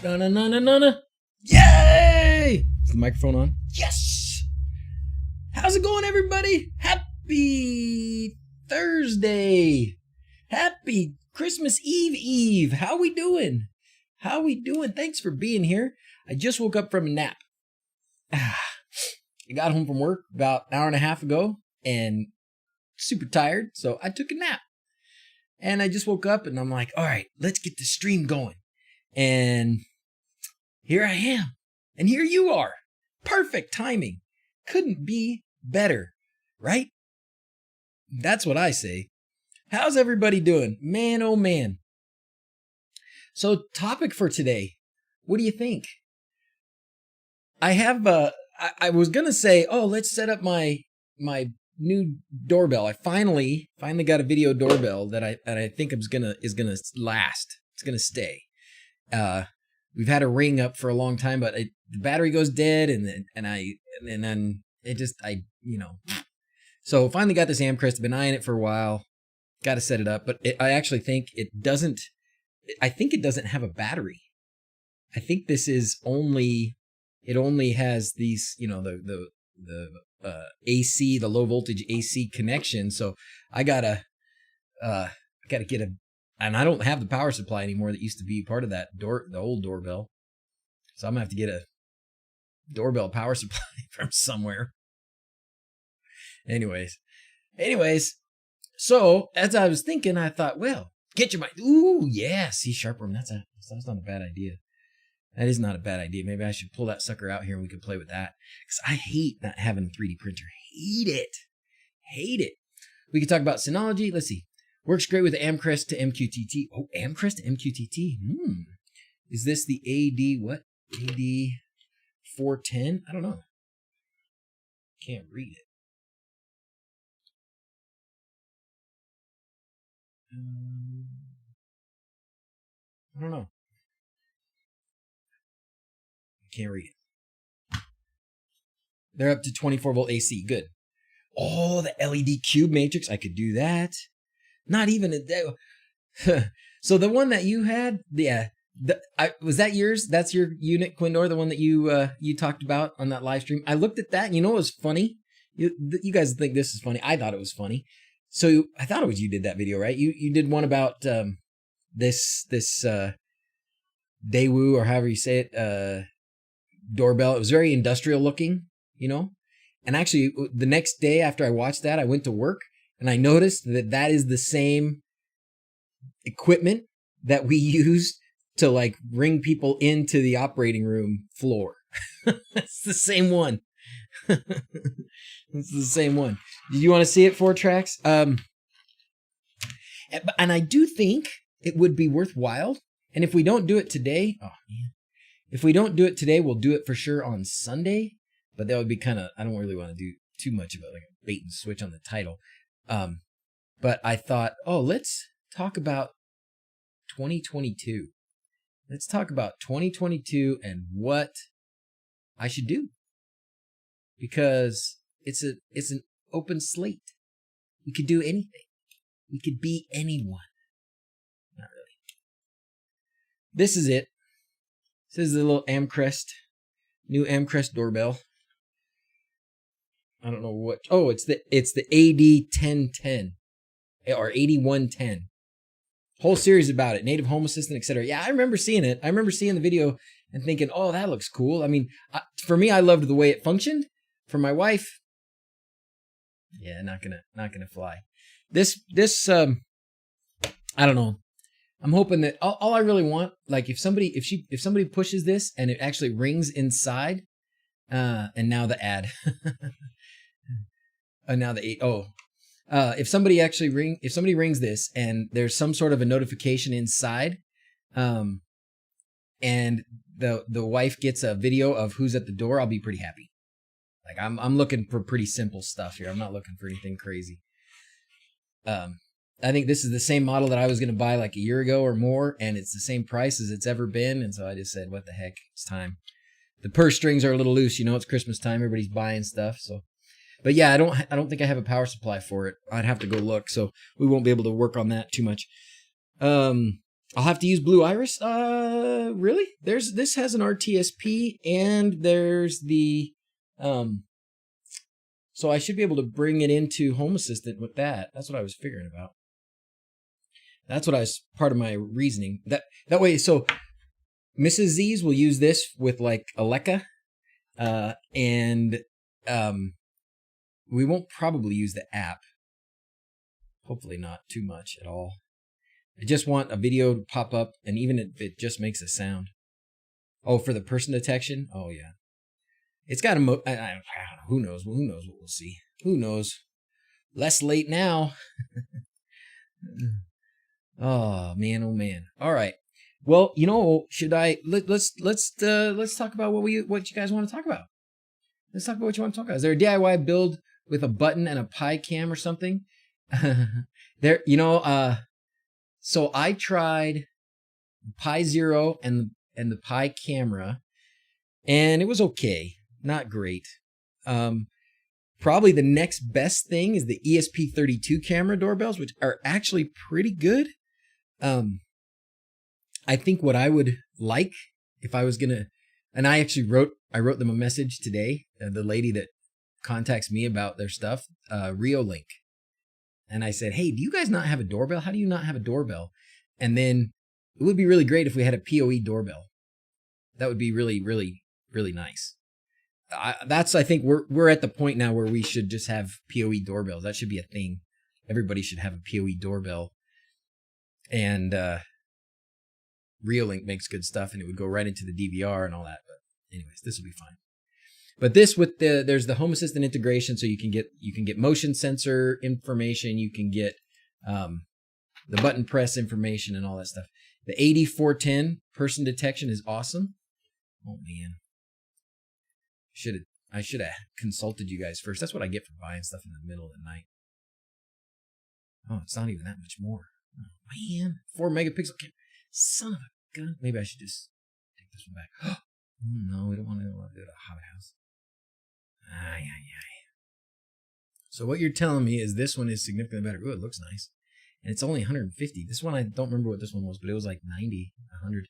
Na-na-na-na-na. Yay! Is the microphone on? Yes! How's it going, everybody? Happy Thursday! Happy Christmas Eve! How we doing? Thanks for being here. I just woke up from a nap. I got home from work about an hour and a half ago and super tired, so I took a nap. And I just woke up and I'm like, all right, let's get the stream going. And here I am. And here you are. Perfect timing. Couldn't be better, right? That's what I say. How's everybody doing? Man, oh man. So topic for today. What do you think? I have I was going to say, oh, let's set up my new doorbell. I finally got a video doorbell that I think is gonna last. It's gonna stay. We've had a Ring up for a long time, but the battery goes dead, and then So finally got this Amcrest. I've been eyeing it for a while. Got to set it up, but I actually think it doesn't. I think it doesn't have a battery. I think this is only. It only has these, the AC, the low voltage AC connection. So I gotta get and I don't have the power supply anymore that used to be part of that the old doorbell. So I'm gonna have to get a doorbell power supply from somewhere. Anyways. So as I was thinking, I thought, well, get your mic. Ooh, yeah, C-sharp room. That's not a bad idea. That is not a bad idea. Maybe I should pull that sucker out here and we could play with that. Because I hate not having a 3D printer. Hate it. We could talk about Synology. Let's see. Works great with Amcrest to MQTT. Oh, Amcrest to MQTT. Is this the AD what? AD 410? I don't know. Can't read it. I don't know. Can't read it. They're up to 24 volt AC. Good. Oh, the LED cube matrix. I could do that. Not even a. So the one that you had, yeah. Was that yours? That's your unit, Quindor, the one that you talked about on that live stream. I looked at that, and you know what was funny? You guys think this is funny. I thought it was funny. So I thought it was you did that video, right? You did one about this Daewoo, or however you say it, doorbell. It was very industrial looking, and actually the next day after I watched that, I went to work and I noticed that is the same equipment that we used to like ring people into the operating room floor. It's the same one. It's the same one. Did you want to see it 4 tracks? And I do think it would be worthwhile. And if we don't do it today, oh man. If we don't do it today, we'll do it for sure on Sunday. But that would be kind of, I don't really want to do too much of like a bait and switch on the title. But I thought, let's talk about 2022. Let's talk about 2022 and what I should do. Because it's an open slate. We could do anything. We could be anyone. Not really. This is it. This is the little new Amcrest doorbell. I don't know what. Oh, it's the AD1010 or 8110. Whole series about it. Native Home Assistant, etc. Yeah, I remember seeing it. I remember seeing the video and thinking, oh, that looks cool. I mean, for me, I loved the way it functioned. For my wife, yeah, not gonna fly. This I don't know. I'm hoping that all I really want, like if somebody pushes this and it actually rings inside, and now the ad, if somebody rings this and there's some sort of a notification inside, and the wife gets a video of who's at the door, I'll be pretty happy. Like I'm looking for pretty simple stuff here. I'm not looking for anything crazy. I think this is the same model that I was going to buy like a year ago or more, and it's the same price as it's ever been. And so I just said, what the heck, it's time. The purse strings are a little loose, it's Christmas time, everybody's buying stuff. So, but yeah, I don't think I have a power supply for it. I'd have to go look, so we won't be able to work on that too much. I'll have to use Blue Iris. Really? This has an RTSP and there's the so I should be able to bring it into Home Assistant with that. That's what I was figuring about. That's what I was part of my reasoning. That way, so Mrs. Z's will use this with like Alexa, and we won't probably use the app. Hopefully not too much at all. I just want a video to pop up, and even if it just makes a sound. Oh, for the person detection? Oh yeah. It's got a I don't know. Who knows? Who knows what we'll see? Who knows? Less late now. Oh man, oh man. All right. Well, you know, should I let's talk about what you guys want to talk about. Let's talk about what you want to talk about. Is there a DIY build with a button and a Pi cam or something? There, you know, so I tried Pi Zero and the Pi camera, and it was okay. Not great. Probably the next best thing is the ESP32 camera doorbells, which are actually pretty good. I think what I would like if I was gonna, and I actually wrote them a message today. The lady that contacts me about their stuff, Reolink, and I said, "Hey, do you guys not have a doorbell? How do you not have a doorbell?" And then it would be really great if we had a PoE doorbell. That would be really, really, really nice. I think we're at the point now where we should just have PoE doorbells. That should be a thing. Everybody should have a PoE doorbell. And Reolink makes good stuff, and it would go right into the DVR and all that. But anyways, this will be fine. But this with there's the Home Assistant integration, so you can get motion sensor information, you can get the button press information and all that stuff. The 8410 person detection is awesome. Oh man. I should have consulted you guys first. That's what I get for buying stuff in the middle of the night. Oh, it's not even that much more. Oh, man. 4 megapixel camera. Son of a gun. Maybe I should just take this one back. No, we don't want to do a hot house. Ay. So what you're telling me is this one is significantly better. Ooh, it looks nice. And it's only 150. This one, I don't remember what this one was, but it was like 90, 100.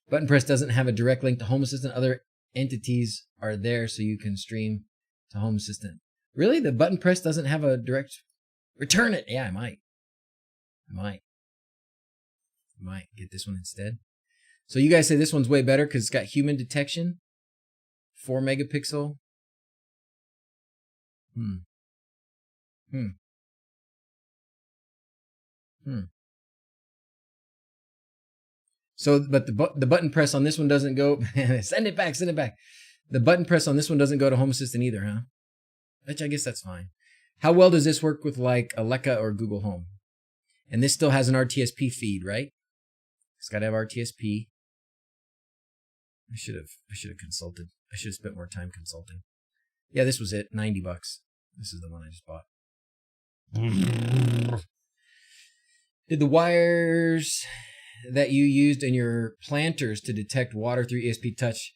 Button press doesn't have a direct link to Home Assistant. Other entities are there so you can stream to Home Assistant. Really? The button press doesn't have a direct... Return it! Yeah, I might get this one instead. So you guys say this one's way better because it's got human detection. 4 megapixel. So, but the button press on this one doesn't go... Send it back. The button press on this one doesn't go to Home Assistant either, huh? Which I guess that's fine. How well does this work with like Alexa or Google Home? And this still has an RTSP feed, right? It's got to have RTSP. I should have consulted. I should have spent more time consulting. Yeah, this was it. $90. This is the one I just bought. Did the wires that you used in your planters to detect water through ESP touch?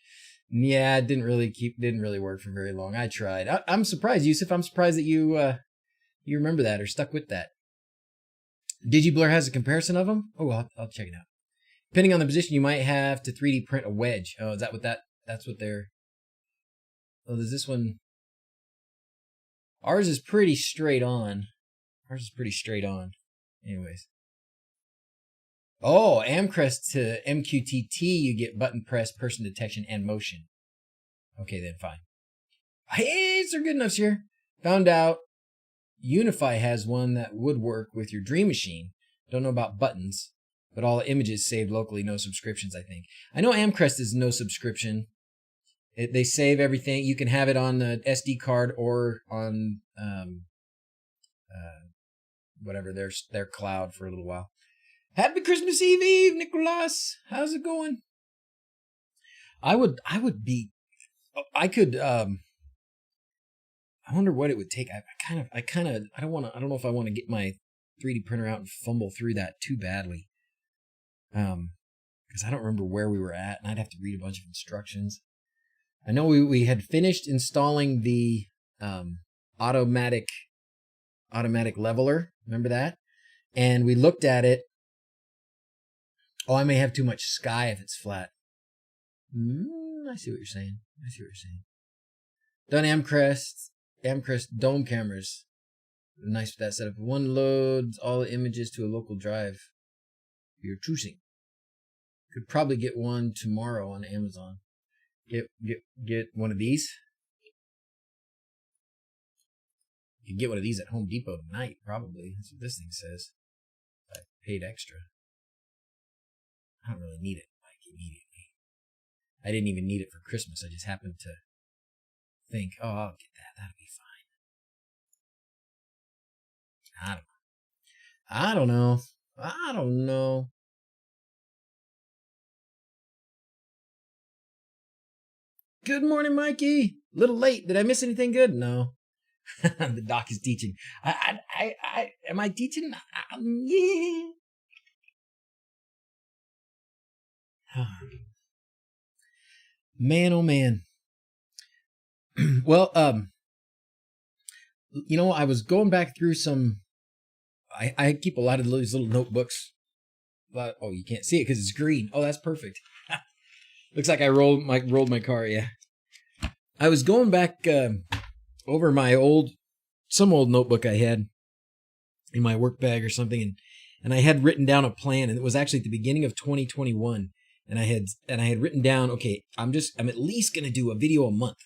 Yeah, it didn't really work for very long. I tried. I'm surprised, Yusuf. I'm surprised that you remember that or stuck with that. DigiBlur has a comparison of them. Oh, I'll check it out. Depending on the position, you might have to 3D print a wedge. Oh, is that what that's what they're... Oh, there's this one. Ours is pretty straight on. Anyways. Oh, Amcrest to MQTT, you get button press, person detection, and motion. Okay, then fine. Hey, they're good enough here. Found out Unify has one that would work with your Dream Machine. Don't know about buttons, but all the images saved locally, no subscriptions, I think. I know Amcrest is no subscription. They save everything. You can have it on the SD card or on whatever their cloud for a little while. Happy Christmas Eve, Nicholas. How's it going? I wonder what it would take. I don't know if I want to get my 3D printer out and fumble through that too badly. Because I don't remember where we were at, and I'd have to read a bunch of instructions. I know we had finished installing the automatic leveler. Remember that? And we looked at it. Oh, I may have too much sky if it's flat. I see what you're saying. Done Amcrest dome cameras. Nice with that setup. One loads all the images to a local drive. You're choosing. Could probably get one tomorrow on Amazon. Get one of these. You can get one of these at Home Depot tonight, probably. That's what this thing says. I paid extra. I don't really need it like immediately. I didn't even need it for Christmas. I just happened to think, oh, I'll get that. That'll be fine. I don't know. Good morning, Mikey. A little late. Did I miss anything good? No. The doc is teaching. Am I teaching? Yeah. Man, oh man. Well, you know, I was going back through some. I keep a lot of these little notebooks. But, oh, you can't see it because it's green. Oh, that's perfect. Looks like I rolled my car. Yeah. I was going back over some old notebook I had in my work bag or something, and I had written down a plan, and it was actually at the beginning of 2021, and I had written down, okay, I'm at least gonna do a video a month,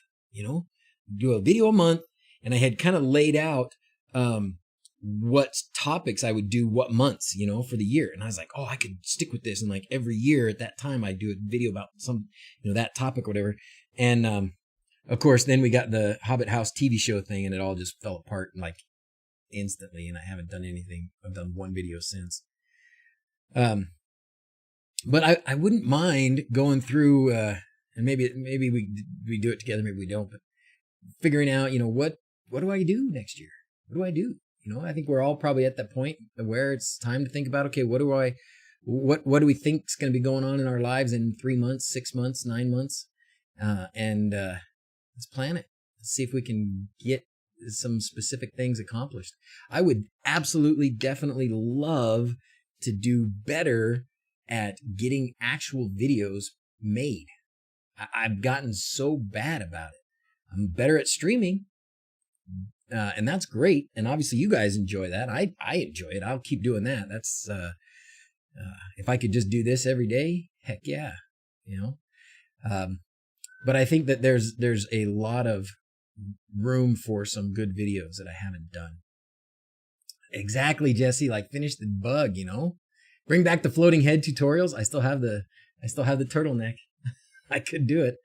and I had kind of laid out what topics I would do what months, for the year, and I was like, oh, I could stick with this, and like every year at that time I'd do a video about some, that topic or whatever, and of course, then we got the Hobbit House TV show thing, and it all just fell apart like instantly. And I haven't done anything. I've done one video since. But I wouldn't mind going through, and maybe we do it together, maybe we don't. But figuring out, what do I do next year? What do I do? I think we're all probably at that point where it's time to think about, okay, what do we think is going to be going on in our lives in 3 months, 6 months, 9 months, let's plan it. Let's see if we can get some specific things accomplished. I would absolutely, definitely love to do better at getting actual videos made. I've gotten so bad about it. I'm better at streaming, and that's great. And obviously you guys enjoy that. I enjoy it. I'll keep doing that. That's if I could just do this every day, heck yeah, But I think that there's a lot of room for some good videos that I haven't done. Exactly, Jesse. Like finish the bug, Bring back the floating head tutorials. I still have the turtleneck. I could do it.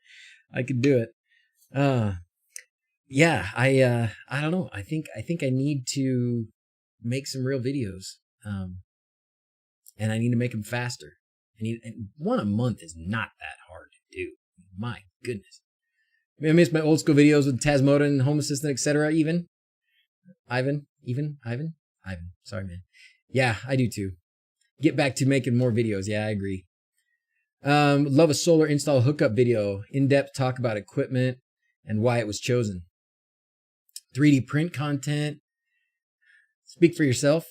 Yeah. I don't know. I think I need to make some real videos. And I need to make them faster. And one a month is not that hard to do. My goodness. I miss my old school videos with Tasmota and Home Assistant, etc. Ivan. Sorry, man. Yeah, I do too. Get back to making more videos. Yeah, I agree. Love a solar install hookup video. In-depth talk about equipment and why it was chosen. 3D print content. Speak for yourself.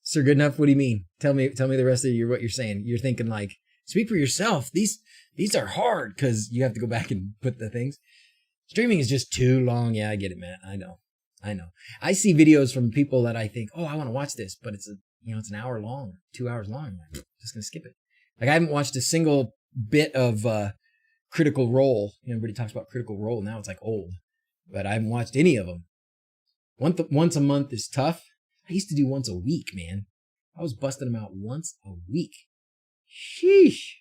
Sir Goodenough, what do you mean? Tell me the rest of what you're saying. You're thinking like, speak for yourself. These are hard because you have to go back and put the things. Streaming is just too long. Yeah, I get it, man. I know. I see videos from people that I think, oh, I want to watch this, but it's an hour long, 2 hours long. I'm like, just gonna skip it. Like I haven't watched a single bit of Critical Role. Everybody talks about Critical Role now. It's like old, but I haven't watched any of them. Once a month is tough. I used to do once a week, man. I was busting them out once a week. Sheesh.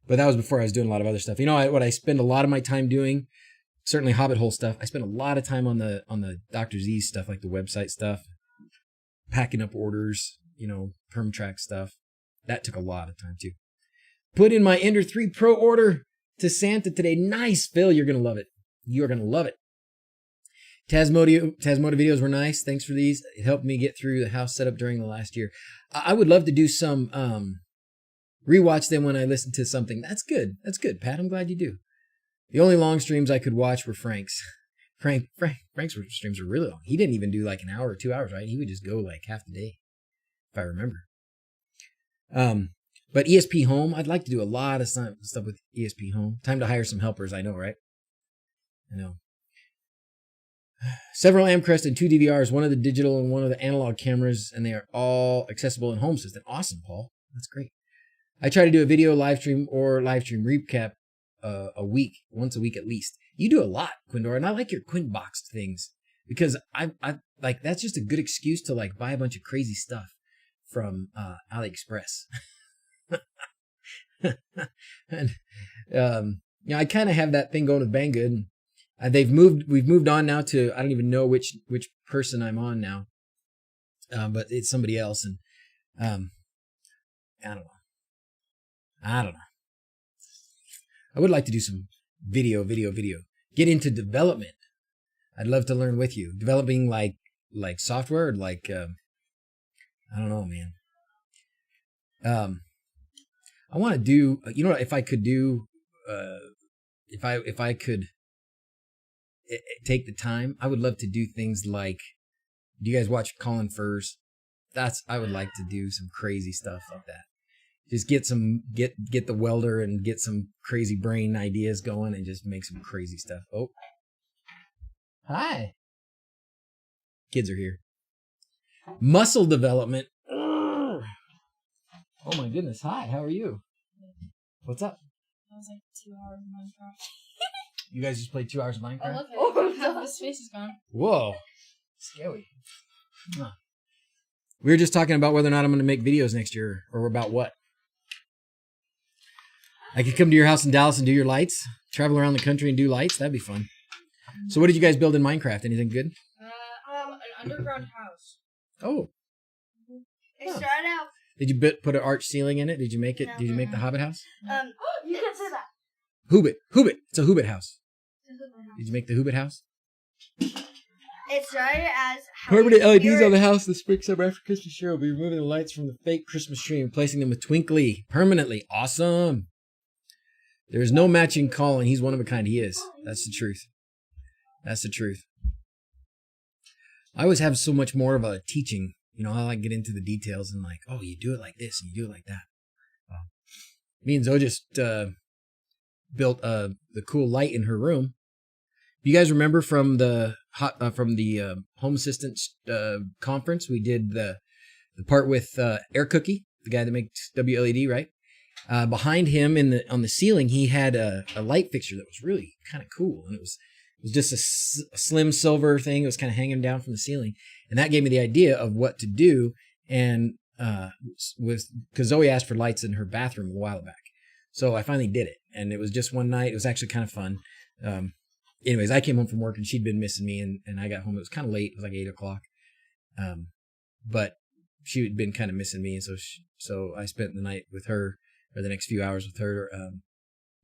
But that was before I was doing a lot of other stuff. What I spend a lot of my time doing, certainly Hobbit Hole stuff. I spend a lot of time on the DrZzs stuff, like the website stuff, packing up orders, Permatrack stuff. That took a lot of time too. Put in my Ender3 Pro order to Santa today. Nice, Phil. You're going to love it. You're going to love it. Tasmota videos were nice. Thanks for these. It helped me get through the house setup during the last year. I would love to do some rewatch them when I listen to something. That's good, Pat. I'm glad you do. The only long streams I could watch were Frank's. Frank's streams were really long. He didn't even do like an hour or 2 hours, right? He would just go like half the day. if I remember. But ESP Home, I'd like to do a lot of stuff with ESP Home. Time to hire some helpers, I know, right? I know. Several Amcrest and 2 DVRs, one of the digital and one of the analog cameras, and they are all accessible in Home Assistant. Awesome, Paul. That's great. I try to do a video live stream or live stream recap once a week at least. You do a lot, Quindor, and I like your Quinboxed things because I like that's just a good excuse to like buy a bunch of crazy stuff from AliExpress. And I kind of have that thing going with Banggood. We've moved on now to, I don't even know which person I'm on now. But it's somebody else. And, I don't know. I would like to do some video. Get into development. I'd love to learn with you. Developing like software, or like, I don't know, man. I want to do, if I could do, if I could take the time, I would love to do things like, do you guys watch Colin Furze? I would like to do some crazy stuff like that. Just get the welder and get some crazy brain ideas going and just make some crazy stuff. Oh, hi. Kids are here. Muscle development. Oh my goodness. Hi, how are you? What's up? That was like 2 hours of Minecraft. You guys just played 2 hours of Minecraft? Oh, look, half of his face is gone. Whoa. Scary. Huh. We were just talking about whether or not I'm going to make videos next year, or about what. I could come to your house in Dallas and do your lights, travel around the country and do lights. That'd be fun. So what did you guys build in Minecraft? Anything good? An underground house. Oh. It started out. Did you put an arch ceiling in it? Did you make it? No. Did you make the Hobbit house? You can say that. Hoobit. It's a Hoobit house. Did you make the Hoobit house? It started as permanent LEDs on the house this spring, summer, after Christmas year. We'll be removing the lights from the fake Christmas tree and replacing them with twinkly permanently. Awesome. There is no matching Colin. He's one of a kind. He is. That's the truth. That's the truth. I always have so much more of a teaching. I like get into the details and like, oh, you do it like this and you do it like that. Me and Zoe just built the cool light in her room. You guys remember from the Home Assistant conference, we did the part with Air Cookie, the guy that makes WLED, right? Behind him on the ceiling, he had a light fixture that was really kind of cool, and it was just a slim silver thing. It was kind of hanging down from the ceiling, and that gave me the idea of what to do. And because Zoe asked for lights in her bathroom a while back, so I finally did it, and it was just one night. It was actually kind of fun. Anyways, I came home from work and she'd been missing me, and I got home. It was kind of late. It was like 8 o'clock. But she had been kind of missing me. And so I spent the night with her, or the next few hours with her,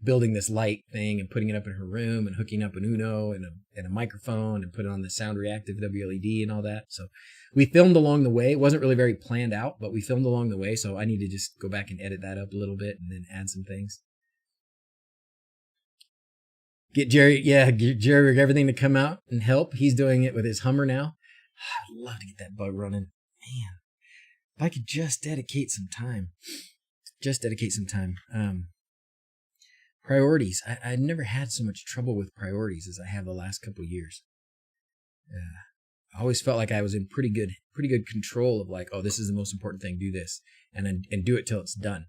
building this light thing and putting it up in her room and hooking up an Uno and a microphone and put it on the sound reactive WLED and all that. So we filmed along the way. It wasn't really very planned out, but we filmed along the way. So I need to just go back and edit that up a little bit and then add some things. Get Jerry everything to come out and help. He's doing it with his Hummer now. I'd love to get that bug running. Man, if I could just dedicate some time. Priorities. I've never had so much trouble with priorities as I have the last couple of years. I always felt like I was in pretty good control of like, oh, this is the most important thing. Do this and do it till it's done.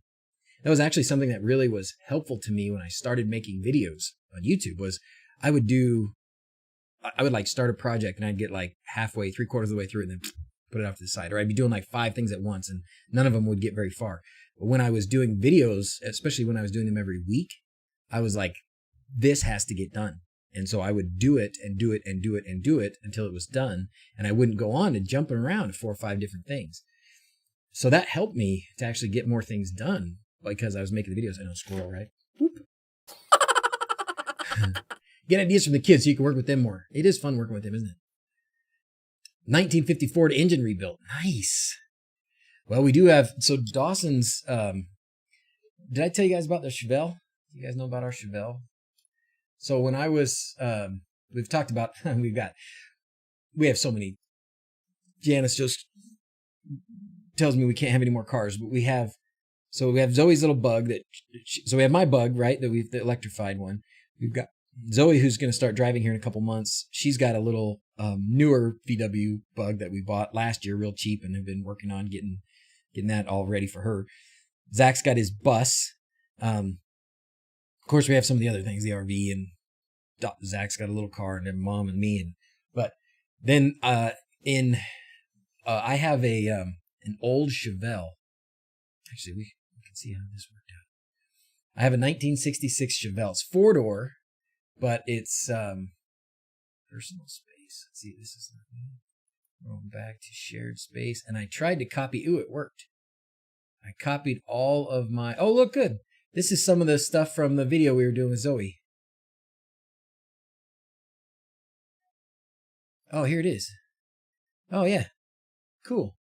That was actually something that really was helpful to me when I started making videos on YouTube. Was I would like start a project and I'd get like halfway, 3/4 of the way through and then put it off to the side. Or I'd be doing like 5 things at once and none of them would get very far. But when I was doing videos, especially when I was doing them every week, I was like, this has to get done. And so I would do it and do it and do it and do it until it was done. And I wouldn't go on and jumping around to 4 or 5 different things. So that helped me to actually get more things done because I was making the videos. I know, squirrel, right? Whoop. Get ideas from the kids so you can work with them more. It is fun working with them, isn't it? 1950 Ford engine rebuilt. Nice. Well, we do have, so Dawson's, did I tell you guys about the Chevelle? You guys know about our Chevelle? So when I was, we've talked about, we have so many. Janice just tells me we can't have any more cars, but we have Zoe's little bug so we have my bug, right? The electrified one. We've got Zoe, who's going to start driving here in a couple months. She's got a little newer VW bug that we bought last year, real cheap, and have been working on getting that all ready for her. Zach's got his bus. Of course, we have some of the other things, the RV, and Zach's got a little car, and then Mom and me. But then I have an old Chevelle. Actually, we can see how this worked out. I have a 1966 Chevelle. It's 4-door, but it's personal space. Let's see, this is going back to shared space, and I tried to copy. Ooh, it worked. I copied all of my. Oh, look good. This is some of the stuff from the video we were doing with Zoe. Oh, here it is. Oh yeah, cool.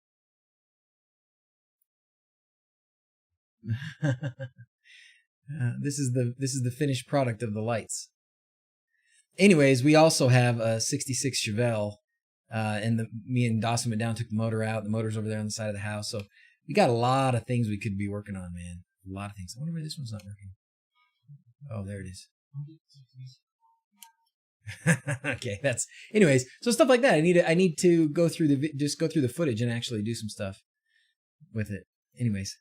This is the finished product of the lights. Anyways, we also have a 66 Chevelle, and me and Dawson went down, took the motor out. The motor's over there on the side of the house. So we got a lot of things we could be working on, man. A lot of things. I wonder why this one's not working. Oh, there it is. Okay, anyways. So stuff like that. I need to go through the footage and actually do some stuff with it. Anyways,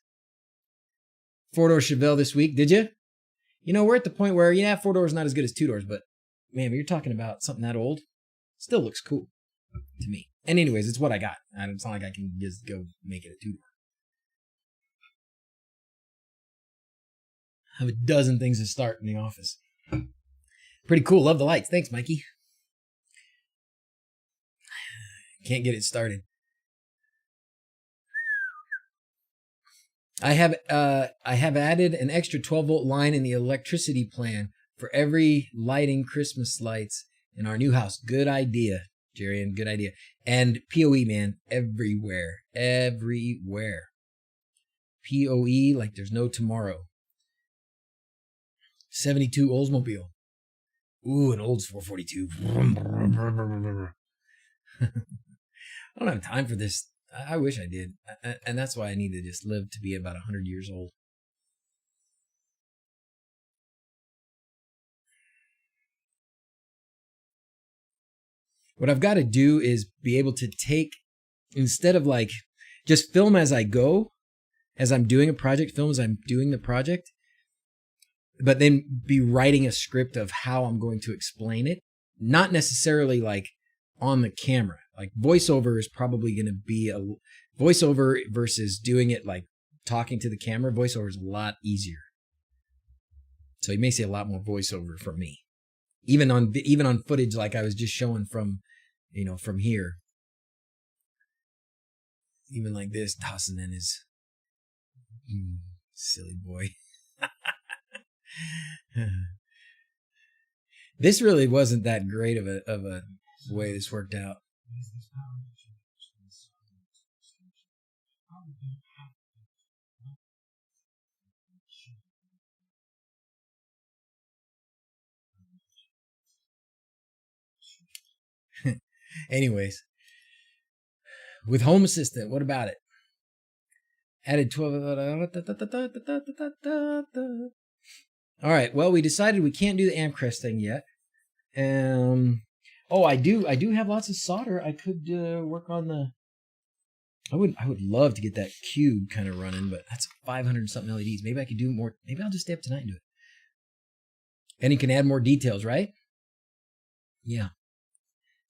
4-door Chevelle this week. Did you? You know, we're at the point where 4-door is not as good as 2-doors, but man, when you're talking about something that old, still looks cool to me. And anyways, it's what I got. It's not like I can just go make it a 2-door. I have a dozen things to start in the office. Pretty cool. Love the lights. Thanks, Mikey. Can't get it started. I have added an extra 12-volt line in the electricity plan for every lighting Christmas lights in our new house. Good idea, Jerry, and good idea. And PoE, man, everywhere. Everywhere. PoE like there's no tomorrow. 72 Oldsmobile. Ooh, an Olds 442. I don't have time for this. I wish I did. And that's why I need to just live to be about 100 years old. What I've got to do is be able to take, instead of like just film as I go, as I'm doing a project, film as I'm doing the project, but then be writing a script of how I'm going to explain it. Not necessarily like on the camera. Like voiceover is probably going to be a voiceover versus doing it like talking to the camera. Voiceover is a lot easier. So you may see a lot more voiceover from me. Even on footage like I was just showing from here. Even like this, Dawson and his silly boy. This really wasn't that great of a way this worked out. Anyways, with Home Assistant, what about it? Added 12. All right. Well, we decided we can't do the Amcrest thing yet. I do have lots of solder. I could work on the. I would love to get that cube kind of running, but that's 500 something LEDs. Maybe I could do more. Maybe I'll just stay up tonight and do it. And you can add more details, right? Yeah.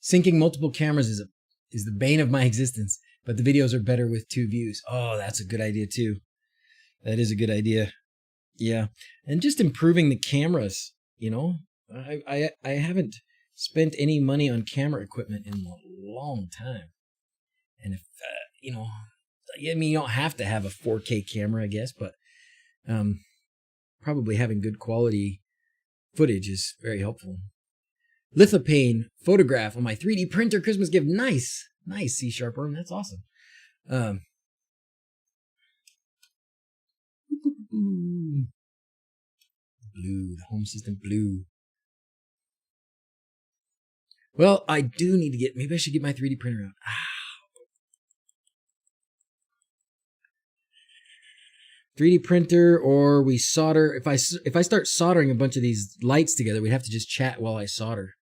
Syncing multiple cameras is the bane of my existence, but the videos are better with 2 views. Oh, that's a good idea too. That is a good idea. Yeah. And just improving the cameras, I haven't spent any money on camera equipment in a long time. And if, you don't have to have a 4K camera, I guess, but probably having good quality footage is very helpful. Lithopane photograph on my 3D printer Christmas gift. Nice, C# worm. That's awesome. Blue, the Home Assistant blue. Well, I do need to maybe I should get my 3D printer out. 3D printer, or we solder. If I start soldering a bunch of these lights together, we'd have to just chat while I solder.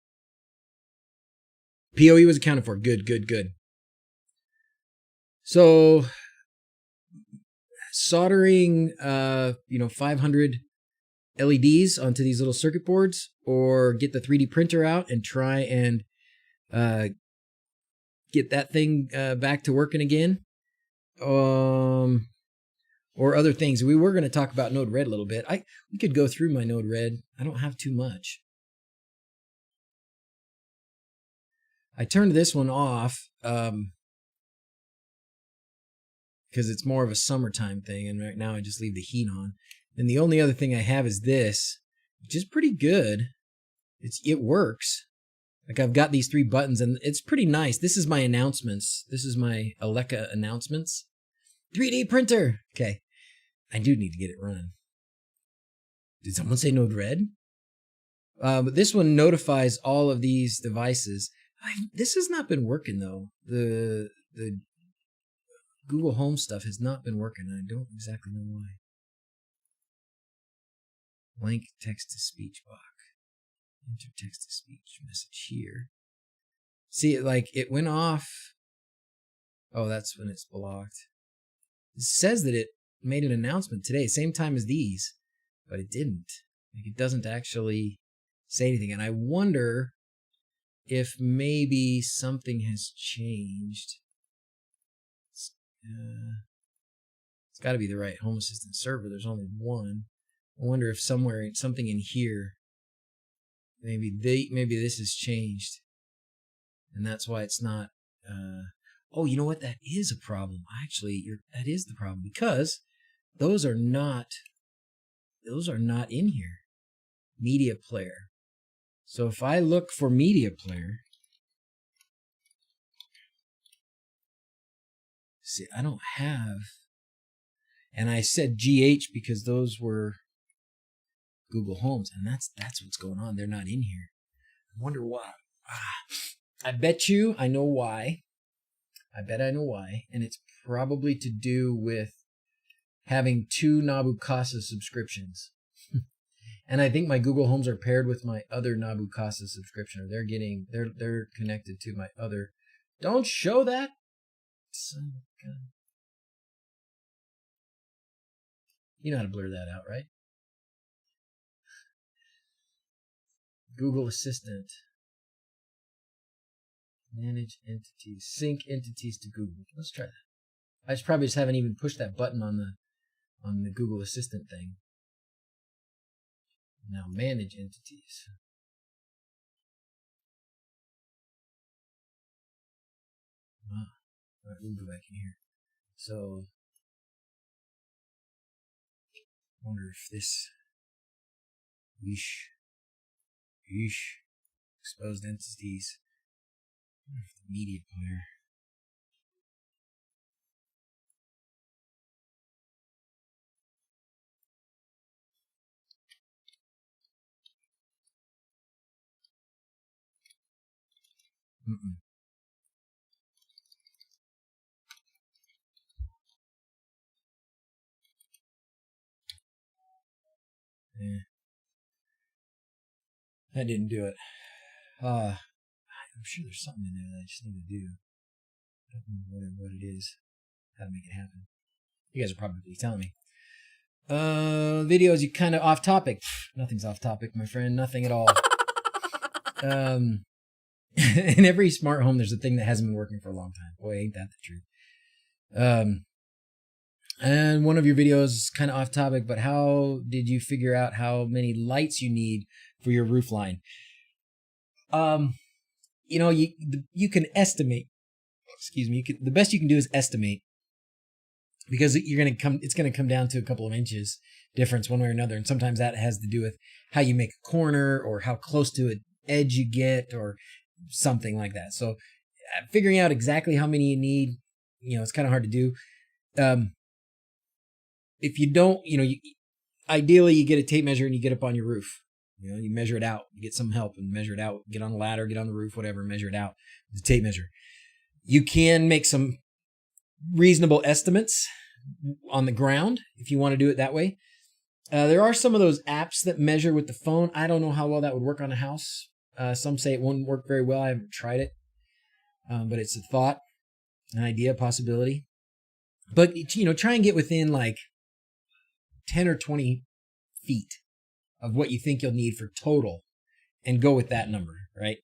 PoE was accounted for. Good. So soldering 500 LEDs onto these little circuit boards, or get the 3D printer out and try and get that thing back to working again. Or other things. We were going to talk about Node Red a little bit. We could go through my Node Red. I don't have too much. I turned this one off because it's more of a summertime thing, and right now I just leave the heat on. And the only other thing I have is this, which is pretty good. It works. Like, I've got these 3 buttons, and it's pretty nice. This is my announcements. This is my Alexa announcements. 3D printer. Okay. I do need to get it running. Did someone say Node Red? But this one notifies all of these devices. This has not been working, though. The Google Home stuff has not been working. I don't exactly know why. Blank text-to-speech box. Enter text-to-speech message here. See, it went off. Oh, that's when it's blocked. It says that it made an announcement today, same time as these, but it didn't. It doesn't actually say anything. And I wonder if maybe something has changed. It's got to be the right Home Assistant server. There's only one. I wonder if something in here, maybe this has changed, and that's why it's not. Oh, you know what? That is a problem. Actually, that is the problem, because those are not in here. Media player. So if I look for media player, see, I don't have, and I said GH because those were Google Homes, and that's what's going on. They're not in here. I wonder why. I bet you I know why. I bet I know why, and it's probably to do with having 2 Nabu Casa subscriptions. And I think my Google Homes are paired with my other Nabu Casa subscription, or they're connected to my other. Don't show that. Son of a gun. You know how to blur that out, right? Google Assistant. Manage entities. Sync entities to Google. Let's try that. I probably just haven't even pushed that button on the Google Assistant thing. Now manage entities. All right, we'll go back in here. So, I wonder if this exposed entities. I wonder if the media player. Yeah. That didn't do it. I'm sure there's something in there that I just need to do. I don't know what it is. How to make it happen. You guys are probably telling me. Videos, you kind of off topic. Nothing's off topic, my friend. Nothing at all. In every smart home, there's a thing that hasn't been working for a long time. Boy, ain't that the truth. And one of your videos, kind of off topic, but how did you figure out how many lights you need for your roof line? You can estimate. Excuse me. The best you can do is estimate, because it's gonna come down to a couple of inches difference one way or another, and sometimes that has to do with how you make a corner or how close to an edge you get or something like that. So figuring out exactly how many you need, it's kind of hard to do. If you don't, ideally you get a tape measure and you get up on your roof. You measure it out. You get some help and measure it out. Get on a ladder, get on the roof, whatever, measure it out. The tape measure. You can make some reasonable estimates, on the ground if you want to do it that way. There are some of those apps that measure with the phone. I don't know how well that would work on a house. Some say it wouldn't work very well. I haven't tried it. But it's a thought, an idea, a possibility. But, try and get within like 10 or 20 feet of what you think you'll need for total and go with that number, right?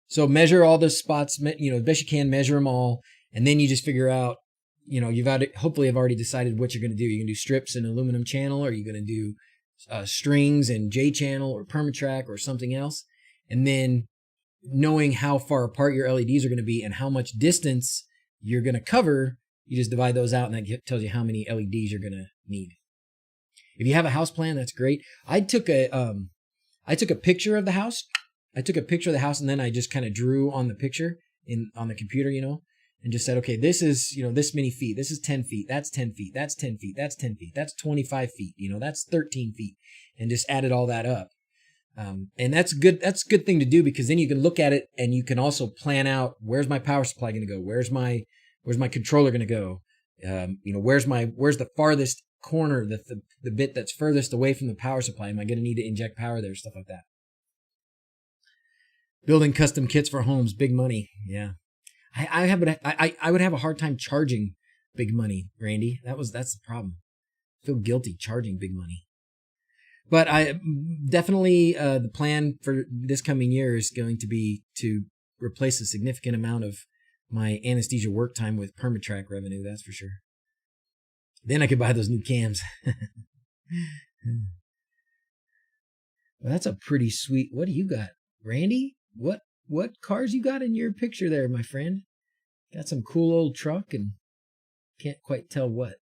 So measure all the spots, the best you can, measure them all. And then you just figure out, hopefully have already decided what you're going to do. You're going to do strips and aluminum channel, or you're going to do strings and J channel or permatrack or something else. And then knowing how far apart your LEDs are going to be and how much distance you're going to cover, you just divide those out, and that tells you how many LEDs you're going to need. If you have a house plan, that's great. I took a picture of the house. And then I just kind of drew on the picture on the computer, and just said, okay, this is, this many feet. This is 10 feet. That's 10 feet. That's 10 feet. That's 10 feet. That's 25 feet. That's 13 feet, and just added all that up. And that's good. That's a good thing to do, because then you can look at it and you can also plan out, where's my power supply going to go? Where's my controller going to go? Where's the farthest corner, the bit that's furthest away from the power supply? Am I going to need to inject power there? Stuff like that. Building custom kits for homes, big money. Yeah. I would have a hard time charging big money, Randy. That's the problem. I feel guilty charging big money. But I definitely, the plan for this coming year is going to be to replace a significant amount of my anesthesia work time with permatrack revenue. That's for sure. Then I could buy those new cams. Well, that's a pretty sweet. What do you got, Randy? What cars you got in your picture there, my friend? Got some cool old truck, and can't quite tell what.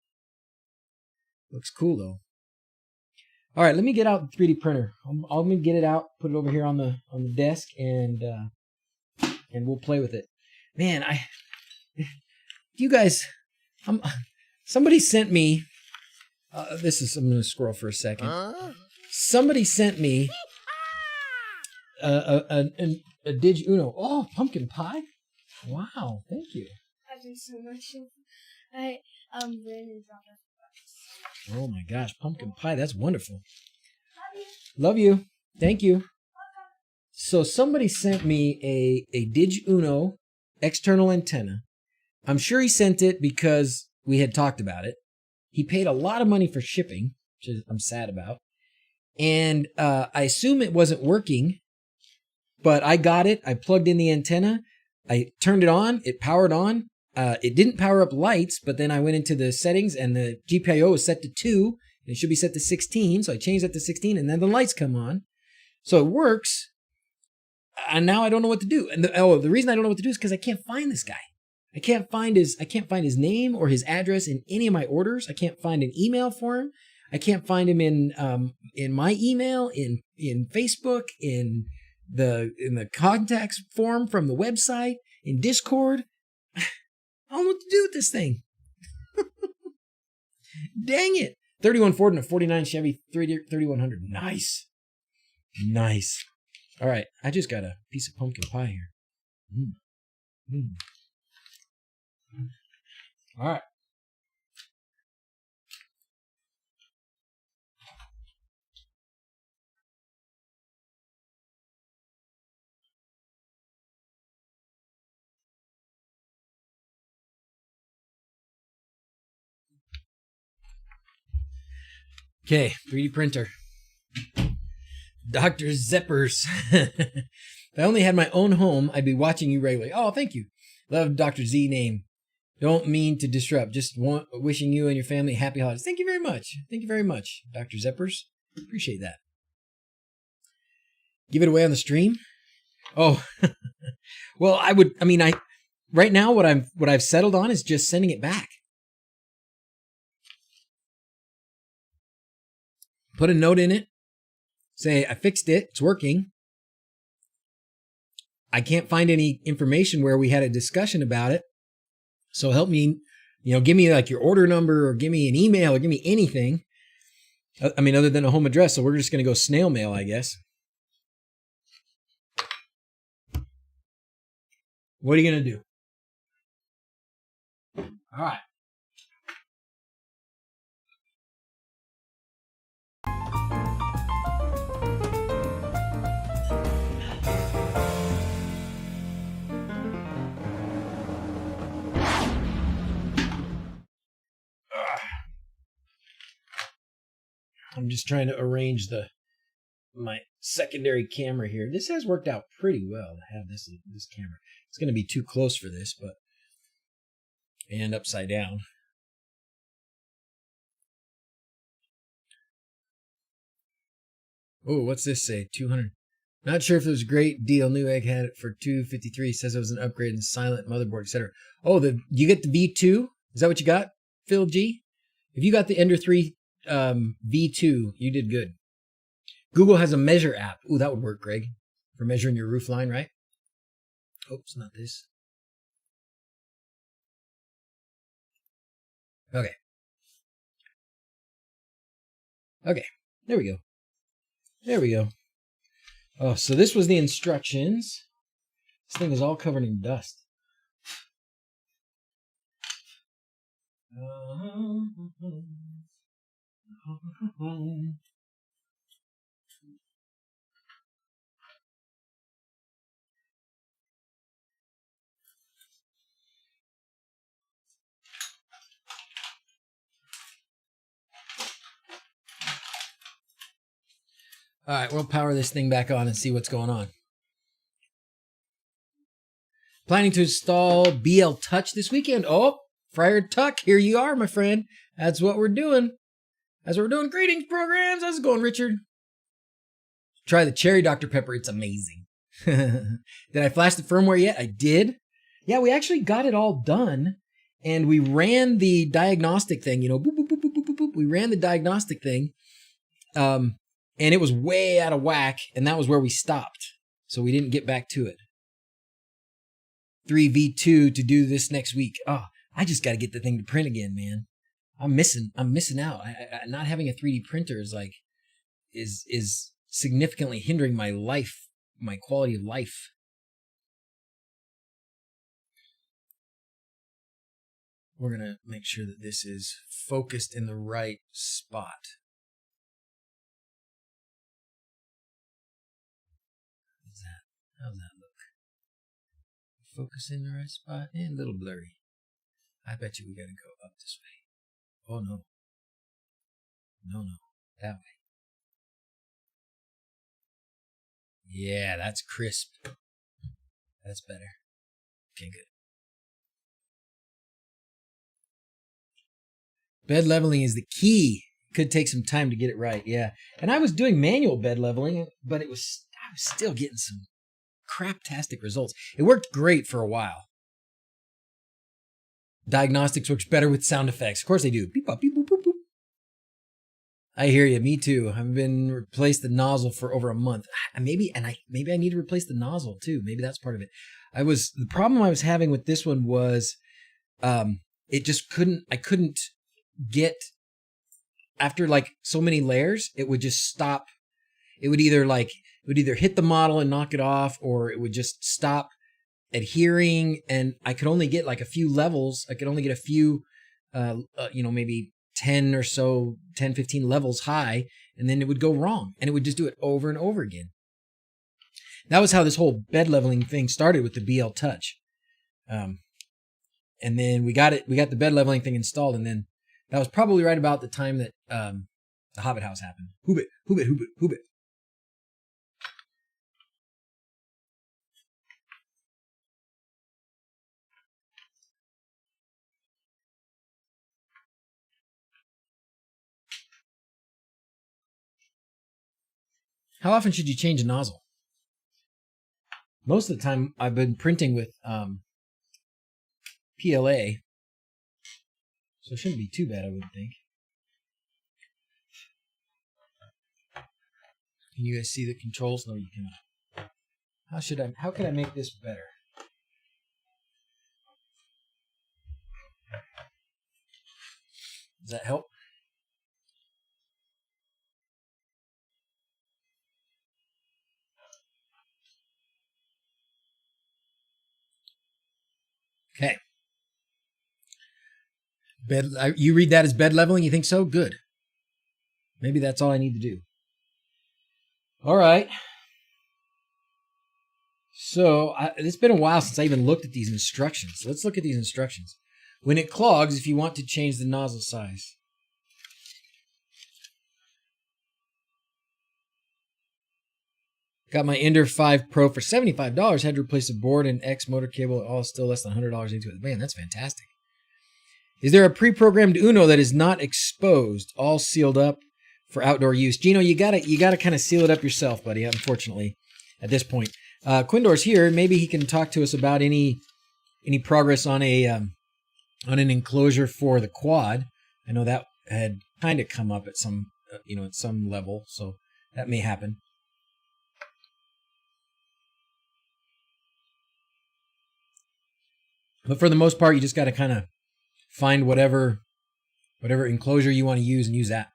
Looks cool though. All right, let me get out the 3D printer. I'm gonna get it out, put it over here on the desk, and we'll play with it. Man, you guys, somebody sent me. I'm gonna scroll for a second. Somebody sent me a Dig Uno. Oh, pumpkin pie! Wow, thank you. I do so much. Brandon dropped off. Oh my gosh, pumpkin pie! That's wonderful. Love you. Thank you. So somebody sent me a Dig Uno external antenna. I'm sure he sent it because we had talked about it. He paid a lot of money for shipping, which I'm sad about. And I assume it wasn't working, but I got it. I plugged in the antenna. I turned it on. It powered on. It didn't power up lights, but then I went into the settings and the GPIO was set to 2. And it should be set to 16. So I changed that to 16, and then the lights come on. So it works. And now I don't know what to do. And the reason I don't know what to do is because I can't find this guy. I can't find his name or his address in any of my orders. I can't find an email for him. I can't find him in my email, in Facebook, in the contacts form from the website, in Discord. I don't know what to do with this thing. Dang it. 31 Ford and a 49 Chevy 3100. Nice. All right. I just got a piece of pumpkin pie here. All right. Okay, 3D printer. DrZzs. If I only had my own home, I'd be watching you regularly. Oh, thank you. Love Dr. Z name. Don't mean to disrupt. Just wishing you and your family happy holidays. Thank you very much. Thank you very much, Dr. Zeppers. Appreciate that. Give it away on the stream? Oh, well, right now what I've settled on is just sending it back. Put a note in it. Say, I fixed it. It's working. I can't find any information where we had a discussion about it. So help me, give me like your order number, or give me an email, or give me anything. Other than a home address. So we're just going to go snail mail, I guess. What are you going to do? All right. I'm just trying to arrange my secondary camera here. This has worked out pretty well to have this camera. It's going to be too close for this, but and upside down. Oh, what's this say? 200. Not sure if it was a great deal. Newegg had it for $253. Says it was an upgrade in silent motherboard, etc. Oh, you get the V2? Is that what you got, Phil G? If you got the Ender3 V2, you did good. Google has a measure app. Ooh, that would work, Greg, for measuring your roof line, right? Oops, not this. Okay. Okay, there we go. There we go. Oh, so this was the instructions. This thing is all covered in dust. All right, we'll power this thing back on and see what's going on. Planning to install BL Touch this weekend. Oh, Friar Tuck, here you are, my friend. That's what we're doing. That's what we're doing. Greetings, programs. How's it going, Richard? Try the Cherry Dr. Pepper. It's amazing. Did I flash the firmware yet? I did. Yeah, we actually got it all done. And we ran the diagnostic thing, you know, boop, boop, boop, boop, boop, boop, boop. We ran the diagnostic thing. And it was way out of whack, and that was where we stopped. So we didn't get back to it. 3V2 to do this next week. Oh, I just got to get the thing to print again, man. I'm missing out. Not having a 3D printer is significantly hindering my life, my quality of life. We're going to make sure that this is focused in the right spot. How's that look? Focus in the right spot and a little blurry. I bet you we gotta go up this way. Oh no. No, that way. Yeah, that's crisp. That's better. Okay, good. Bed leveling is the key. Could take some time to get it right, yeah. And I was doing manual bed leveling, but I was still getting some craptastic results. It worked great for a while. Diagnostics works better with sound effects. Of course they do. Beep, bop, beep, boop, boop, boop. I hear you. Me too. I've been replaced the nozzle for over a month. Maybe I need to replace the nozzle too. Maybe that's part of it. The problem I was having with this one was, it just I couldn't get, after like so many layers, it would just stop. It would either hit the model and knock it off, or it would just stop adhering. And I could only get like a few levels. I could only get a few, maybe 10 or so, 10, 15 levels high. And then it would go wrong, and it would just do it over and over again. That was how this whole bed leveling thing started with the BL Touch. And then we got the bed leveling thing installed. And then that was probably right about the time that, the Hobbit house happened. Hoobit, hoobit, hoobit, hoobit. How often should you change a nozzle? Most of the time I've been printing with PLA, so it shouldn't be too bad, I wouldn't think. Can you guys see the controls? No, you cannot. How can I make this better? Does that help? Okay. You read that as bed leveling? You think so? Good. Maybe that's all I need to do. All right. So it's been a while since I even looked at these instructions. Let's look at these instructions. When it clogs, if you want to change the nozzle size. Got my Ender3 Pro for $75. Had to replace the board and X motor cable. All still less than $100 into it. Man, that's fantastic. Is there a pre-programmed Uno that is not exposed, all sealed up for outdoor use? Gino, you gotta kind of seal it up yourself, buddy. Unfortunately, at this point, Quindor's here. Maybe he can talk to us about any progress on an enclosure for the quad. I know that had kind of come up at some at some level, so that may happen. But for the most part, you just got to kind of find whatever enclosure you want to use and use that.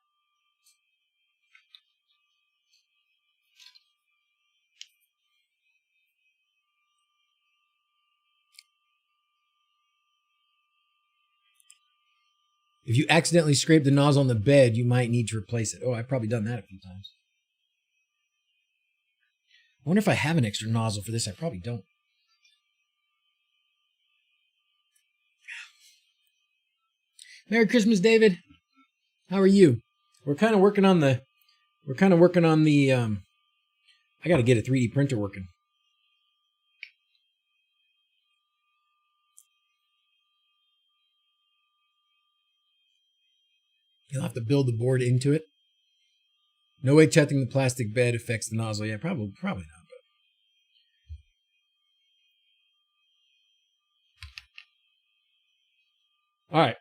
If you accidentally scrape the nozzle on the bed, you might need to replace it. Oh, I've probably done that a few times. I wonder if I have an extra nozzle for this. I probably don't. Merry Christmas, David. How are you? We're kind of working on the I got to get a 3D printer working. You'll have to build the board into it. No way checking the plastic bed affects the nozzle. Yeah, probably not. But. All right.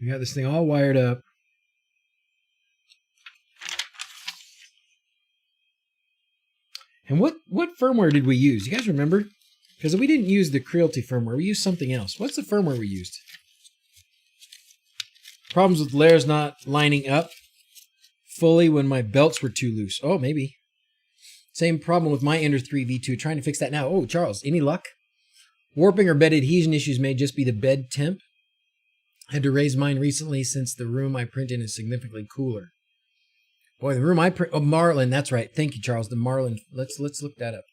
We got this thing all wired up. And what firmware did we use? You guys remember? Because we didn't use the Creality firmware. We used something else. What's the firmware we used? Problems with layers not lining up fully when my belts were too loose. Oh, maybe. Same problem with my Ender3 V2. Trying to fix that now. Oh, Charles, any luck? Warping or bed adhesion issues may just be the bed temp. Had to raise mine recently since the room I print in is significantly cooler. Boy, the room I print... Oh, Marlin, that's right. Thank you, Charles. The Marlin. Let's look that up.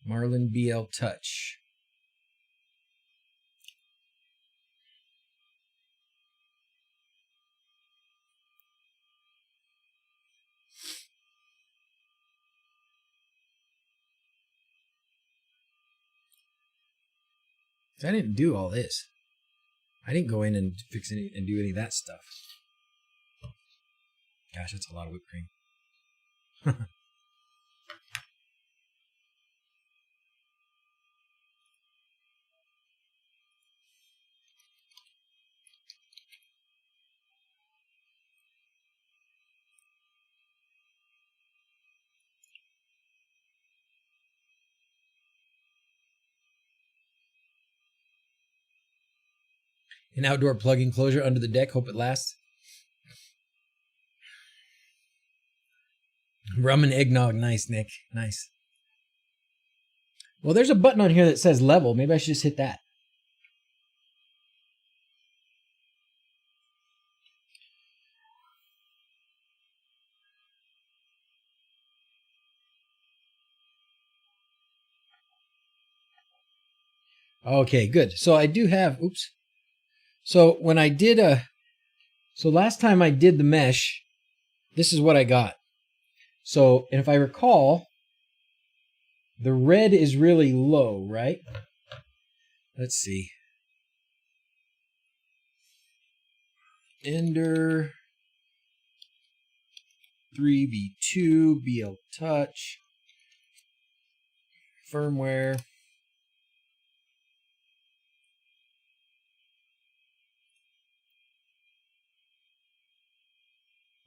Marlin BL Touch. I didn't do all this. I didn't go in and fix any and do any of that stuff. Gosh, that's a lot of whipped cream. An outdoor plug enclosure under the deck. Hope it lasts. Rum and eggnog. Nice, Nick. Nice. Well, there's a button on here that says level. Maybe I should just hit that. Okay, good. So I do have... Oops. So when I did so last time I did the mesh, this is what I got. So, and if I recall, the red is really low, right? Let's see. Ender3 V2 BL Touch firmware.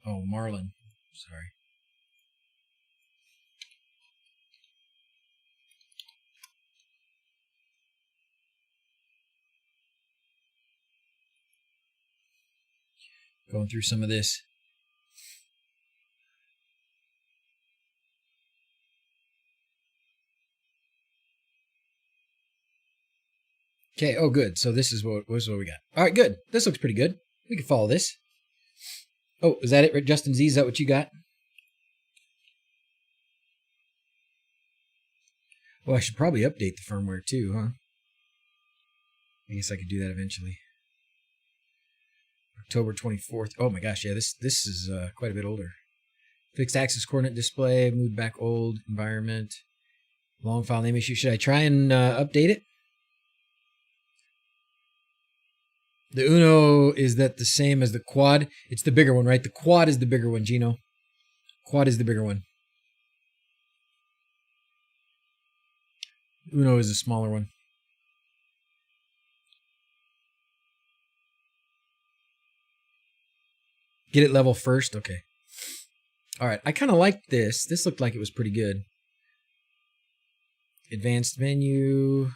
Oh, Marlin. Sorry. Going through some of this. Okay, oh good. So this is what we got. All right, good. This looks pretty good. We can follow this. Oh, is that it, Justin Z? Is that what you got? Well, I should probably update the firmware too, huh? I guess I could do that eventually. October 24th. Oh my gosh, yeah, this is quite a bit older. Fixed axis coordinate display, moved back old environment, long file name issue. Should I try and update it? The Uno, is that the same as the quad? It's the bigger one, right? The quad is the bigger one, Gino. Quad is the bigger one. Uno is the smaller one. Get it level first? Okay. All right. I kind of like this. This looked like it was pretty good. Advanced menu.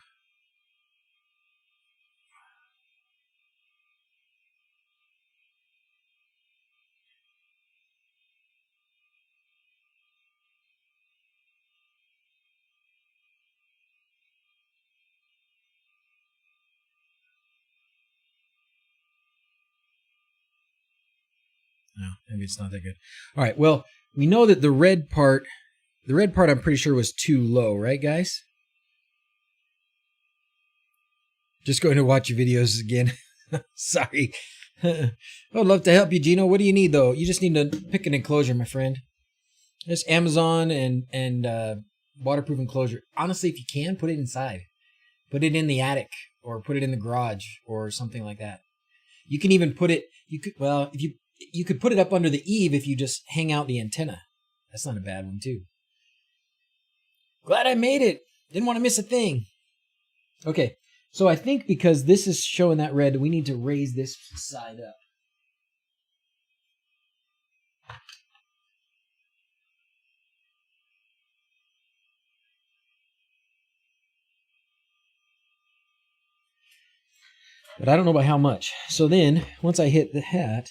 No, maybe it's not that good. All right. Well, we know that the red part I'm pretty sure was too low, right, guys? Just going to watch your videos again. Sorry. I would love to help you, Gino. What do you need, though? You just need to pick an enclosure, my friend. Just Amazon and waterproof enclosure. Honestly, if you can, put it inside. Put it in the attic or put it in the garage or something like that. You can even put it, if you could put it up under the eave if you just hang out the antenna. That's not a bad one, too. Glad I made it. Didn't want to miss a thing. Okay, so I think because this is showing that red, we need to raise this side up. But I don't know by how much. So then, once I hit the hat,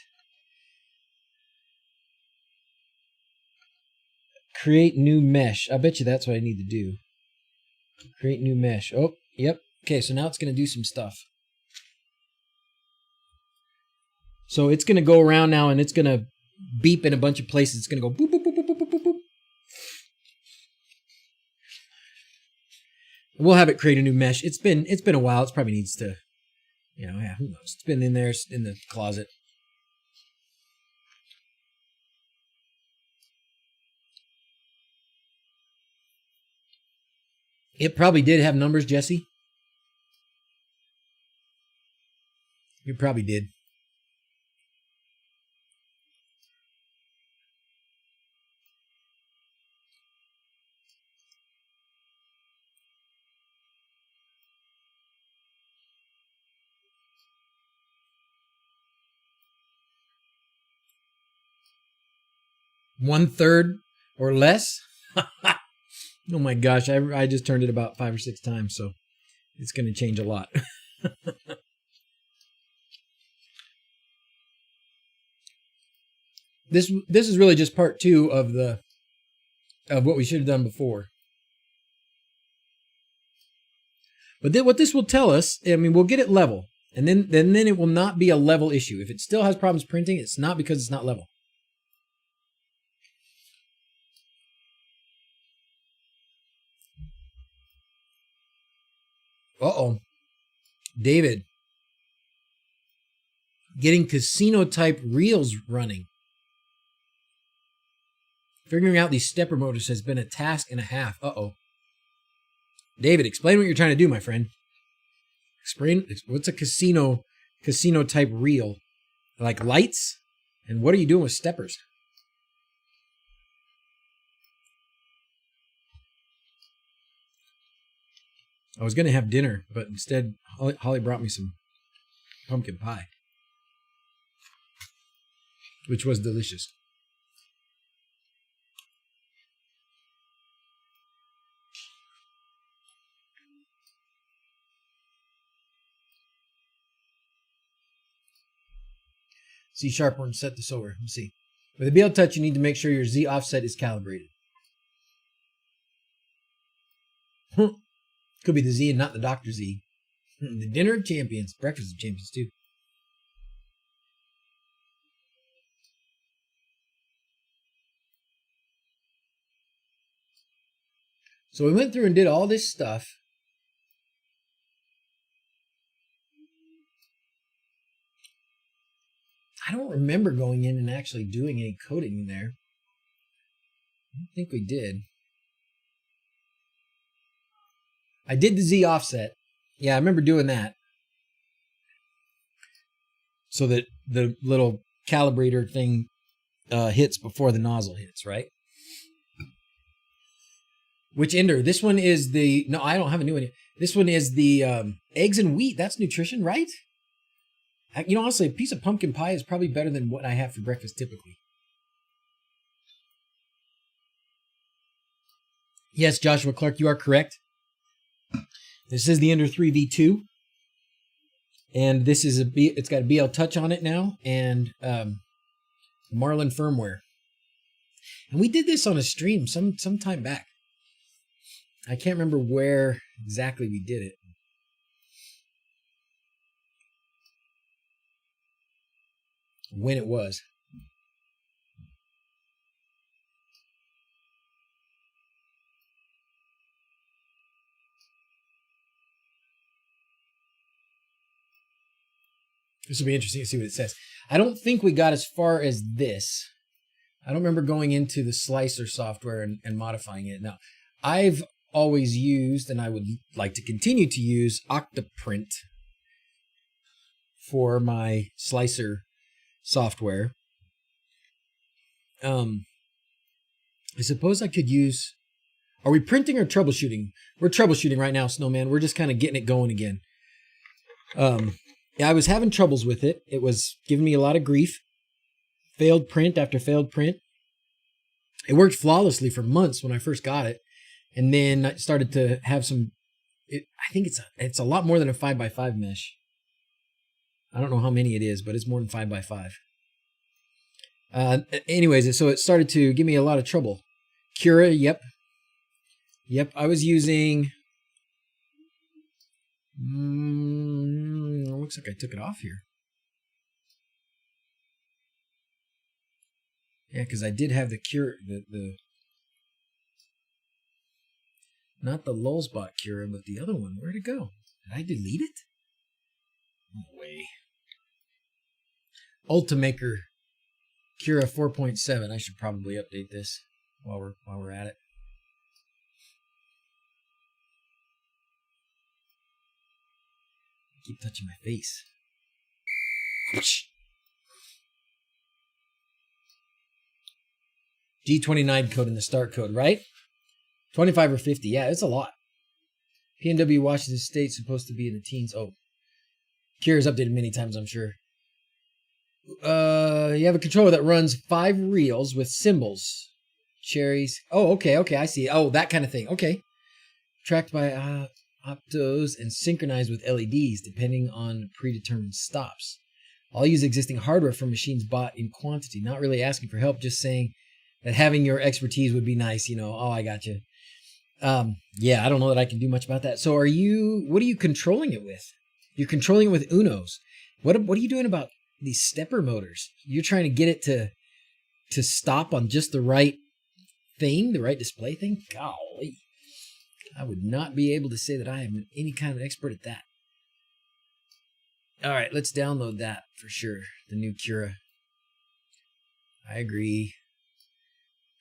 create new mesh. I bet you that's what I need to do. Create new mesh. Oh, yep. Okay, so now it's going to do some stuff. So it's going to go around now and it's going to beep in a bunch of places. It's going to go boop, boop, boop, boop, boop, boop, boop. We'll have it create a new mesh. It's been a while. It probably needs to, yeah, who knows? It's been in there in the closet. It probably did have numbers, Jesse. You probably did. One-third or less? Oh my gosh, I just turned it about 5 or 6 times, so it's going to change a lot. This is really just part 2 of what we should have done before. But then what this will tell us, I mean, we'll get it level, and then it will not be a level issue. If it still has problems printing, it's not because it's not level. Uh-oh. David. Getting casino-type reels running. Figuring out these stepper motors has been a task and a half. Uh-oh. David, explain what you're trying to do, my friend. Explain, what's a casino-type reel? Like lights? And what are you doing with steppers? I was going to have dinner, but instead, Holly brought me some pumpkin pie, which was delicious. C# one, set this over. Let's see. With the BL Touch, you need to make sure your Z offset is calibrated. Could be the Z and not the Dr. Z. The dinner of champions. Breakfast of champions, too. So we went through and did all this stuff. I don't remember going in and actually doing any coding in there. I don't think we did. I did the Z offset. Yeah, I remember doing that. So that the little calibrator thing hits before the nozzle hits, right? Which Ender? This one is the... No, I don't have a new one yet. This one is the eggs and wheat. That's nutrition, right? You know, honestly, a piece of pumpkin pie is probably better than what I have for breakfast typically. Yes, Joshua Clark, you are correct. This is the Ender3 V2. And this is it's got a BL Touch on it now and Marlin firmware. And we did this on a stream some time back. I can't remember where exactly we did it. When it was. This will be interesting to see what it says. I don't think we got as far as this. I don't remember going into the slicer software and modifying it. Now, I've always used, and I would like to continue to use, Octoprint for my slicer software. I suppose I could use... Are we printing or troubleshooting? We're troubleshooting right now, Snowman. We're just kind of getting it going again. Yeah, I was having troubles with it. It was giving me a lot of grief. Failed print after failed print. It worked flawlessly for months when I first got it. And then I started to have some... I think it's a lot more than a 5x5 mesh. I don't know how many it is, but it's more than 5x5. Anyways, so it started to give me a lot of trouble. Cura, yep. Yep, I was using... looks like I took it off here. Yeah, because I did have the Cura, the not the Lulzbot Cura, but the other one. Where'd it go? Did I delete it? No way. Ultimaker Cura 4.7. I should probably update this while we're at it. I keep touching my face. G29 code in the start code, right? 25 or 50. Yeah, it's a lot. PNW Washington State supposed to be in the teens. Oh. Cura's updated many times, I'm sure. You have a controller that runs 5 reels with symbols. Cherries. Oh, okay, I see. Oh, that kind of thing. Okay. Tracked by optos and synchronized with LEDs depending on predetermined stops. I'll use existing hardware for machines bought in quantity. Not really asking for help, just saying that having your expertise would be nice, you know. Oh, I got you. Yeah, I don't know that I can do much about that. So what are you controlling it with? You're controlling it with Unos. What are you doing about these stepper motors? You're trying to get it to stop on just the right thing, the right display thing? Golly. I would not be able to say that I am any kind of expert at that. All right, let's download that for sure. The new Cura. I agree.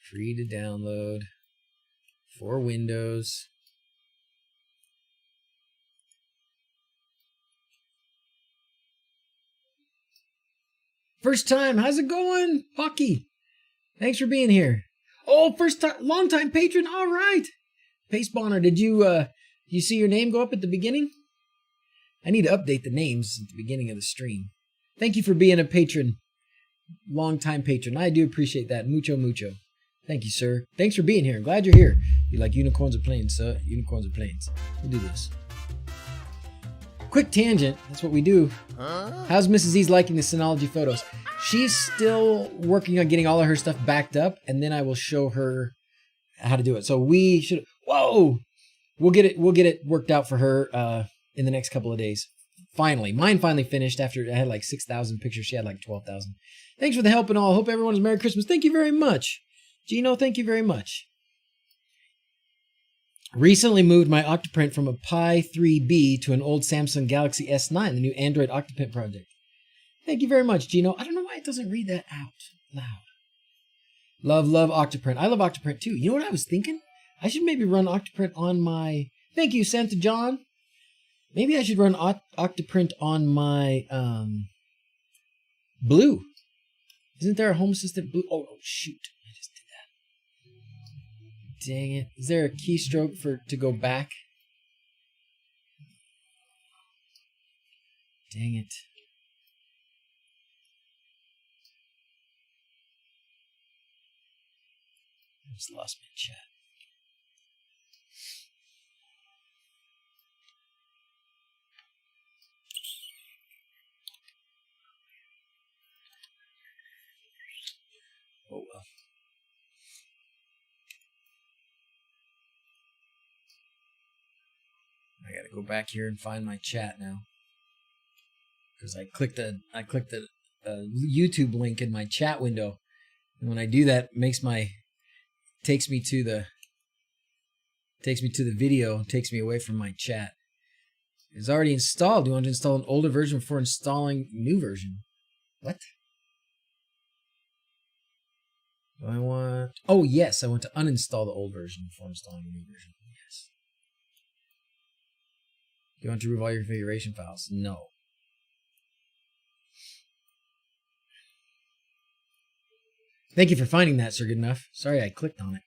Free to download for Windows. First time, how's it going, Hockey? Thanks for being here. Oh, first time, long time patron. All right, Pace Bonner. Did you see your name go up at the beginning? I need to update the names at the beginning of the stream. Thank you for being a patron, long time patron. I do appreciate that, mucho. Thank you, sir. Thanks for being here. I'm glad you're here. You like unicorns or planes, sir? Unicorns or planes? We'll do this. Quick tangent. That's what we do. How's Mrs. Z's liking the Synology photos? She's still working on getting all of her stuff backed up, and then I will show her how to do it. So we should... Whoa! We'll get it worked out for her in the next couple of days. Finally. Mine finally finished after I had like 6,000 pictures. She had like 12,000. Thanks for the help and all. Hope everyone has Merry Christmas. Thank you very much. Gino, thank you very much. Recently moved my Octoprint from a Pi 3B to an old Samsung Galaxy S9, the new Android Octoprint project. Thank you very much, Gino. I don't know why it doesn't read that out loud. Love Octoprint. I love Octoprint too. You know what I was thinking? I should maybe run Octoprint on my... Thank you, Santa John. Maybe I should run Octoprint on my Blue. Isn't there a Home Assistant Blue? Oh, shoot. I just did that. Dang it. Is there a keystroke to go back? Dang it. I just lost my chat. Oh well. I gotta go back here and find my chat now. Because I clicked the YouTube link in my chat window. And when I do that, it takes me to the video, takes me away from my chat. It's already installed. You want to install an older version before installing new version? What? Oh yes, I want to uninstall the old version before installing the new version. Yes. Do you want to remove all your configuration files? No. Thank you for finding that, Sir Goodenough. Sorry I clicked on it.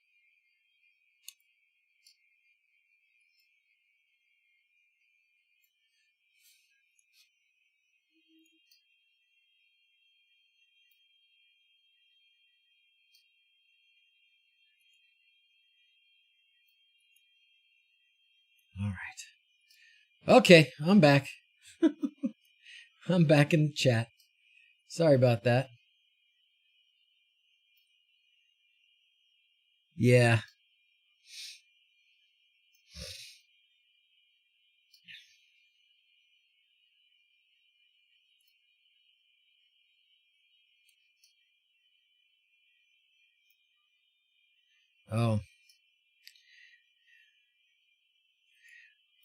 All right. Okay, I'm back. I'm back in the chat. Sorry about that. Yeah. Oh.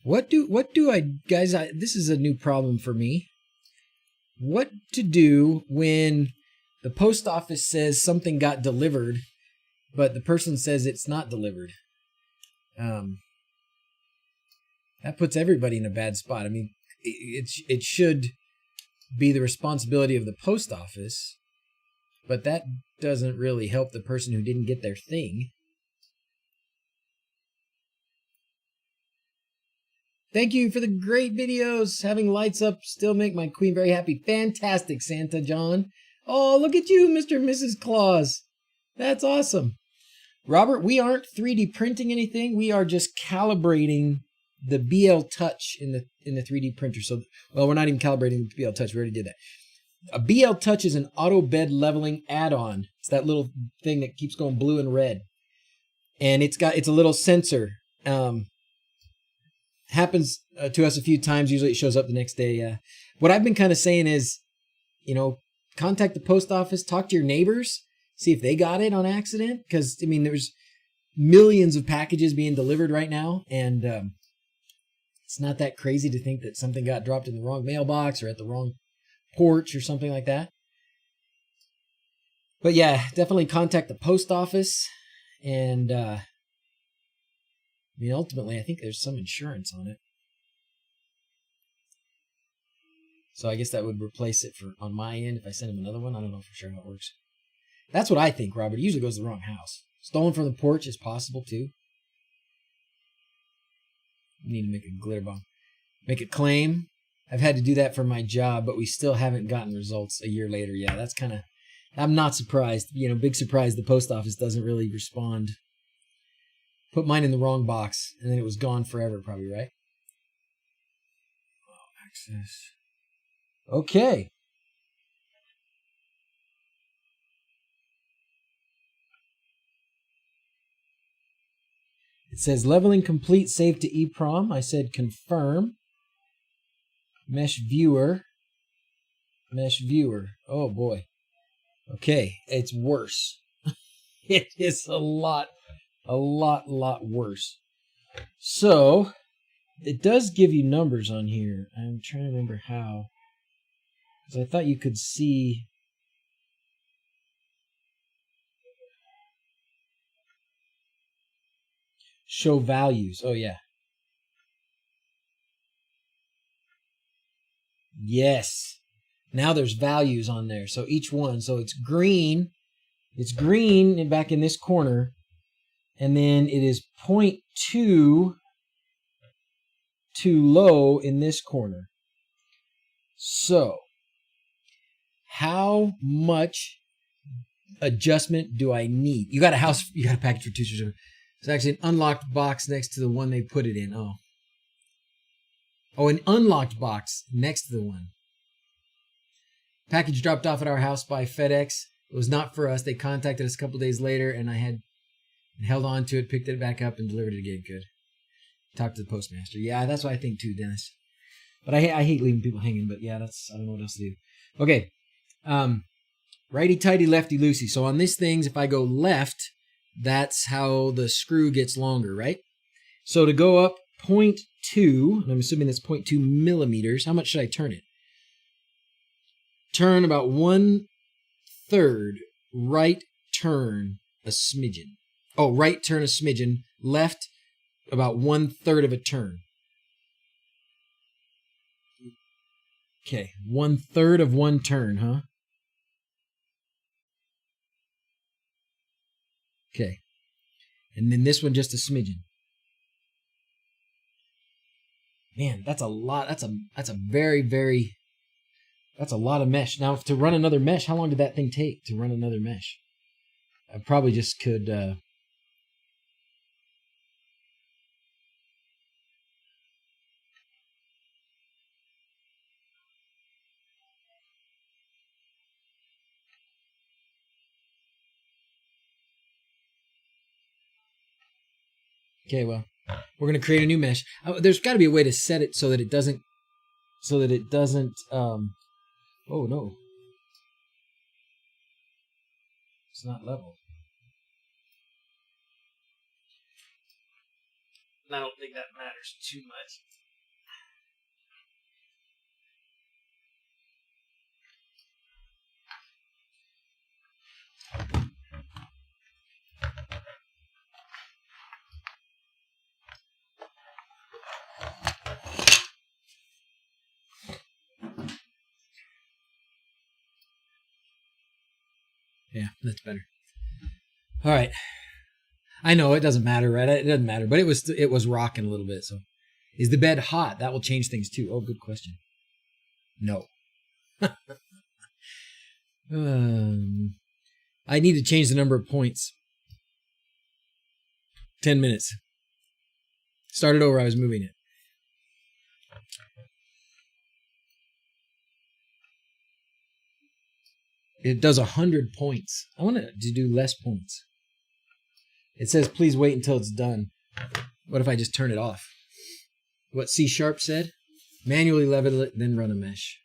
What do I, guys, this is a new problem for me. What to do when the post office says something got delivered, but the person says it's not delivered? That puts everybody in a bad spot. I mean, it should be the responsibility of the post office, but that doesn't really help the person who didn't get their thing. Thank you for the great videos. Having lights up still make my queen very happy. Fantastic, Santa John. Oh, look at you, Mr. and Mrs. Claus. That's awesome. Robert, we aren't 3D printing anything. We are just calibrating the BL Touch in the 3D printer. So, well, we're not even calibrating the BL Touch. We already did that. A BL Touch is an auto bed leveling add-on. It's that little thing that keeps going blue and red. And it's a little sensor. Happens to us a few times. Usually it shows up the next day. What I've been kind of saying is, contact the post office, talk to your neighbors, see if they got it on accident. Because, I mean, there's millions of packages being delivered right now. And it's not that crazy to think that something got dropped in the wrong mailbox or at the wrong porch or something like that. But yeah, definitely contact the post office. And I mean, ultimately, I think there's some insurance on it. So I guess that would replace it on my end if I send him another one. I don't know for sure how it works. That's what I think, Robert. It usually goes to the wrong house. Stolen from the porch is possible, too. You need to make a glitter bomb. Make a claim. I've had to do that for my job, but we still haven't gotten results a year later. Yeah, that's kind of... I'm not surprised. Big surprise the post office doesn't really respond. Put mine in the wrong box, and then it was gone forever, probably, right? Oh, access. Okay. It says leveling complete, save to EEPROM. I said confirm. Mesh viewer. Mesh viewer. Oh boy. Okay, it's worse. It is a lot worse. So it does give you numbers on here. I'm trying to remember how. Because I thought you could see. Show values. Oh, yeah. Yes. Now there's values on there. So each one. So it's green. It's green back in this corner. And then it is 0.2 too low in this corner. So how much adjustment do I need? You got a package for 2 certificates. It's actually an unlocked box next to the one they put it in. Oh, an unlocked box next to the one. Package dropped off at our house by FedEx. It was not for us. They contacted us a couple days later, and I had held on to it, picked it back up, and delivered it again. Good. Talked to the postmaster. Yeah, that's what I think too, Dennis. But I hate leaving people hanging. But yeah, I don't know what else to do. Okay. Righty tighty, lefty loosey. So on these things, if I go left, that's how the screw gets longer, right? So to go up 0.2, and I'm assuming that's 0.2 millimeters. How much should I turn it? Turn about 1/3. Right turn a smidgen. Oh, right turn a smidgen. Left about 1/3 of a turn. Okay, 1/3 of one turn, huh? Okay. And then this one just a smidgen. Man, that's a lot. That's a very, very, that's a lot of mesh. Now, to run another mesh, how long did that thing take to run another mesh? I probably just could... Okay, well, we're going to create a new mesh. There's got to be a way to set it so that it doesn't... oh, no. It's not level. I don't think that matters too much. Yeah, that's better. All right. I know it doesn't matter, right? It doesn't matter, but it was rocking a little bit. So, is the bed hot? That will change things too. Oh, good question. No. I need to change the number of points. 10 minutes. Started over. I was moving it. It does 100 points. I want to do less points. It says, please wait until it's done. What if I just turn it off? What C# said? Manually level it, then run a mesh.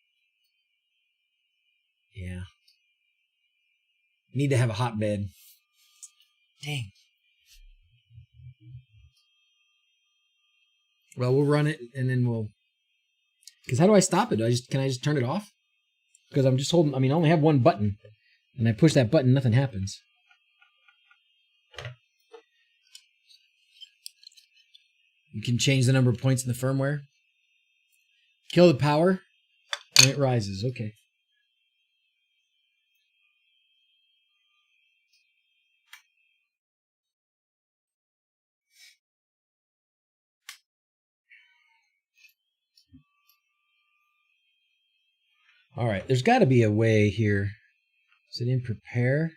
Yeah. Need to have a hot bed. Dang. Well, we'll run it, and then we'll... Because how do I stop it? Can I just turn it off? Because I'm just holding... I only have one button. And I push that button, nothing happens. You can change the number of points in the firmware. Kill the power, and it rises. Okay. All right. There's got to be a way here. Is it in prepare?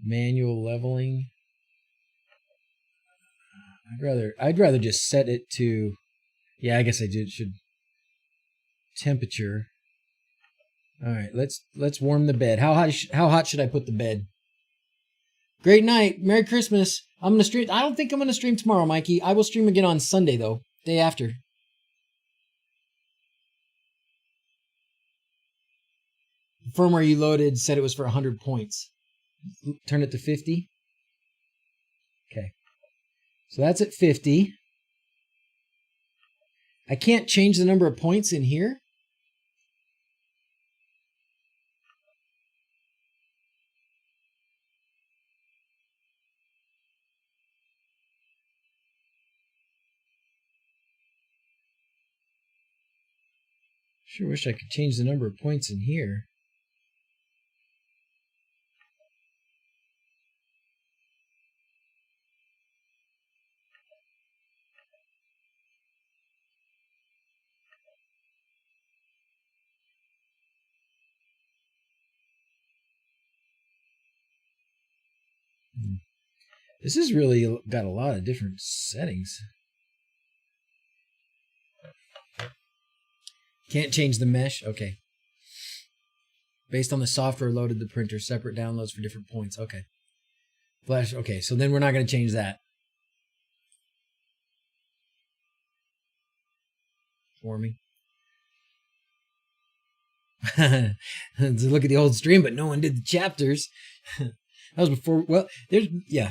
Manual leveling. I'd rather just set it to... Yeah, I guess I should... Temperature. All right, let's warm the bed. How hot should I put the bed? Great night. Merry Christmas. I'm going to stream. I don't think I'm going to stream tomorrow, Mikey. I will stream again on Sunday, though. Day after. The firmware you loaded said it was for 100 points. Turn it to 50. Okay. So that's at 50. I can't change the number of points in here. Sure wish I could change the number of points in here. This has really got a lot of different settings. Can't change the mesh? Okay. Based on the software loaded the printer, separate downloads for different points. Okay. Flash, okay, so then we're not going to change that. For me. To look at the old stream, but no one did the chapters. That was before, well,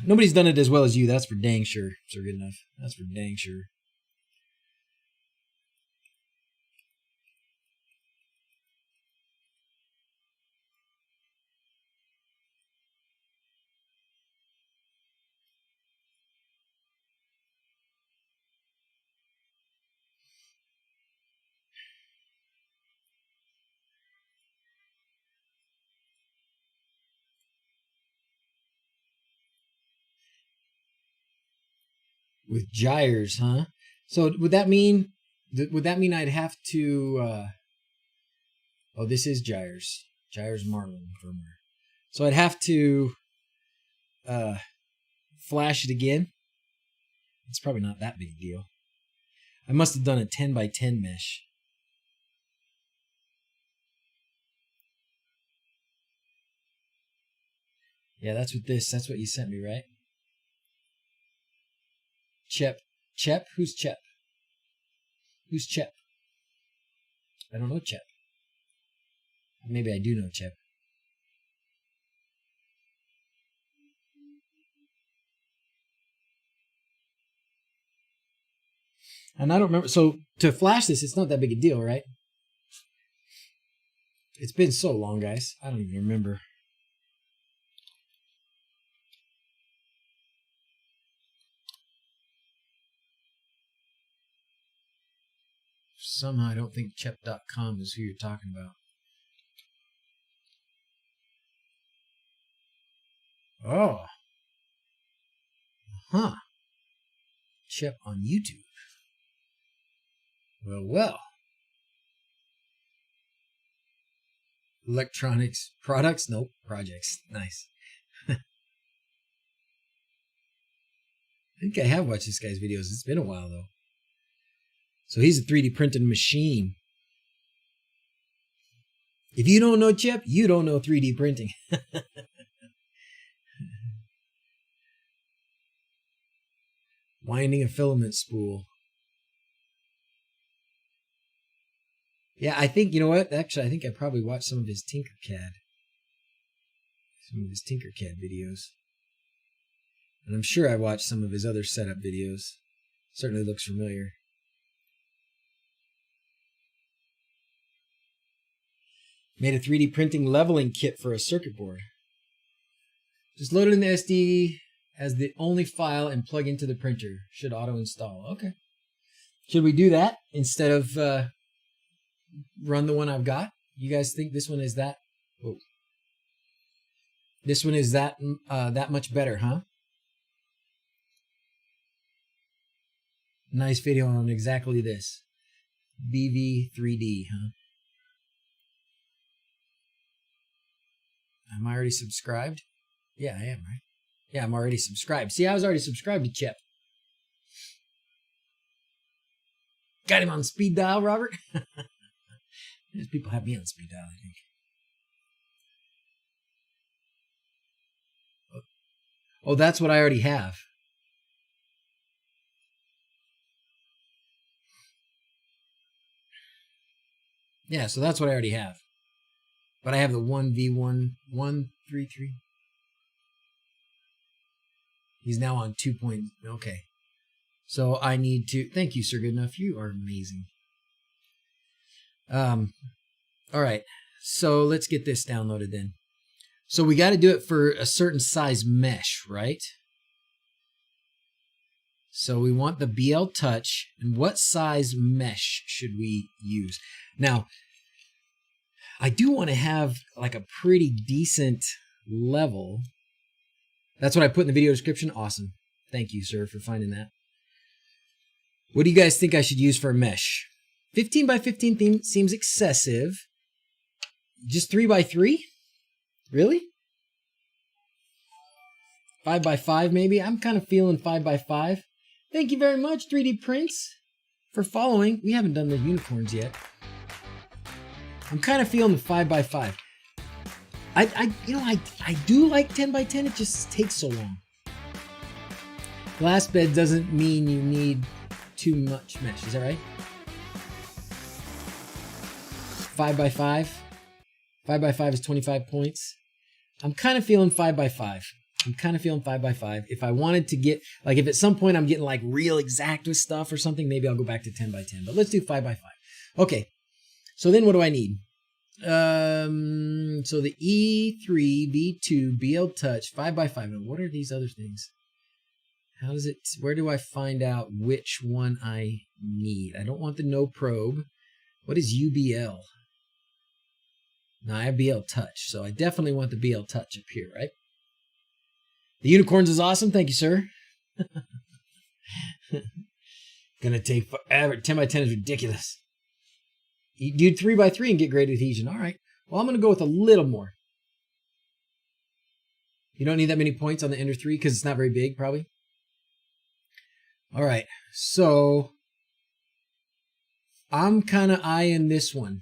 nobody's done it as well as you. That's for dang sure. Sir Good Enough. That's for dang sure. With gyres, huh? So would that mean I'd have to oh, this is gyres. Gyres Marlin firmware. So I'd have to flash it again. It's probably not that big a deal. I must have done a 10 by 10 mesh. Yeah, that's what you sent me, right? Chep? Who's Chep? Who's Chep? I don't know Chep. Maybe I do know Chep. And I don't remember. So to flash this, it's not that big a deal, right? It's been so long, guys. I don't even remember. Somehow I don't think Chep.com is who you're talking about. Oh. Huh. Chep on YouTube. Well. Electronics products? Nope. Projects. Nice. I think I have watched this guy's videos. It's been a while, though. So he's a 3D printing machine. If you don't know Chep, you don't know 3D printing. Winding a filament spool. Yeah, I think, you know what? Actually, I think I probably watched some of his Tinkercad. Some of his Tinkercad videos. And I'm sure I watched some of his other setup videos. Certainly looks familiar. Made a 3D printing leveling kit for a circuit board. Just load it in the SD as the only file and plug into the printer. Should auto install. Okay. Should we do that instead of run the one I've got? You guys think this one is that? Oh. This one is that much better, huh? Nice video on exactly this. BV3D, huh? Am I already subscribed? Yeah, I am, right? Yeah, I'm already subscribed. See, I was already subscribed to Chep. Got him on speed dial, Robert? There's people have me on speed dial, I think. Oh, that's what I already have. Yeah, so that's what I already have. But I have the 1V1133. He's now on 2. Okay. So I need to, thank you, Sir Goodenough. You are amazing. All right. So let's get this downloaded then. So we got to do it for a certain size mesh, right? So we want the BL Touch. And what size mesh should we use? Now, I do want to have like a pretty decent level. That's what I put in the video description. Awesome. Thank you, sir, for finding that. What do you guys think I should use for a mesh? 15 by 15 seems excessive. Just 3 by 3? Really? 5 by 5 maybe? I'm kind of feeling 5 by 5. Thank you very much, 3D Prince, for following. We haven't done the unicorns yet. I'm kind of feeling the 5 by 5. I do like 10 by 10. It just takes so long. Glass bed doesn't mean you need too much mesh. Is that right? 5 by 5. 5 by 5 is 25 points. I'm kind of feeling 5 by 5. I'm kind of feeling 5 by 5. If I wanted to get, like if at some point I'm getting like real exact with stuff or something, maybe I'll go back to 10 by 10. But let's do 5 by 5. Okay. So then what do I need? So the E3, V2, BL Touch, 5 by 5. And what are these other things? How does it, where do I find out which one I need? I don't want the no probe. What is UBL? No, I have BL Touch. So I definitely want the BL Touch up here, right? The unicorns is awesome. Thank you, sir. Gonna take forever. 10 by 10 is ridiculous. You do 3 by 3 and get great adhesion. All right. Well, I'm gonna go with a little more. You don't need that many points on the Ender 3 because it's not very big, probably. All right. So I'm kind of eyeing this one.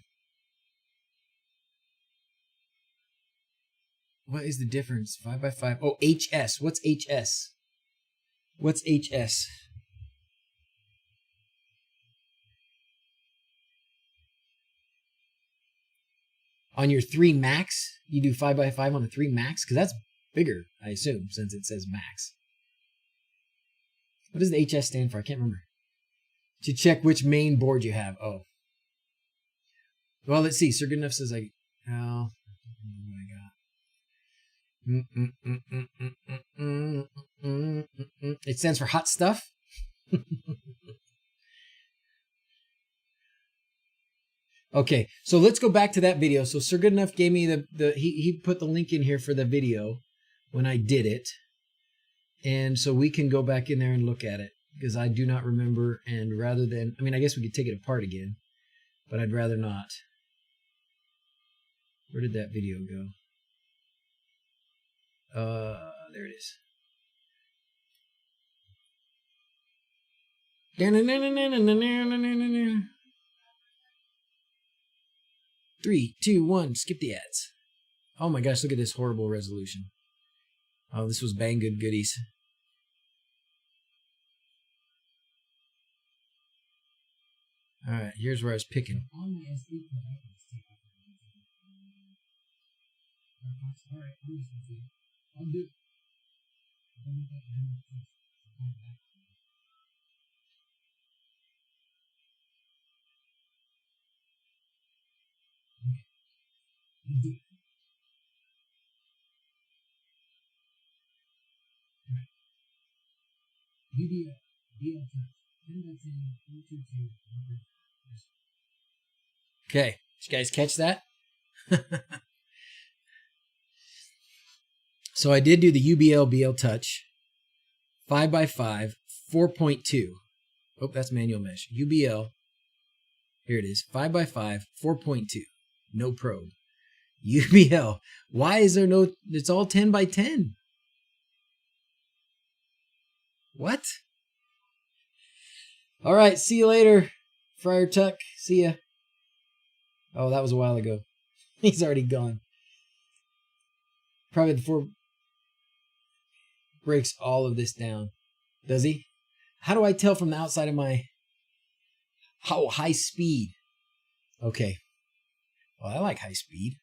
What is the difference? 5 by 5. Oh, HS. What's HS? What's HS? On your 3 max, you do 5 by 5 on the 3 max? Because that's bigger, I assume, since it says max. What does the HS stand for? I can't remember. To check which main board you have. Oh. Well, let's see. Sir Goodenough says I... Oh, what I got. It stands for hot stuff. Okay, so let's go back to that video. So Sir Goodenough gave me he put the link in here for the video when I did it. And so we can go back in there and look at it because I do not remember. And rather than, I mean, I guess we could take it apart again, but I'd rather not. Where did that video go? There it is. 3, 2, 1. Skip the ads. Oh my gosh, look at this horrible resolution. Oh, this was Banggood goodies. All right, here's where I was picking. Okay, did you guys catch that? So I did do the UBL BL Touch 5 by 5 4.2. Oh, that's manual mesh. UBL. Here it is. 5 by 5 4.2. No probe. UBL. Why is there no? It's all 10 by 10. What? All right. See you later, Friar Tuck. See ya. Oh, that was a while ago. He's already gone. Probably before breaks all of this down. Does he? How do I tell from the outside of my... How high speed? Okay. Well, I like high speed.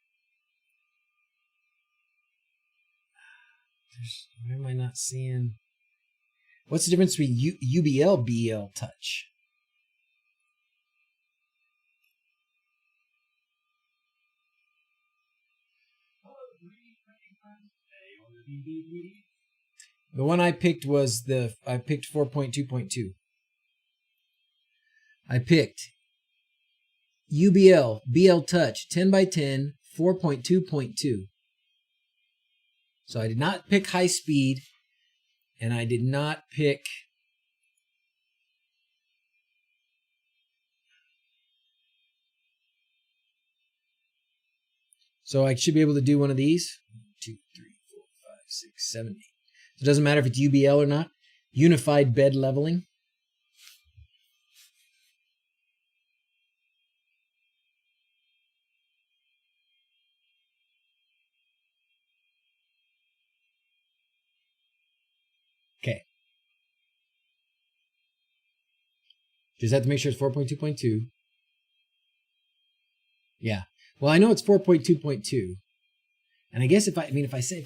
Why am I not seeing... What's the difference between UBL, BL touch? The one I picked was I picked 4.2.2. I picked UBL, BL touch, 10 by 10, 4.2.2. So I did not pick high speed, and I did not pick so I should be able to do one of these. 1, 2, 3, 4, 5, 6, 7, 8. So it doesn't matter if it's UBL or not. Unified bed leveling. Okay. Just have to make sure it's 4.2.2. Yeah. Well, I know it's 4.2.2. And I guess if I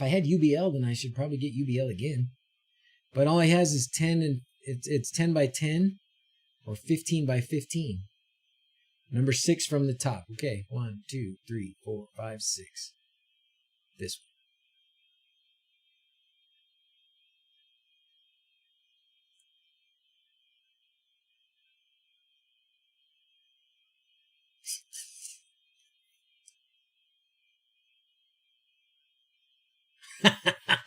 had UBL, then I should probably get UBL again. But all it has is 10 and it's 10 by 10 or 15 by 15. Number 6 from the top. Okay. 1, 2, 3, 4, 5, 6. This one.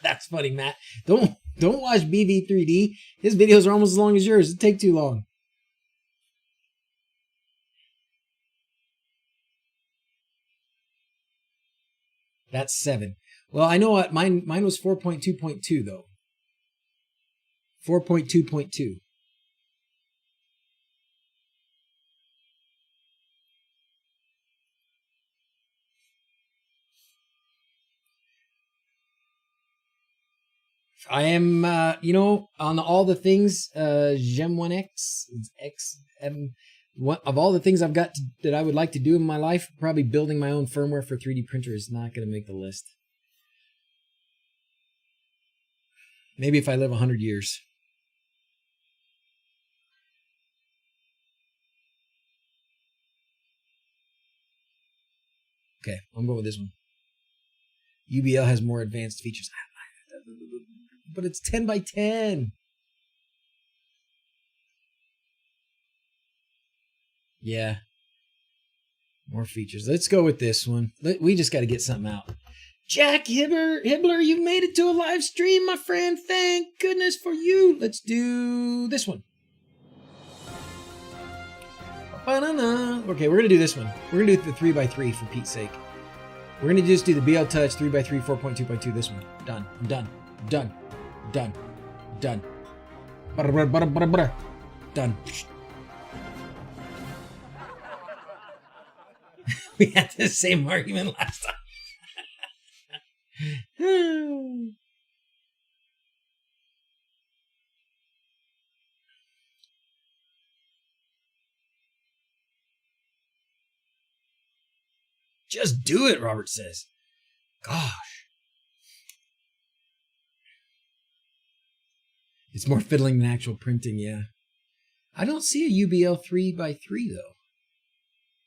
That's funny, Matt. Don't watch BV3D. His videos are almost as long as yours. It take too long. That's 7. Well, I know what mine was 4.2.2 though. 4.2.2. I am, on all the things, Gem 1X, of all the things I've got that I would like to do in my life, probably building my own firmware for 3D printer is not going to make the list. Maybe if I live 100 years. Okay, I'm going with this one. UBL has more advanced features. But it's 10 by 10. Yeah. More features. Let's go with this one. We just got to get something out. Jack Hibbler, you've made it to a live stream, my friend. Thank goodness for you. Let's do this one. Okay, we're going to do this one. We're going to do the 3x3 for Pete's sake. We're going to just do the BL Touch 3x3 4.2.2. This one. Done. I'm done. Done. Done. Done. Done. We had the same argument last time. Just do it, Robert says. Gosh. It's more fiddling than actual printing, yeah. I don't see a UBL 3x3 though.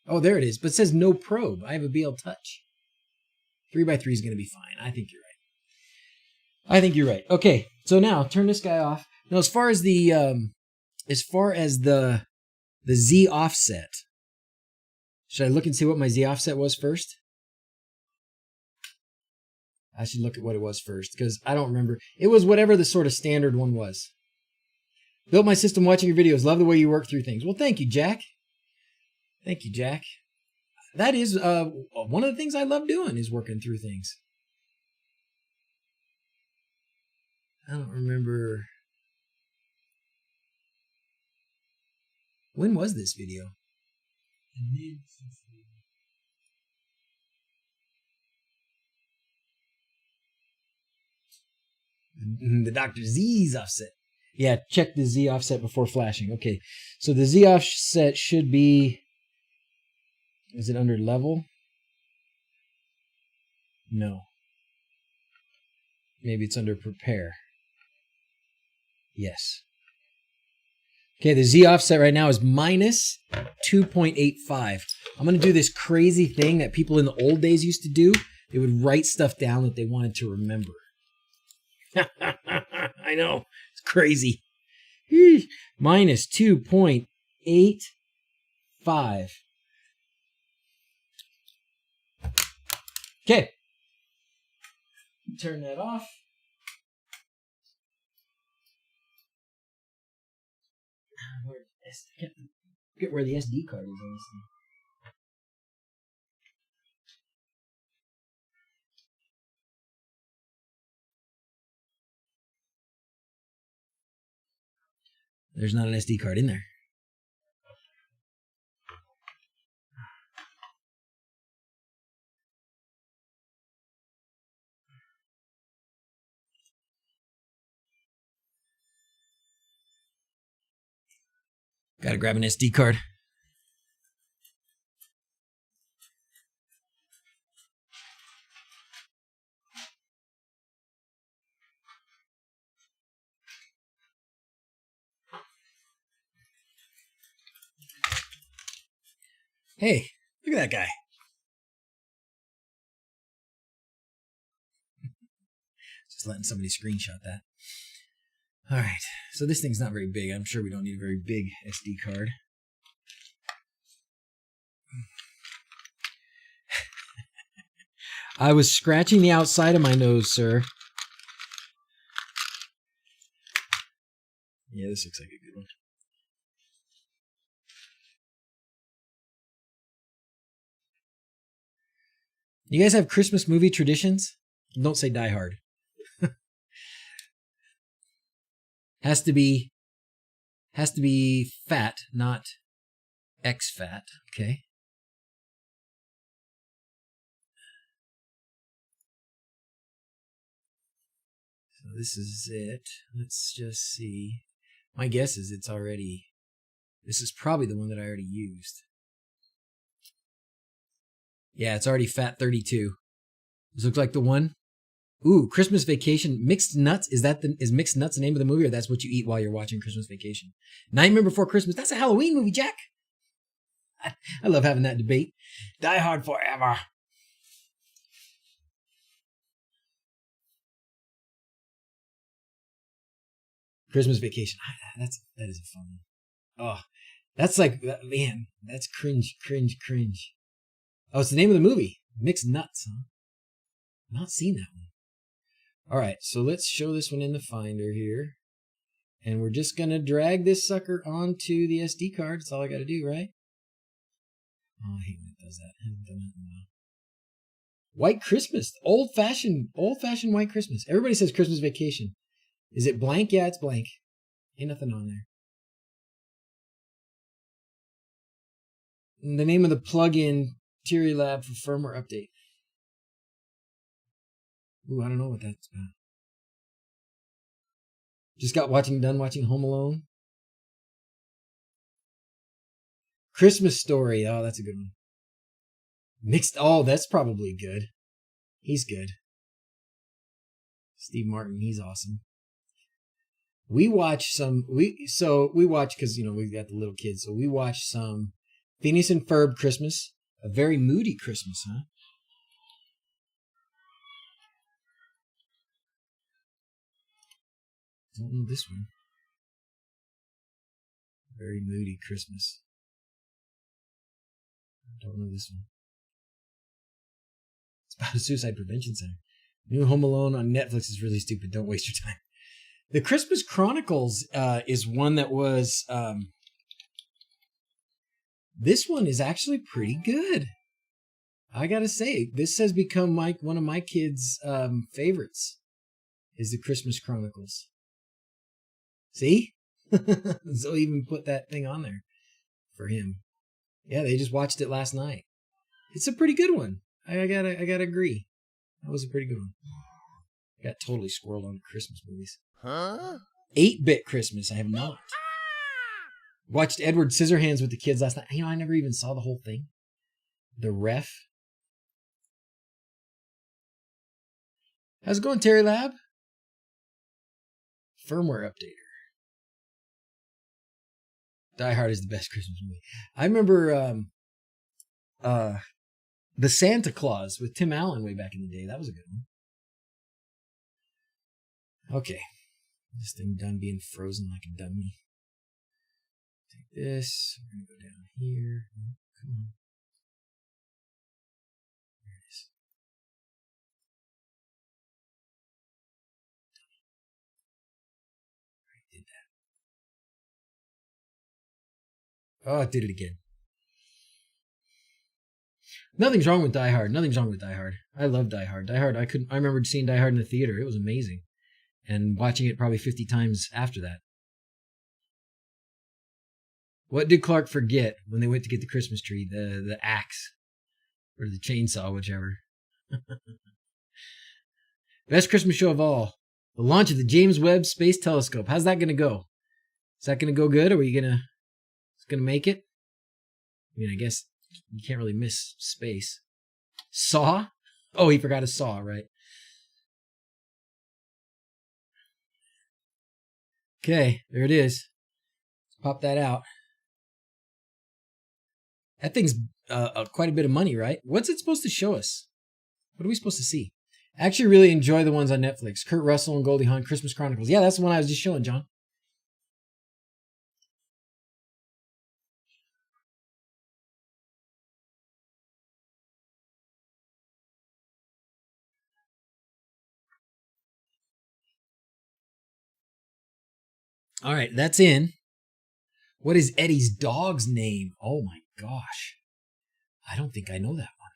Oh, there it is. But it says no probe. I have a BL Touch. 3x3 is going to be fine. I think you're right. Okay, so now turn this guy off. Now, as far as the Z offset, should I look and see what my Z offset was first? I should look at what it was first because I don't remember. It was whatever the sort of standard one was. Built my system watching your videos. Love the way you work through things. Well, thank you, Jack. Thank you, Jack. That is one of the things I love doing is working through things. I don't remember. When was this video? The DrZzs offset. Yeah, check the Z offset before flashing. Okay, so the Z offset should be... Is it under level? No. Maybe it's under prepare. Yes. Okay, the Z offset right now is minus 2.85. I'm going to do this crazy thing that people in the old days used to do. They would write stuff down that they wanted to remember. I know. It's crazy. Minus 2.85. Okay. Turn that off. I forget where the SD card is on this thing. There's not an SD card in there. Gotta grab an SD card. Hey, look at that guy. Just letting somebody screenshot that. All right, so this thing's not very big. I'm sure we don't need a very big SD card. I was scratching the outside of my nose, sir. Yeah, this looks like a good one. You guys have Christmas movie traditions? Don't say Die Hard. Has to be fat, not X-fat, okay? So this is it. Let's just see. My guess is it's already... This is probably the one that I already used. Yeah, it's already fat 32. This looks like the one. Ooh, Christmas Vacation. Mixed Nuts. Is Mixed Nuts the name of the movie, or that's what you eat while you're watching Christmas Vacation? Nightmare Before Christmas. That's a Halloween movie, Jack. I love having that debate. Die Hard forever. Christmas Vacation. That is a fun one. Oh, that's like, man, that's cringe. Oh, it's the name of the movie. Mixed Nuts, huh? Not seen that one. All right, so let's show this one in the Finder here. And we're just going to drag this sucker onto the SD card. That's all I got to do, right? Oh, I hate when it does that. I haven't done that in a while. White Christmas. Old-fashioned White Christmas. Everybody says Christmas Vacation. Is it blank? Yeah, it's blank. Ain't nothing on there. And the name of the plugin, DrZzs for firmware update. Ooh, I don't know what that's about. Just got done watching Home Alone. Christmas Story. Oh, that's a good one. Mixed. Oh, that's probably good. He's good. Steve Martin. He's awesome. We watch some. We watch because we've got the little kids. So we watch some Phineas and Ferb Christmas. A very moody Christmas, huh? Don't know this one. Very moody Christmas. Don't know this one. It's about a suicide prevention center. New Home Alone on Netflix is really stupid. Don't waste your time. The Christmas Chronicles is one that was... this one is actually pretty good. I gotta say, this has become one of my kids' favorites. Is the Christmas Chronicles. See? So even put that thing on there for him. Yeah, they just watched it last night. It's a pretty good one. I gotta agree. That was a pretty good one. Got totally squirreled on Christmas movies. Huh? 8-Bit Christmas. I have not. Watched Edward Scissorhands with the kids last night. I never even saw the whole thing. The Ref. How's it going, Terry Lab? Firmware updater. Die Hard is the best Christmas movie. I remember The Santa Claus with Tim Allen way back in the day. That was a good one. Okay. This thing done being frozen like a dummy. Take this. We're going to go down here. Come on. There it is. I did that. Oh, it did it again. Nothing's wrong with Die Hard. Nothing's wrong with Die Hard. I love Die Hard. Die Hard, I remember seeing Die Hard in the theater. It was amazing. And watching it probably 50 times after that. What did Clark forget when they went to get the Christmas tree? The axe. Or the chainsaw, whichever. Best Christmas show of all. The launch of the James Webb Space Telescope. How's that going to go? Is that going to go good? Or are you going to make it? I mean, I guess you can't really miss space. Saw? Oh, he forgot his saw, right? Okay, there it is. Let's pop that out. That thing's quite a bit of money, right? What's it supposed to show us? What are we supposed to see? I actually really enjoy the ones on Netflix. Kurt Russell and Goldie Hawn, Christmas Chronicles. Yeah, that's the one I was just showing, John. All right, that's in. What is Eddie's dog's name? Oh my gosh. I don't think I know that one.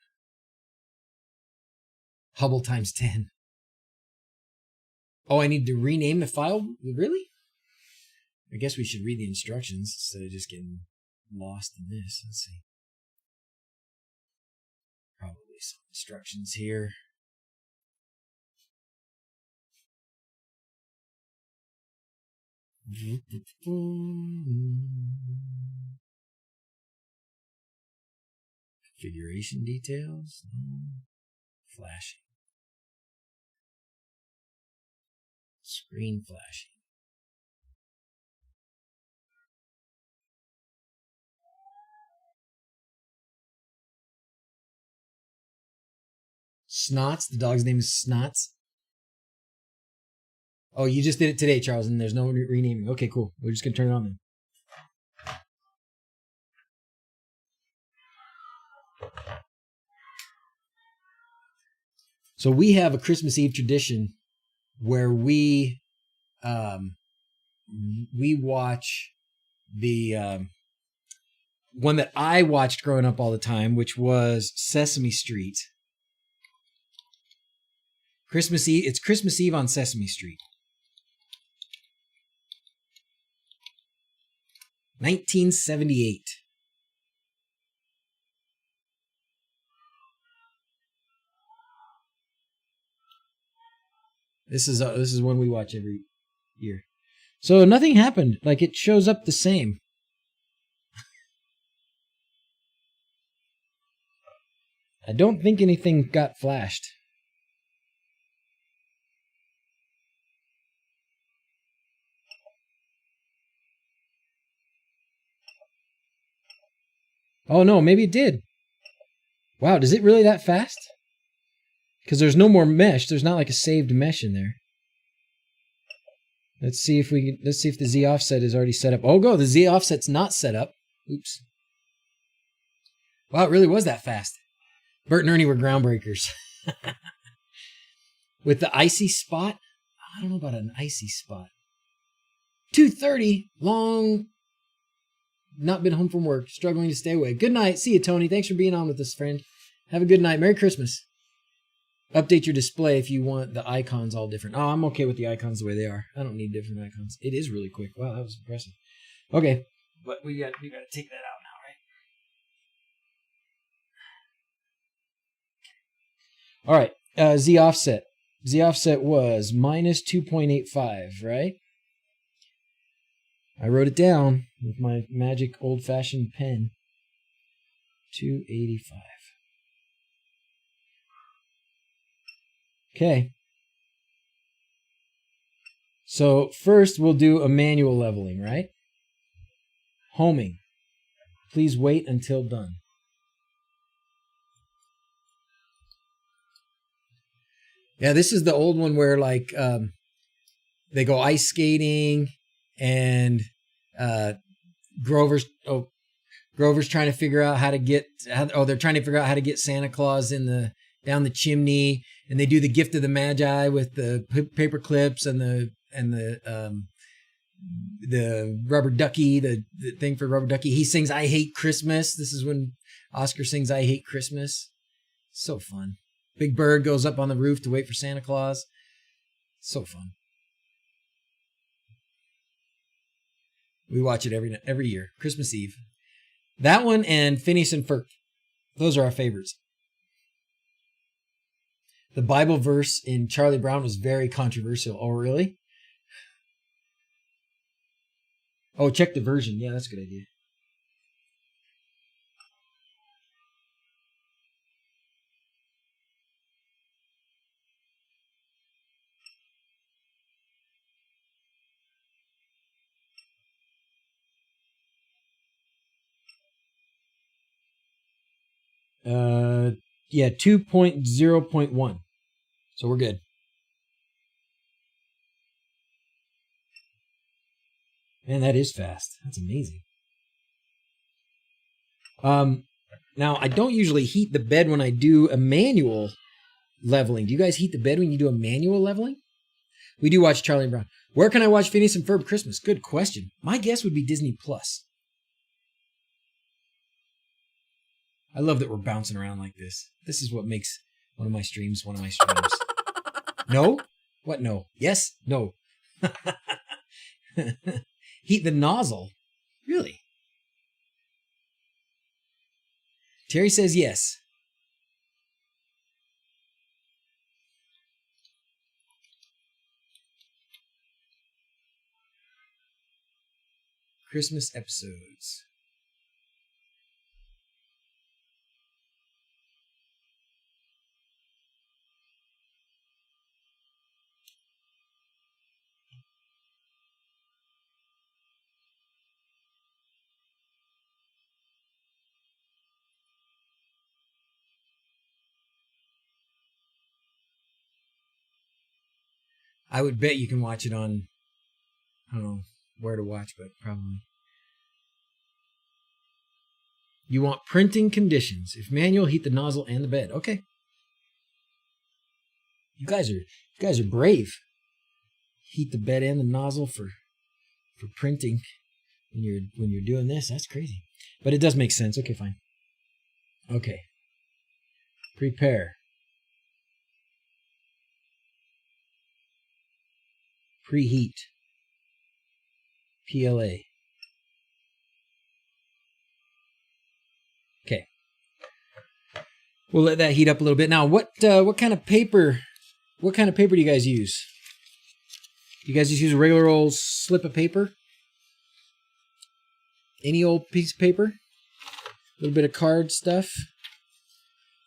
Hubble times 10. Oh, I need to rename the file? Really? I guess we should read the instructions instead of just getting lost in this. Let's see. Probably some instructions here. Configuration details. Flashing. Screen flashing. Snots. The dog's name is Snots. Oh, you just did it today, Charles, and there's no renaming. Okay, cool. We're just going to turn it on then. So we have a Christmas Eve tradition where we watch the one that I watched growing up all the time, which was Sesame Street. Christmas Eve. It's Christmas Eve on Sesame Street. 1978. This is one we watch every year. So nothing happened. Like, it shows up the same. I don't think anything got flashed. Oh no, maybe it did. Wow, does it really that fast? Because there's no more mesh. There's not like a saved mesh in there. Let's see if the Z offset is already set up. Oh, go. The Z offset's not set up. Oops. Wow, it really was that fast. Bert and Ernie were groundbreakers. With the icy spot, I don't know about an icy spot. 2:30, long, not been home from work, struggling to stay awake. Good night. See you, Tony. Thanks for being on with us, friend. Have a good night. Merry Christmas. Update your display if you want the icons all different. Oh, I'm okay with the icons the way they are. I don't need different icons. It is really quick. Wow, that was impressive. Okay, but we got to take that out now, right? All right, Z offset. Z offset was minus 2.85, right? I wrote it down with my magic old-fashioned pen. 285. Okay. So first we'll do a manual leveling, right? Homing. Please wait until done. Yeah, this is the old one where like they go ice skating and Grover's trying to figure out how to get they're trying to figure out how to get Santa Claus down the chimney, and they do the gift of the Magi with the paper clips and the rubber ducky, the thing for rubber ducky. He sings "I Hate Christmas." This is when Oscar sings "I Hate Christmas." So fun. Big Bird goes up on the roof to wait for Santa Claus. So fun. We watch it every year, Christmas Eve. That one and Phineas and Ferb. Those are our favorites. The Bible verse in Charlie Brown was very controversial. Oh, really? Oh, check the version. Yeah, that's a good idea. Yeah, 2.0.1. So we're good. Man, that is fast. That's amazing. Now I don't usually heat the bed when I do a manual leveling. Do you guys heat the bed when you do a manual leveling? We do watch Charlie Brown. Where can I watch Phineas and Ferb Christmas? Good question. My guess would be Disney Plus. I love that we're bouncing around like this. This is what makes one of my streams. No? What no? Yes? No. Heat the nozzle? Really? Terry says yes. Christmas episodes. I would bet you can watch it on, I don't know where to watch, but probably. You want printing conditions. If manual, heat the nozzle and the bed. Okay. You guys are brave. Heat the bed and the nozzle for printing when you're doing this. That's crazy. But it does make sense. Okay, fine. Okay. Prepare. Preheat. PLA. Okay. We'll let that heat up a little bit. Now, what kind of paper? What kind of paper do you guys use? You guys just use a regular old slip of paper? Any old piece of paper? A little bit of card stuff?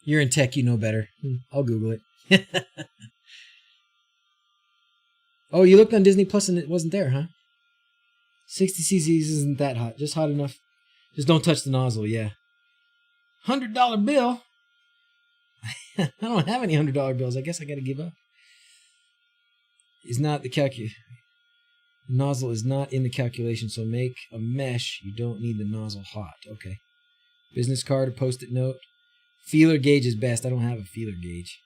You're in tech, you know better. I'll Google it. Oh, you looked on Disney Plus and it wasn't there, huh? 60 cc's isn't that hot. Just hot enough. Just don't touch the nozzle, yeah. $100 bill? I don't have any $100 bills. I guess I gotta give up. Is not the nozzle is not in the calculation, so make a mesh. You don't need the nozzle hot. Okay. Business card or post-it note. Feeler gauge is best. I don't have a feeler gauge.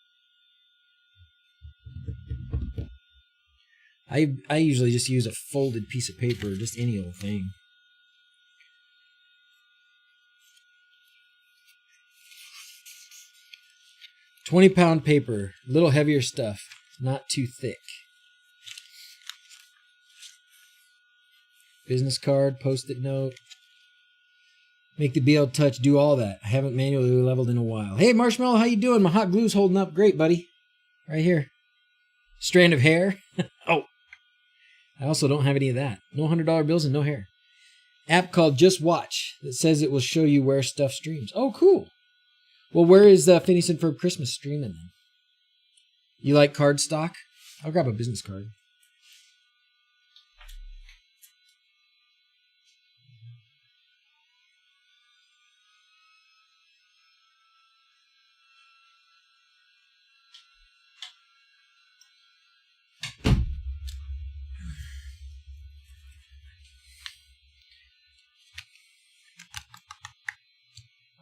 I usually just use a folded piece of paper, just any old thing. £20 paper, a little heavier stuff, not too thick. Business card, post-it note. Make the BL touch, do all that. I haven't manually leveled in a while. Hey, Marshmallow, how you doing? My hot glue's holding up great, buddy. Right here. Strand of hair. Oh. I also don't have any of that. No $100 bills and no hair. App called Just Watch that says it will show you where stuff streams. Oh, cool. Well, where is Phineas and Ferb Christmas streaming then? You like card stock? I'll grab a business card.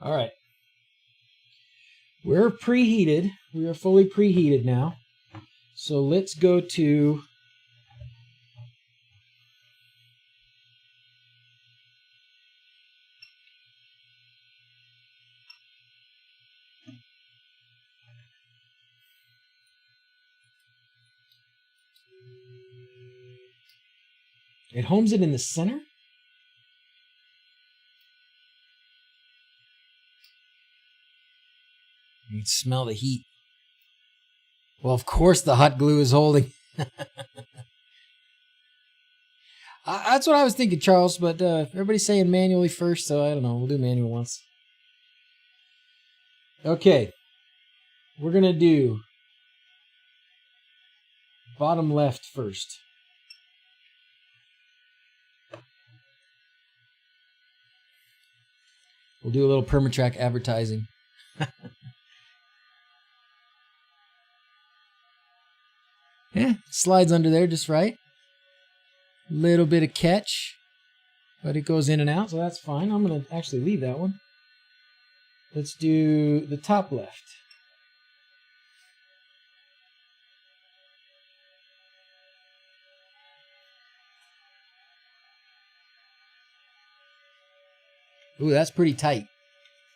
All right. We're preheated. We are fully preheated now. So let's go to it homes it in the center. You can smell the heat. Well, of course the hot glue is holding. That's what I was thinking, Charles, but everybody's saying manually first, so I don't know. We'll do manual once. Okay. We're going to do bottom left first. We'll do a little Permatrack advertising. Yeah, slides under there just right. Little bit of catch, but it goes in and out, so that's fine. I'm going to actually leave that one. Let's do the top left. Ooh, that's pretty tight.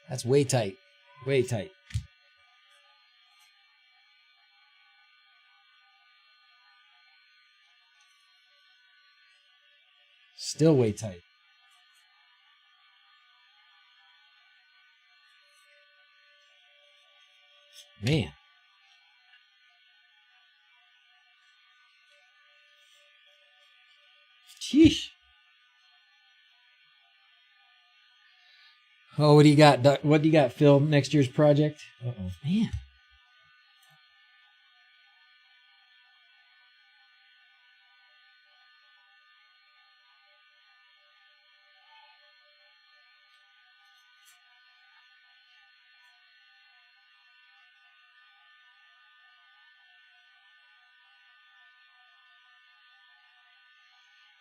That's way tight. Way tight. Still way tight. Man. Sheesh. Oh, what do you got? What do you got, Phil? Next year's project? Uh-oh. Man.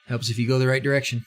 Helps if you go the right direction.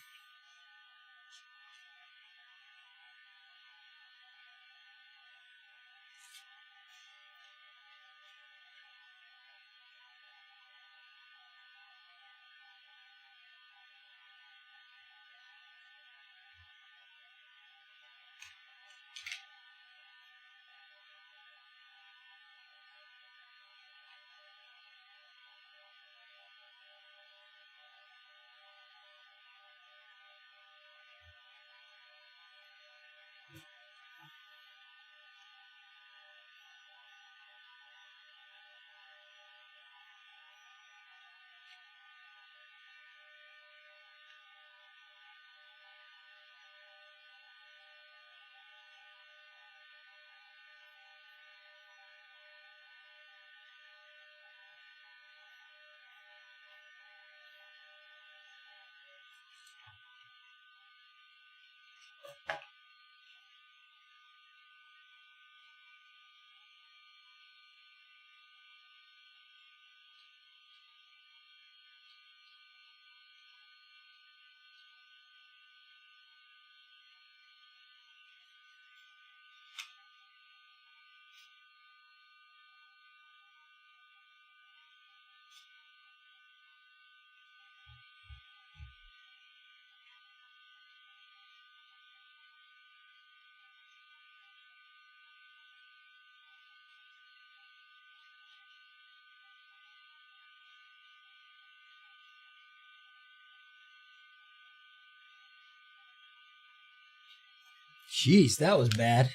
Jeez, that was bad.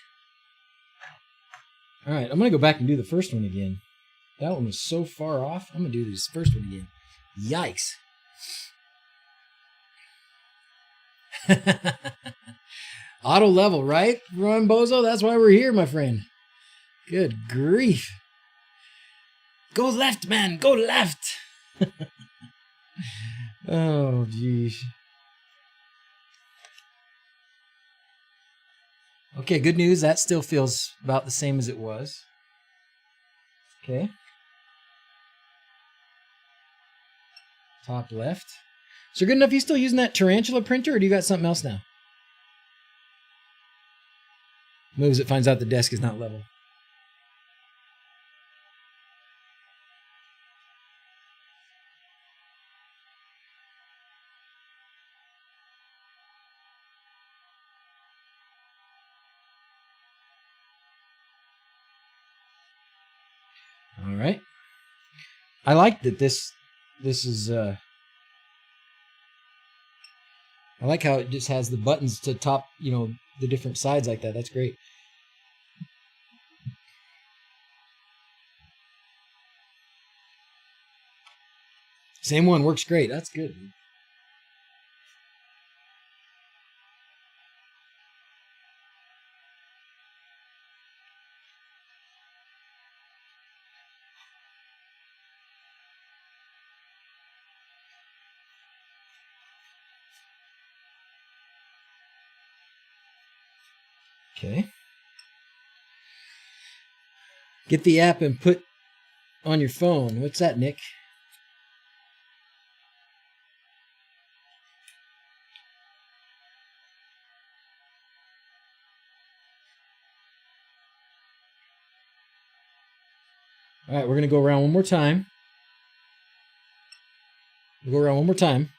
All right, I'm going to go back and do the first one again. That one was so far off. I'm going to do this first one again. Yikes. Auto level, right, Ron Bozo? That's why we're here, my friend. Good grief. Go left, man. Go left. Oh, geez. Okay, good news. That still feels about the same as it was. Okay. Top left. So good enough, you still using that tarantula printer, or do you got something else now? Moves it, finds out the desk is not level. All right. I like that this is I like how it just has the buttons to top, you know, the different sides like that. That's great. Same one, works great. That's good. Okay. Get the app and put on your phone. What's that, Nick? All right, we're going to go around one more time. We'll go around one more time.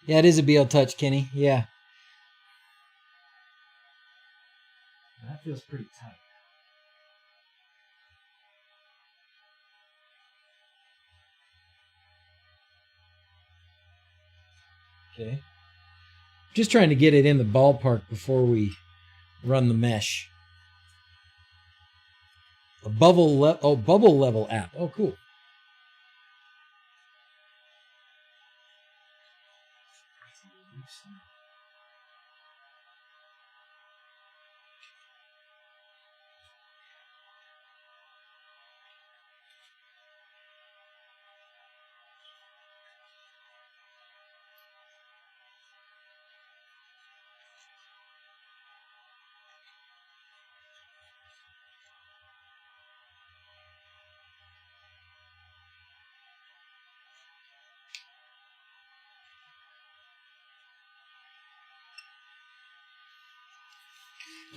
Yeah, it is a BL Touch, Kenny. Yeah. That feels pretty tight. Okay. Just trying to get it in the ballpark before we run the mesh. A bubble level app. Oh, cool.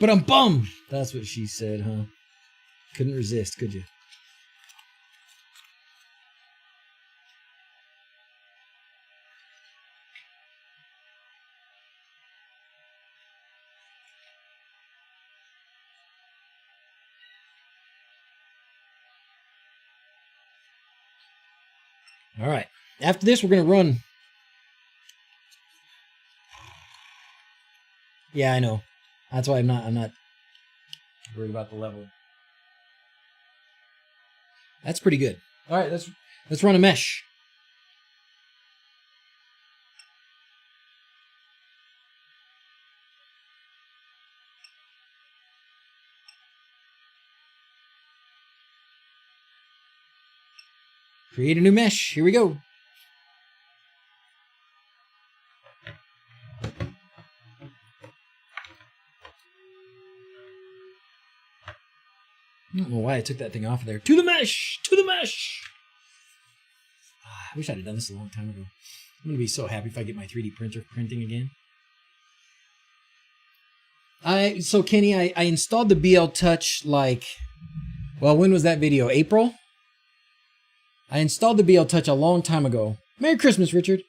But I'm bummed. That's what she said, huh? Couldn't resist, could you? All right. After this, we're going to run. Yeah, I know. That's why I'm not worried about the level. That's pretty good. All right, let's run a mesh. Create a new mesh. Here we go. I don't know why I took that thing off of there. To the mesh! To the mesh! I wish I'd have done this a long time ago. I'm going to be so happy if I get my 3D printer printing again. So Kenny, I installed the BL Touch like, well, when was that video? April? I installed the BL Touch a long time ago. Merry Christmas, Richard.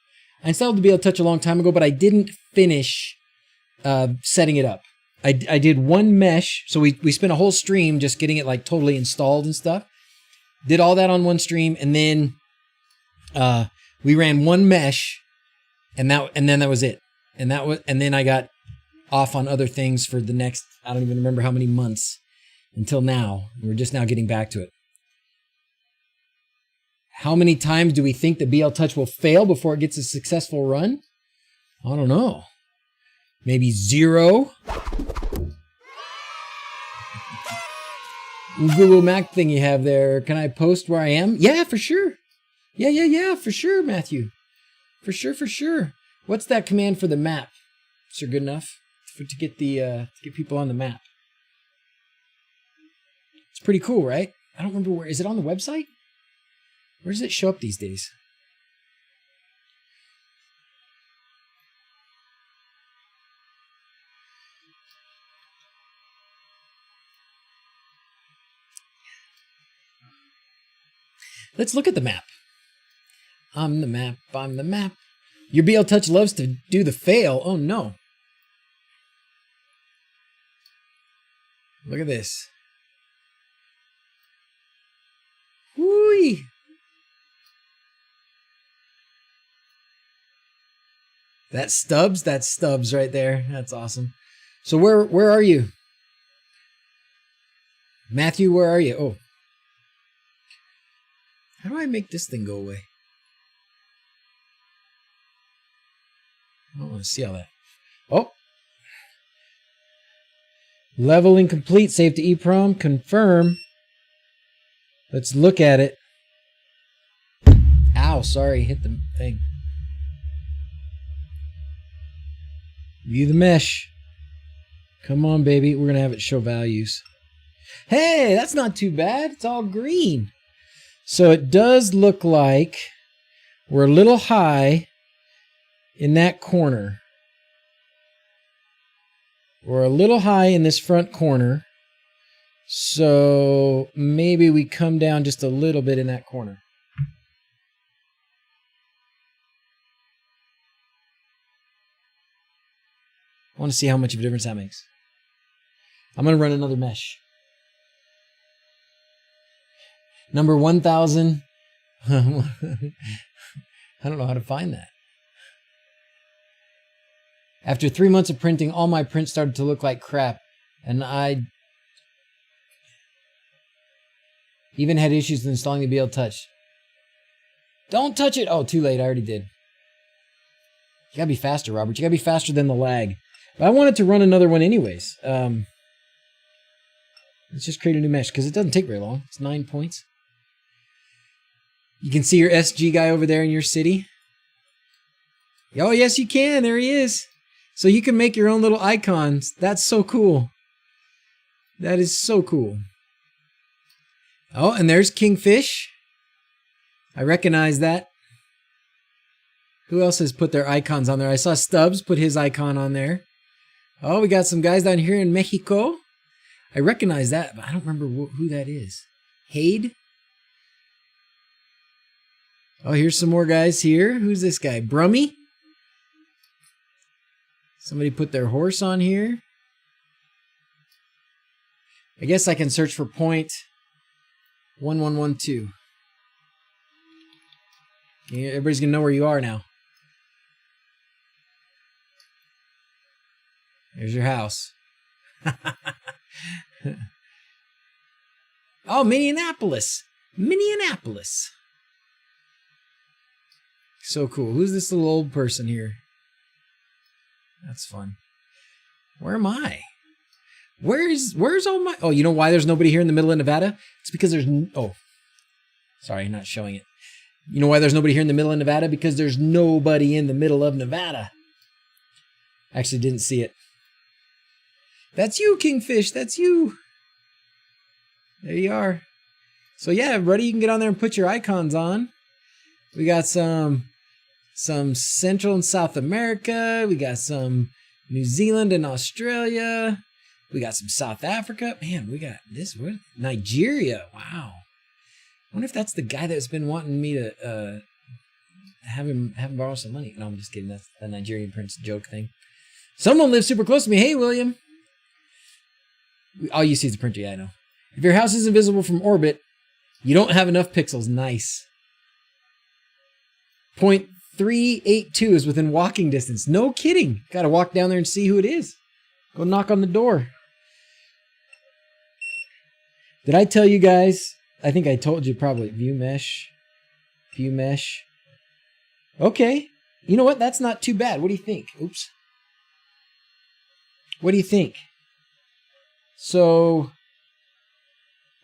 I installed the BL Touch a long time ago, but I didn't finish setting it up. I did one mesh, so we spent a whole stream just getting it like totally installed and stuff. Did all that on one stream, and then we ran one mesh, and then that was it. And then I got off on other things for the next, I don't even remember how many months until now. We're just now getting back to it. How many times do we think the BL Touch will fail before it gets a successful run? I don't know. Maybe 0. Google Mac thing you have there. Can I post where I am? Yeah, for sure. Yeah, for sure, Matthew. For sure. What's that command for the map? Is it good enough to get people on the map? It's pretty cool, right? I don't remember where. Is it on the website? Where does it show up these days? Let's look at the map. I'm the map. I'm the map. Your BL Touch loves to do the fail. Oh, no. Look at this. Whee! That's Stubbs? That's Stubbs right there. That's awesome. So where are you? Matthew, where are you? Oh. How do I make this thing go away? I don't want to see all that. Oh. Leveling complete. Save to EEPROM. Confirm. Let's look at it. Ow, sorry. Hit the thing. View the mesh. Come on, baby. We're going to have it show values. Hey, that's not too bad. It's all green. So it does look like we're a little high in that corner. We're a little high in this front corner. So maybe we come down just a little bit in that corner. I want to see how much of a difference that makes. I'm going to run another mesh. Number 1000. I don't know how to find that. After 3 months of printing, all my prints started to look like crap. And I even had issues with installing the BL Touch. Don't touch it! Oh, too late. I already did. You gotta be faster, Robert. You gotta be faster than the lag. But I wanted to run another one anyways. Let's just create a new mesh, because it doesn't take very long. It's 9 points. You can see your SG guy over there in your city. Oh, yes, you can. There he is. So you can make your own little icons. That's so cool. That is so cool. Oh, and there's Kingfish. I recognize that. Who else has put their icons on there? I saw Stubbs put his icon on there. Oh, we got some guys down here in Mexico. I recognize that, but I don't remember who that is. Hade? Oh, here's some more guys here. Who's this guy? Brummy? Somebody put their horse on here. I guess I can search for point 1112. Everybody's going to know where you are now. There's your house. Oh, Minneapolis. Minneapolis. So cool. Who's this little old person here? That's fun. Where am I? Where's all my... Oh, you know why there's nobody here in the middle of Nevada? It's because there's... Oh. Sorry, not showing it. You know why there's nobody here in the middle of Nevada? Because there's nobody in the middle of Nevada. Actually didn't see it. That's you, Kingfish. That's you. There you are. So yeah, everybody, you can get on there and put your icons on. We got some Central and South America. We got some New Zealand and Australia. We got some South Africa. Man, we got this one. Nigeria. Wow. I wonder if that's the guy that's been wanting me to have him borrow some money. No, I'm just kidding. That's the Nigerian prince joke thing. Someone lives super close to me. Hey, William. All you see is the printer. Yeah, I know. If your house is invisible from orbit, you don't have enough pixels. Nice. 0.382 is within walking distance. No kidding. Got to walk down there and see who it is. Go knock on the door. Did I tell you guys? I think I told you probably. View mesh. View mesh. Okay. You know what? That's not too bad. What do you think? Oops. What do you think? So,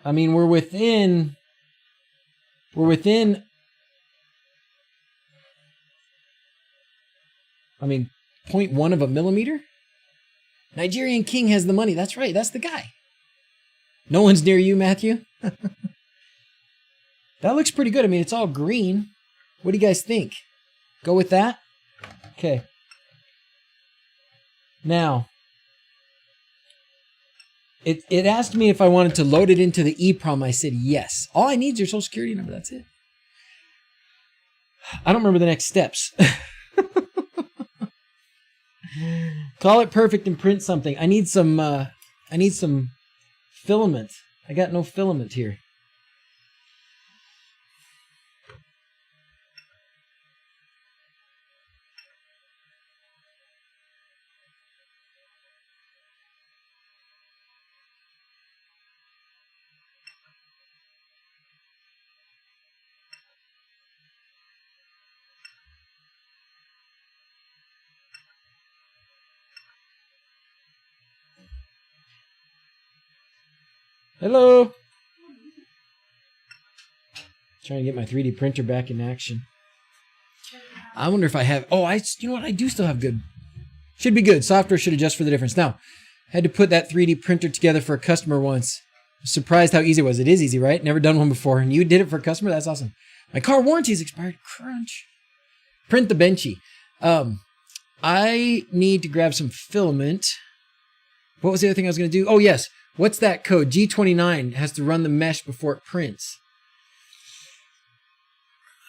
I mean, we're within, I mean, 0.1 of a millimeter? Nigerian King has the money. That's right. That's the guy. No one's near you, Matthew. That looks pretty good. I mean, it's all green. What do you guys think? Go with that? Okay. Now, it asked me if I wanted to load it into the EEPROM. I said yes. All I need is your social security number. That's it. I don't remember the next steps. Call it perfect and print something. I need some filament. I got no filament here. Hello. Trying to get my 3D printer back in action. I wonder if I have. Oh, you know what? I do still have good. Should be good. Software should adjust for the difference. Now, had to put that 3D printer together for a customer once. Surprised how easy it was. It is easy, right? Never done one before. And you did it for a customer? That's awesome. My car warranty is expired. Crunch. Print the benchy. I need to grab some filament. What was the other thing I was going to do? Oh, yes. What's that code? G29 has to run the mesh before it prints.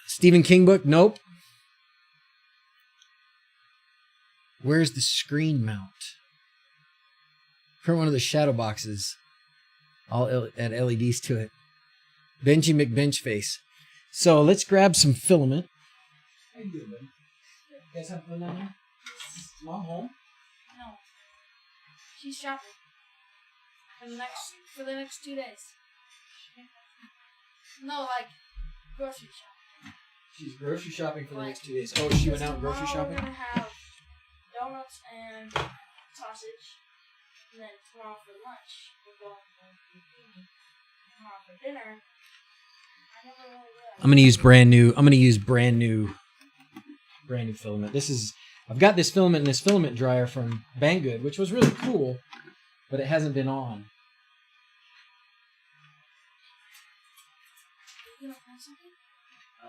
Stephen King book? Nope. Where's the screen mount? Print one of the shadow boxes. I'll add LEDs to it. Benji McBenchface. So let's grab some filament. How you doing, buddy? You guys have fun down there? Is Mom home? No. She's shopping. For the next 2 days. No, like grocery shopping. She's grocery shopping for the next 2 days. Oh, she went out grocery shopping? We're gonna have donuts and sausage. And then tomorrow for lunch, we're going to tomorrow for dinner. I'm gonna use brand new filament. I've got this filament in this filament dryer from Banggood, which was really cool, but it hasn't been on. You gonna print something? I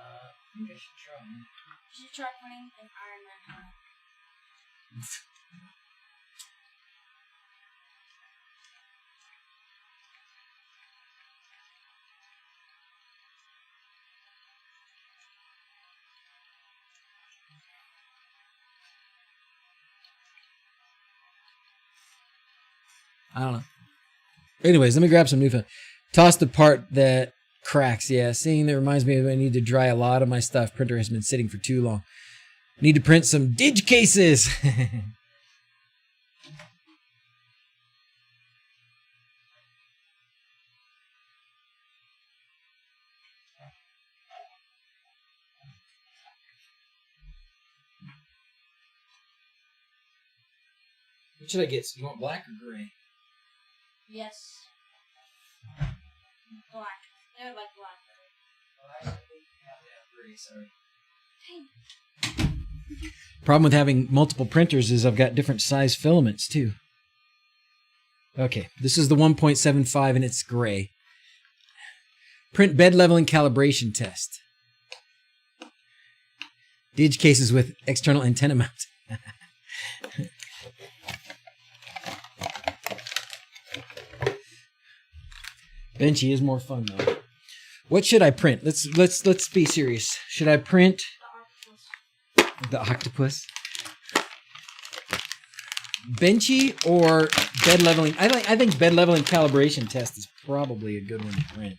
think I should try. You should try printing an Iron Man helmet. I don't know. Anyways, let me grab some new film. Toss the part that cracks. Yeah, seeing that reminds me of I need to dry a lot of my stuff. Printer has been sitting for too long. Need to print some dig cases. What should I get? You want black or gray? Yes. Black. I would like black. Gray, sorry. Problem with having multiple printers is I've got different size filaments too. Okay, this is the 1.75 and it's gray. Print bed level and calibration test. Dig cases with external antenna mount. Benchy is more fun though. What should I print? Let's be serious. Should I print the octopus? Benchy or bed leveling? I think bed leveling calibration test is probably a good one to print.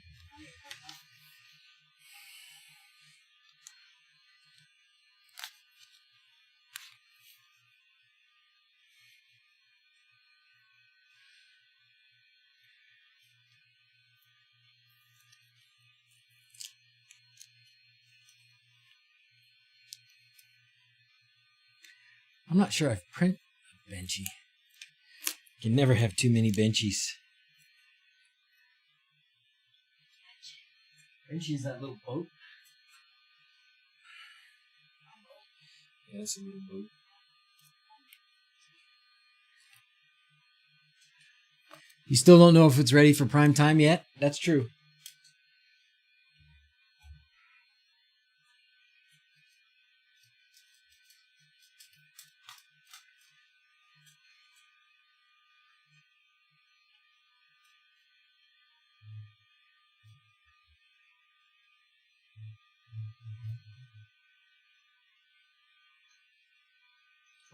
I'm not sure I've printed a Benchy. Can never have too many Benchies. Benchy is that little boat. Yeah, it's a little boat. You still don't know if it's ready for prime time yet? That's true.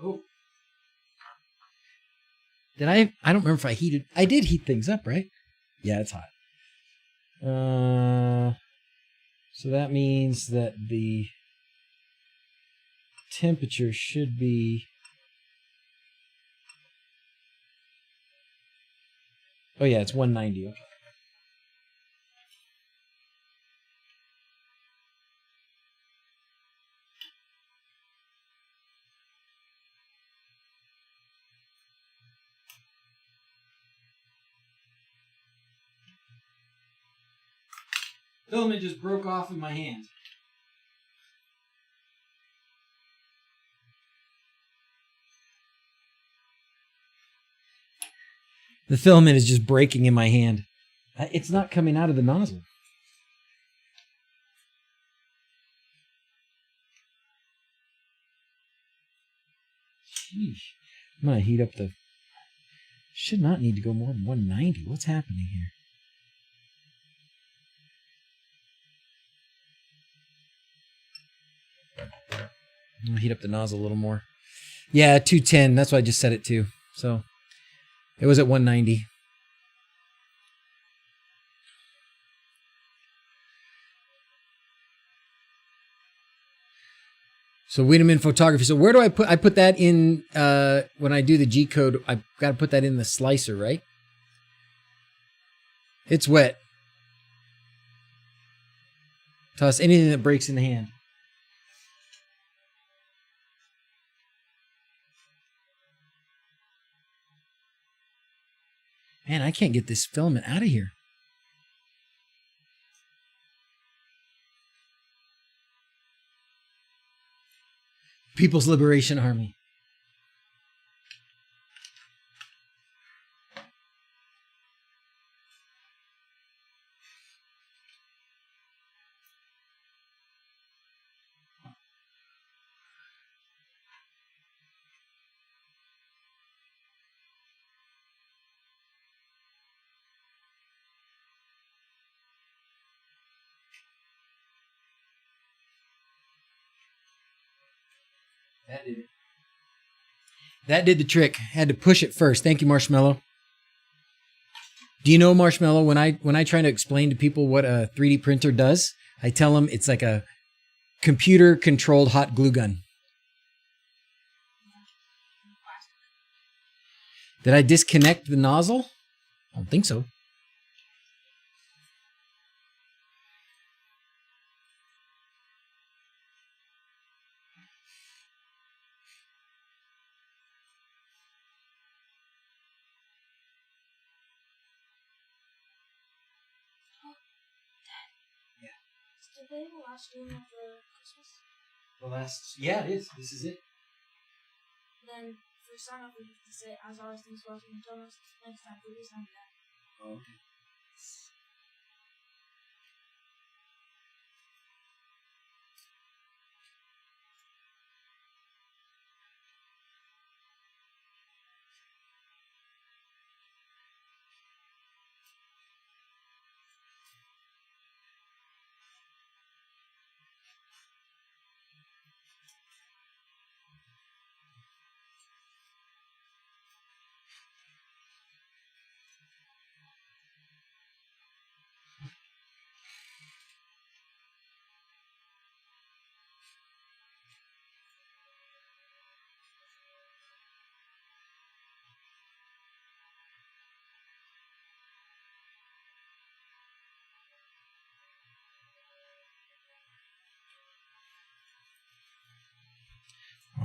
Oh. Did I don't remember if I did heat things up, right? Yeah, it's hot. So that means that the temperature should be... Oh yeah, it's 190. Okay. Filament just broke off in my hand. The filament is just breaking in my hand. It's not coming out of the nozzle. Sheesh. I'm going to heat up the... Should not need to go more than 190. What's happening here? I'm going to heat up the nozzle a little more. Yeah, 210. That's what I just set it to. So it was at 190. So Wiedemann Photography. So where do I put that in when I do the G code? I've got to put that in the slicer, right? It's wet. Toss anything that breaks in the hand. Man, I can't get this filament out of here. People's Liberation Army. That did it. That did the trick. Had to push it first. Thank you, Marshmallow. Do you know, Marshmallow, when I try to explain to people what a 3D printer does, I tell them it's like a computer-controlled hot glue gun. Did I disconnect the nozzle? I don't think so. Today the last game of the Christmas. The last, yeah, it is. This is it. Then for sign off, we have to say, as always, thanks for watching. Until next time, please sign that. Oh, okay.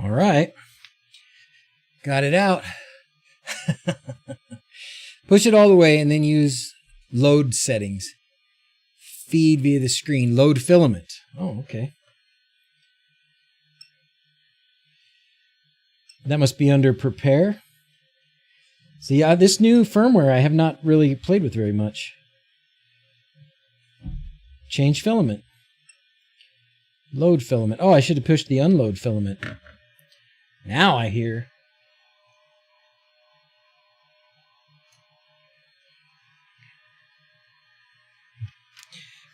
All right. Got it out. Push it all the way and then use load settings. Feed via the screen. Load filament. Oh, okay. That must be under prepare. So yeah, this new firmware I have not really played with very much. Change filament. Load filament. Oh, I should have pushed the unload filament. Now I hear.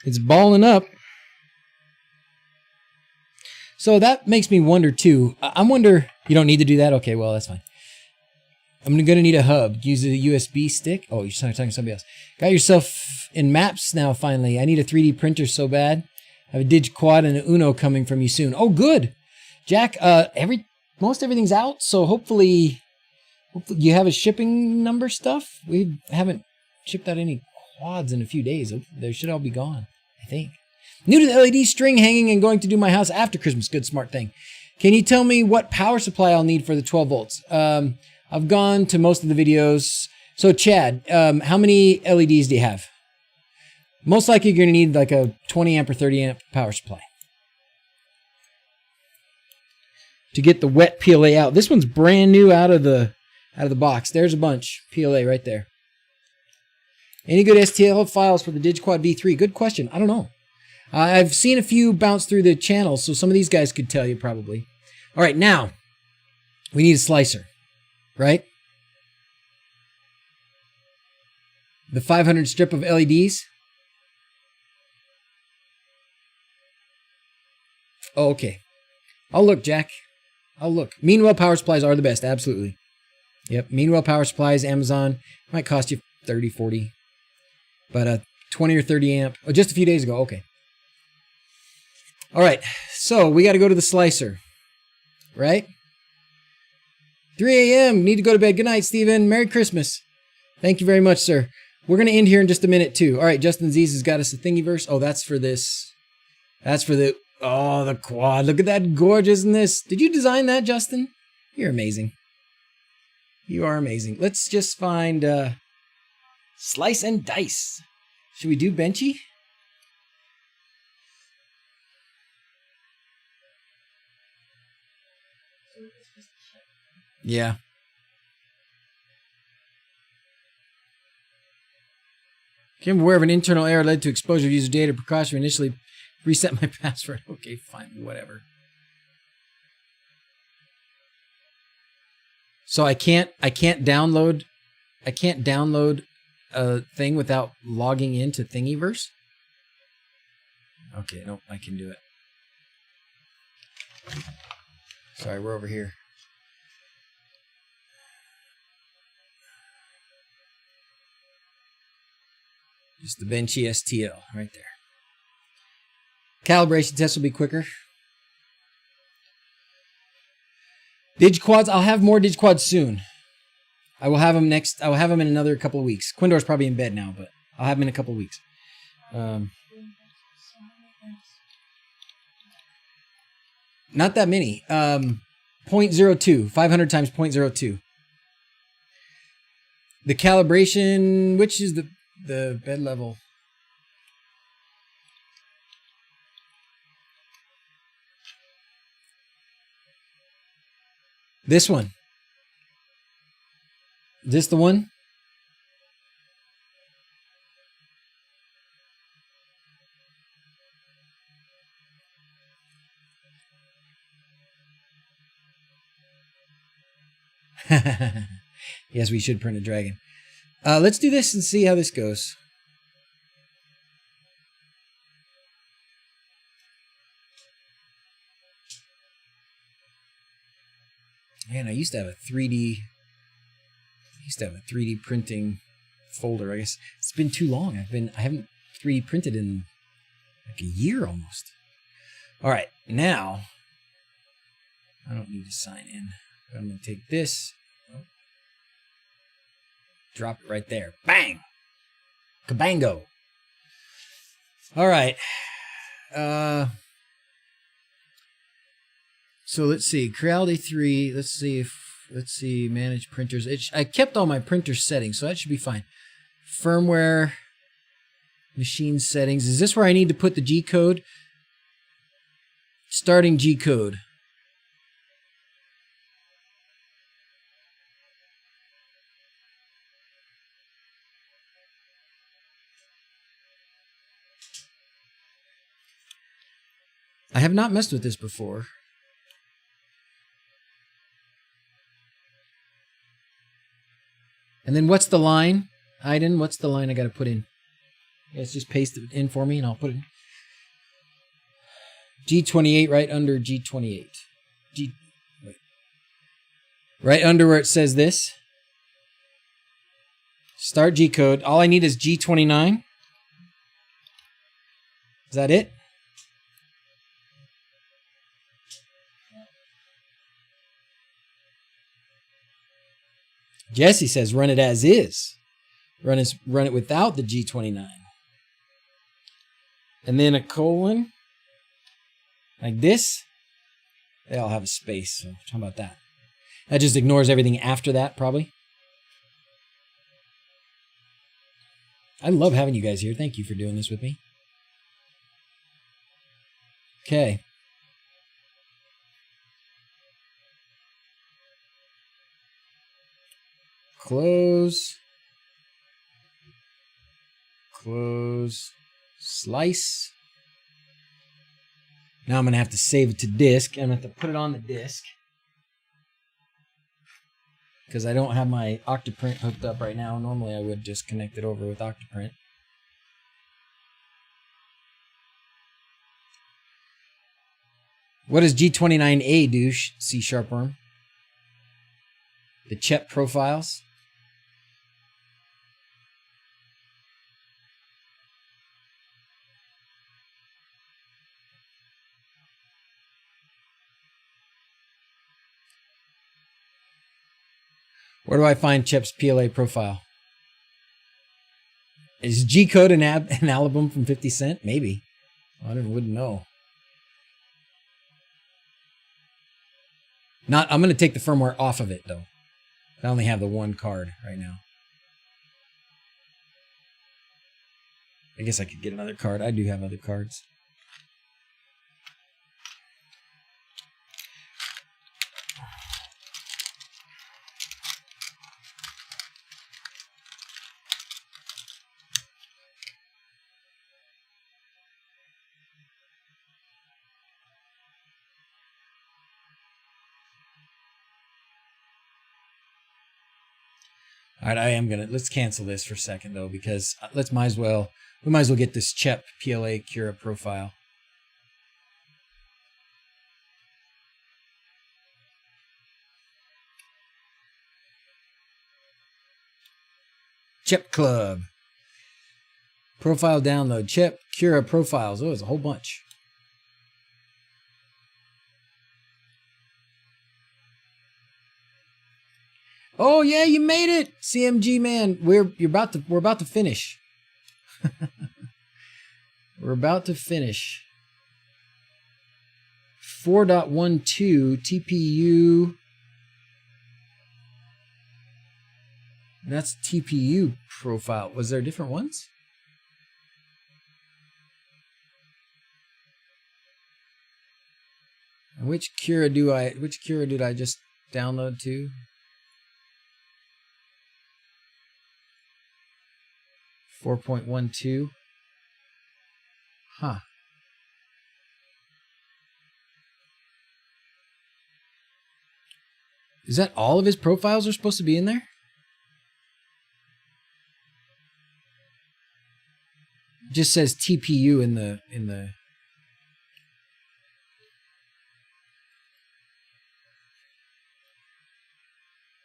It's balling up. So that makes me wonder too. I wonder, you don't need to do that? Okay, well, that's fine. I'm going to need a hub. Use a USB stick. Oh, you're talking to somebody else. Got yourself in maps now, finally. I need a 3D printer so bad. I have a DigQuad and an Uno coming from you soon. Oh, good. Jack, most everything's out, so hopefully you have a shipping number stuff. We haven't shipped out any quads in a few days. They should all be gone, I think. New to the LED string hanging and going to do my house after Christmas. Good, smart thing. Can you tell me what power supply I'll need for the 12 volts? I've gone to most of the videos. So, Chad, how many LEDs do you have? Most likely you're going to need like a 20 amp or 30 amp power supply to get the wet PLA out. This one's brand new out of the box. There's a bunch. PLA right there. Any good STL files for the DigQuad V3? Good question. I don't know. I've seen a few bounce through the channel, so some of these guys could tell you probably. All right, now we need a slicer, right? The 500 strip of LEDs. Oh, okay. I'll look, Jack. I'll look. Meanwhile, power supplies are the best. Absolutely. Yep. Meanwhile, power supplies, Amazon. Might cost you 30, 40. But 20 or 30 amp. Oh, just a few days ago. Okay. All right. So we got to go to the slicer. Right? 3 a.m. Need to go to bed. Good night, Steven. Merry Christmas. Thank you very much, sir. We're going to end here in just a minute, too. All right. DrZzs has got us a thingiverse. Oh, that's for this. That's for the... Oh, the quad. Look at that gorgeousness. Did you design that, Justin? You're amazing. You are amazing. Let's just find slice and dice. Should we do benchy? Yeah. Became aware of an internal error led to exposure of user data. Precaution initially reset my password. Okay, fine, whatever. So I can't download a thing without logging into Thingiverse? Okay, nope, I can do it. Sorry, we're over here. Just the benchy STL right there. Calibration test will be quicker. DigQuads, I'll have more DigQuads soon. I will have them next. I will have them in another couple of weeks. Quindor's probably in bed now, but I'll have them in a couple of weeks. Not that many. 0.02, 500 times 0.02. The calibration, which is the bed level. This one. Is this the one? Yes, we should print a dragon. Let's do this and see how this goes. Man, I used to have a 3D printing folder. I guess it's been too long. I haven't 3D printed in like a year almost. All right, now I don't need to sign in. But I'm going to take this, drop it right there. Bang! Kabango! All right. So let's see. Creality 3. Let's see. Manage printers. I kept all my printer settings, so that should be fine. Firmware. Machine settings. Is this where I need to put the G code? Starting G code. I have not messed with this before. And then what's the line? Aiden, what's the line I got to put in? You guys just paste it in for me and I'll put it in. G28 right under G28. Wait. Right under where it says this. Start G code. All I need is G29. Is that it? Jesse says run it as is. Run it without the G29. And then a colon. Like this. They all have a space. So how about that? That just ignores everything after that, probably. I love having you guys here. Thank you for doing this with me. Okay. Close. Close. Slice. Now I'm going to have to save it to disk. I'm going to have to put it on the disk. Because I don't have my Octoprint hooked up right now. Normally I would just connect it over with Octoprint. What does G29A do, C Sharpworm? The CHEP profiles. Where do I find CHEP's PLA profile? Is G-Code an album from 50 Cent? Maybe. I wouldn't know. I'm going to take the firmware off of it, though. I only have the one card right now. I guess I could get another card. I do have other cards. All right, let's cancel this for a second though, because we might as well get this CHEP PLA Cura profile. CHEP Club. Profile download. CHEP Cura profiles. Oh, there's a whole bunch. Oh yeah, you made it, CMG man. We're about to finish. We're about to finish. 4.12 TPU. That's TPU profile. Was there different ones? Which Cura did I just download to? 4.12. Huh. Is that all of his profiles are supposed to be in there? It just says TPU in the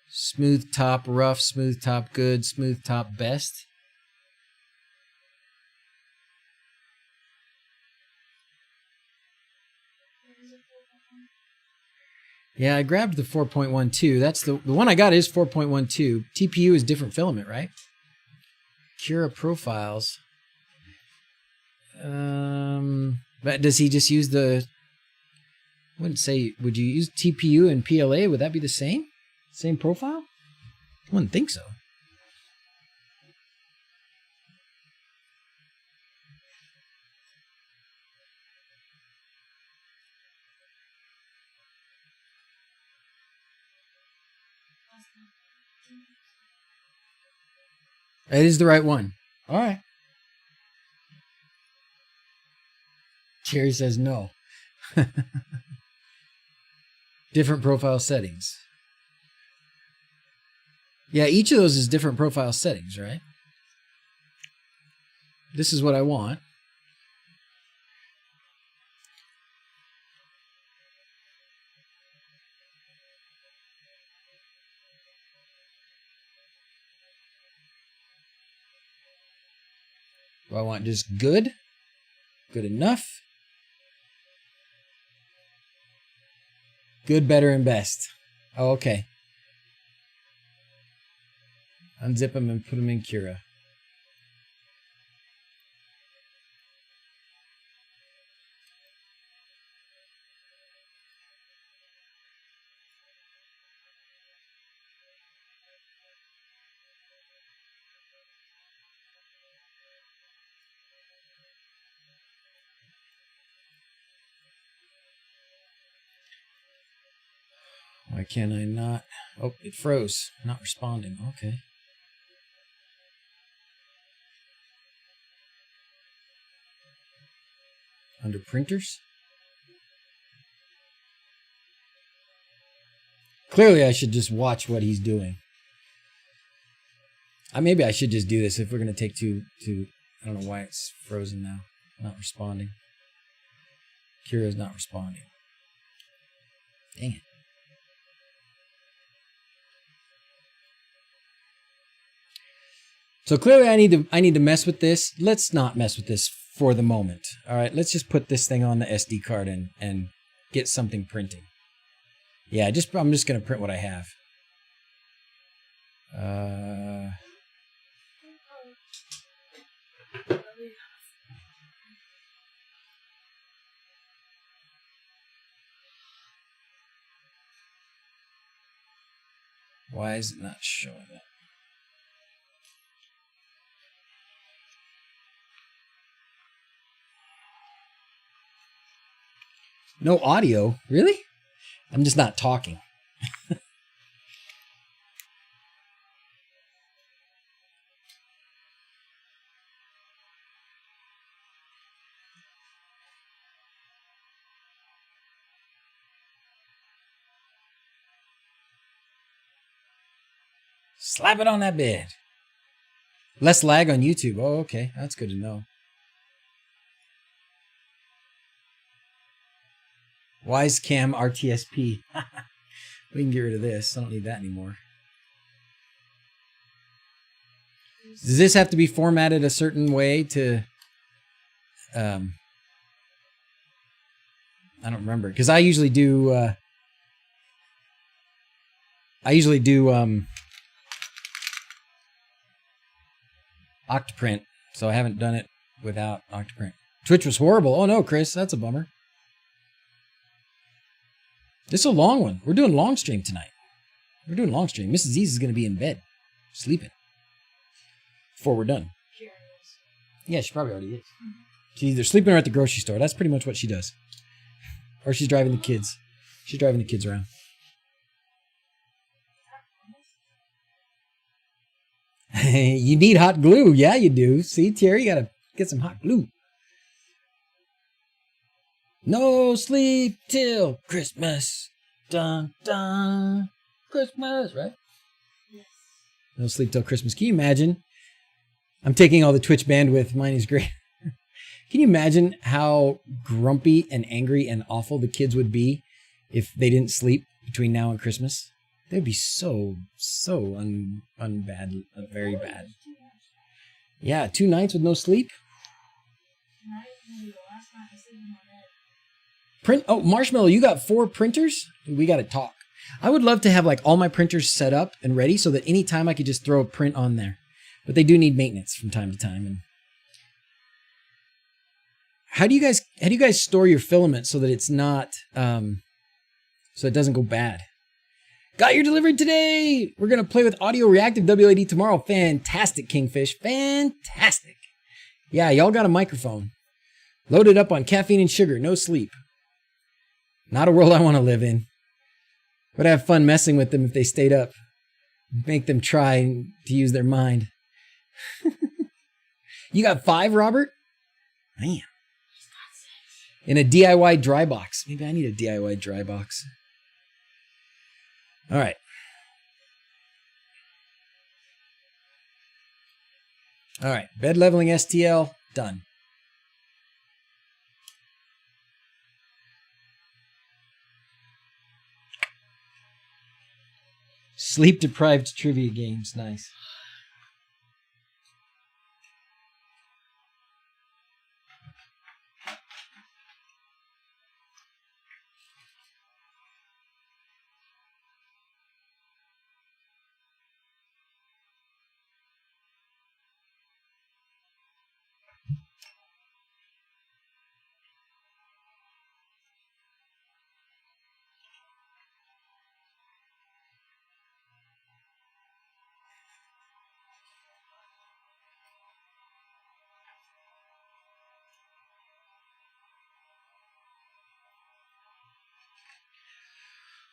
smooth top rough, smooth top good, smooth top best. Yeah, I grabbed the 4.12. That's the one I got is 4.12. TPU is different filament, right? Cura profiles. But does he just use the... I wouldn't say... Would you use TPU and PLA? Would that be the same? Same profile? I wouldn't think so. It is the right one. All right. Jerry says no. Different profile settings. Yeah, each of those is different profile settings, right? This is what I want. Do I want just good? Good enough? Good, better, and best. Oh, okay. Unzip them and put them in Cura. Why can't I not? Oh, it froze. Not responding. Okay. Under printers? Clearly, I should just watch what he's doing. Maybe I should just do this if we're going to take two. I don't know why it's frozen now. Not responding. Kira's not responding. Dang it. So clearly I need to mess with this. Let's not mess with this for the moment. All right, let's just put this thing on the SD card and get something printing. Yeah, I'm just going to print what I have. Why is it not showing it? No audio? Really? I'm just not talking. Slap it on that bed. Less lag on YouTube. Oh, okay. That's good to know. Wise Cam RTSP. We can get rid of this. I don't need that anymore. Does this have to be formatted a certain way to... I don't remember. Because I usually do... Octoprint. So I haven't done it without Octoprint. Twitch was horrible. Oh no, Chris. That's a bummer. This is a long one. We're doing long stream tonight. We're doing long stream. Mrs. Z's is going to be in bed, sleeping, before we're done. Yeah, she probably already is. She's either sleeping or at the grocery store. That's pretty much what she does. Or she's driving the kids. She's driving the kids around. You need hot glue. Yeah, you do. See, Terry, you got to get some hot glue. No sleep till Christmas. Dun, dun. Christmas, right? Yes. No sleep till Christmas. Can you imagine? I'm taking all the Twitch bandwidth. Mine is great. Can you imagine how grumpy and angry and awful the kids would be if they didn't sleep between now and Christmas? They'd be so unbad, very bad. Yeah, 2 nights with no sleep. Print. Oh, Marshmallow, you got 4 printers? We got to talk. I would love to have like all my printers set up and ready so that anytime I could just throw a print on there. But they do need maintenance from time to time. And how do you guys store your filament so that it's not so it doesn't go bad? Got your delivery today. We're gonna play with Audio Reactive WAD tomorrow. Fantastic, Kingfish. Fantastic. Yeah, y'all got a microphone. Loaded up on caffeine and sugar. No sleep. Not a world I want to live in. Would have fun messing with them if they stayed up. Make them try to use their mind. You got 5, Robert? Man. In a DIY dry box. Maybe I need a DIY dry box. All right. All right. Bed leveling STL. Done. Sleep deprived trivia games. Nice.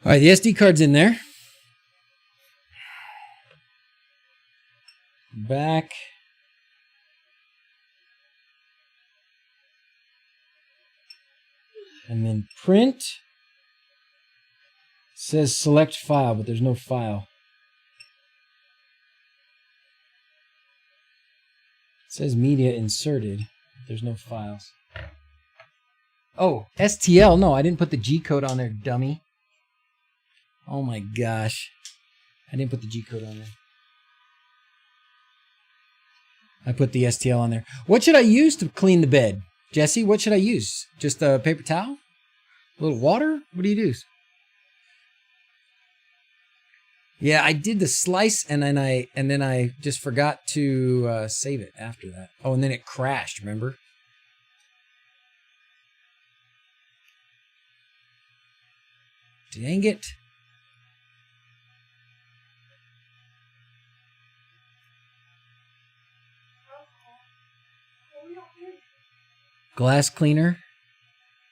All right, the SD card's in there. Back. And then print. It says select file, but there's no file. It says media inserted. But there's no files. Oh, STL. No, I didn't put the G code on there, dummy. Oh my gosh. I didn't put the G code on there. I put the STL on there. What should I use to clean the bed? Jesse, what should I use? Just a paper towel? A little water? What do you do? Yeah, I did the slice and then I just forgot to save it after that. Oh, and then it crashed, remember? Dang it. Glass cleaner,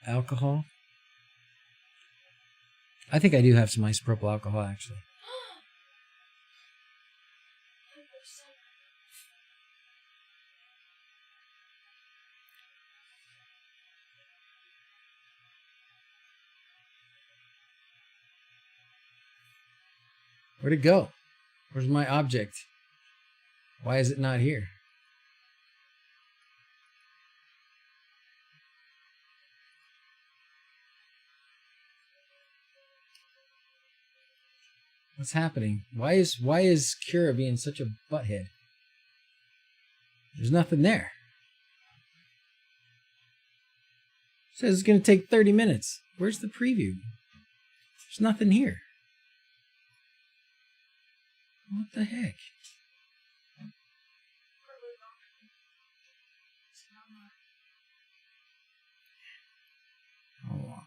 alcohol. I think I do have some isopropyl alcohol, actually. Where'd it go? Where's my object? Why is it not here? What's happening? Why is Kira being such a butthead? There's nothing there. It says it's going to take 30 minutes. Where's the preview? There's nothing here. What the heck? Hold on.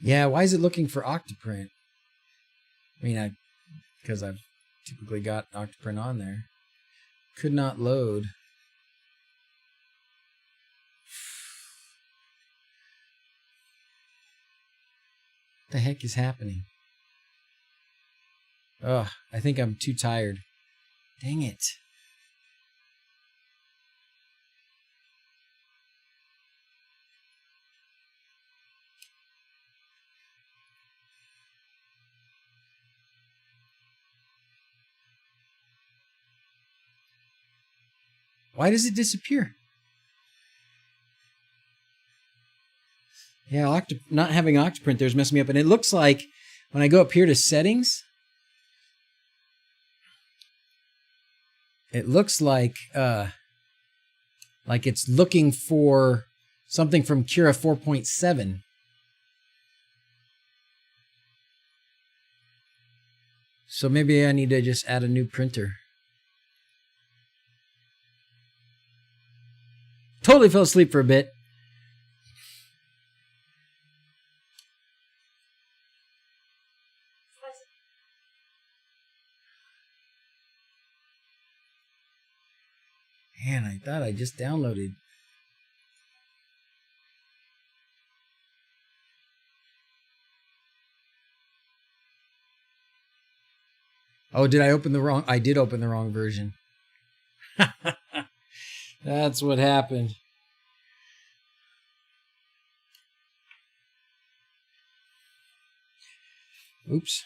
Yeah, why is it looking for Octoprint? I mean, because I've typically got Octoprint on there. Could not load. What the heck is happening? Ugh, I think I'm too tired. Dang it. Why does it disappear? Yeah, not having Octoprint there's messing me up. And it looks like when I go up here to settings, it looks like it's looking for something from Cura 4.7. So maybe I need to just add a new printer. Totally fell asleep for a bit. Man, I thought I just downloaded. Oh, did I open the wrong? I did open the wrong version. That's what happened. Oops.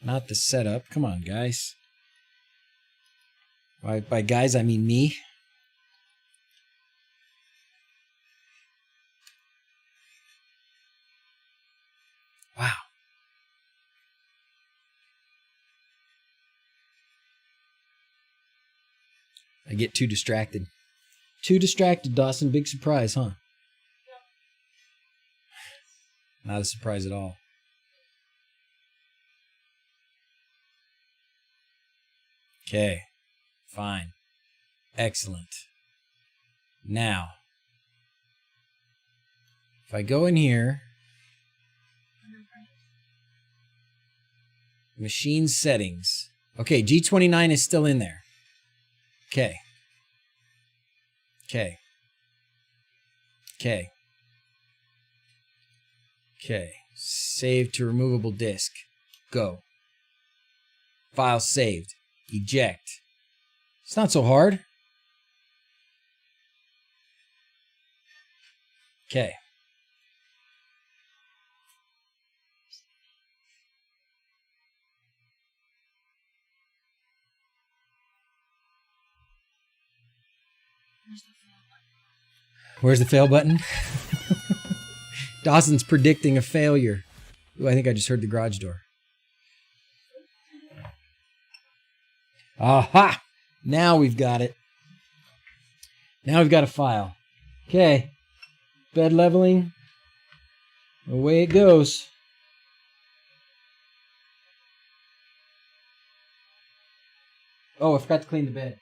Not the setup. Come on, guys. By guys, I mean me. Wow. I get too distracted. Too distracted, Dawson. Big surprise, huh? Not a surprise at all. Okay. Fine. Excellent. Now, if I go in here, machine settings. Okay, G29 is still in there. Okay. Okay. Okay. Okay. Save to removable disk. Go. File saved. Eject. It's not so hard. Okay. Where's the fail button? Dawson's predicting a failure. Ooh, I think I just heard the garage door. Aha! Now we've got it. Now we've got a file. Okay. Bed leveling. Away it goes. Oh, I forgot to clean the bed.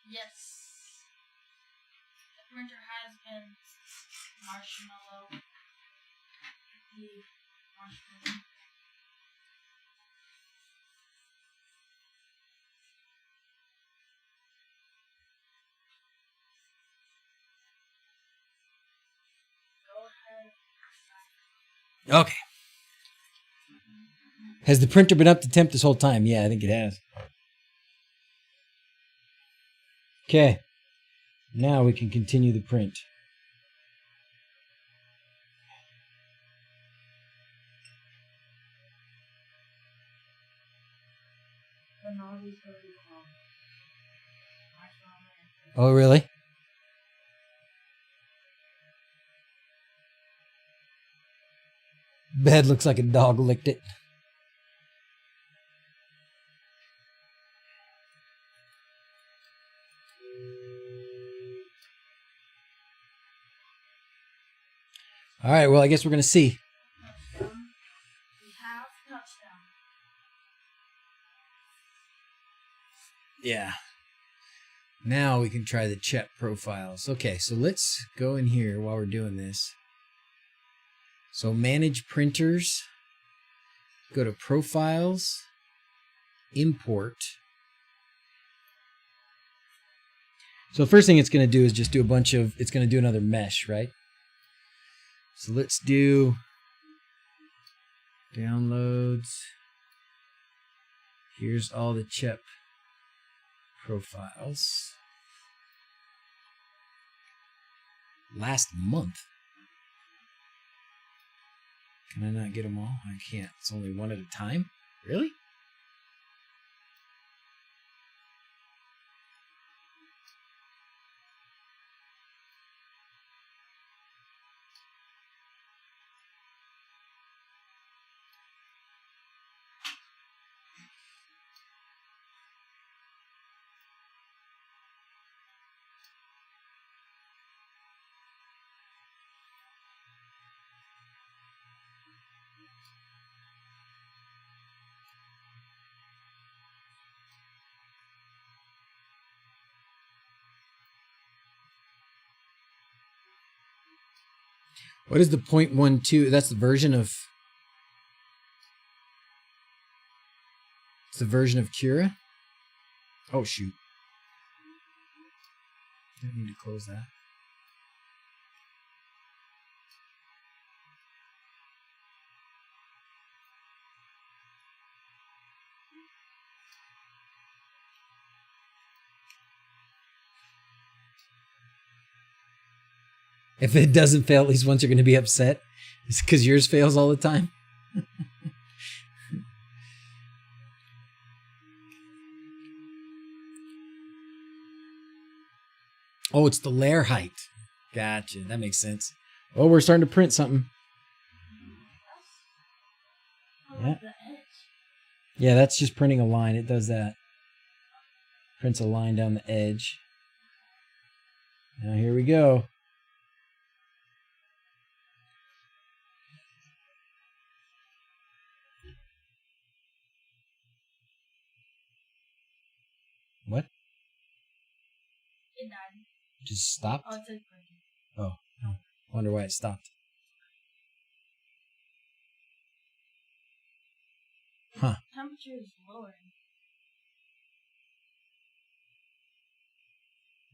Yes. The printer has been marshmallow. The marshmallow. Go ahead. Okay. Has the printer been up to temp this whole time? Yeah, I think it has. Okay. Now we can continue the print. Oh, really? Bed looks like a dog licked it. All right, well, I guess we're going to see. We have touchdown. Yeah. Now we can try the chat profiles. Okay, so let's go in here while we're doing this. So manage printers. Go to profiles. Import. So the first thing it's going to do is just do a bunch of, it's going to do another mesh, right? So let's do downloads. Here's all the CHEP profiles. Last month. Can I not get them all? I can't. It's only one at a time? Really? What is the 0.12? That's the version of... It's the version of Cura? Oh, shoot. Didn't need to close that. If it doesn't fail, at least once you're going to be upset. It's because yours fails all the time. Oh, it's the layer height. Gotcha. That makes sense. Oh, we're starting to print something. I like the edge. Yeah, that's just printing a line. It does that. Prints a line down the edge. Now here we go. What? It died. Just stopped? Oh, it's a green. Oh, wonder why it stopped. Huh. Temperature is lowering.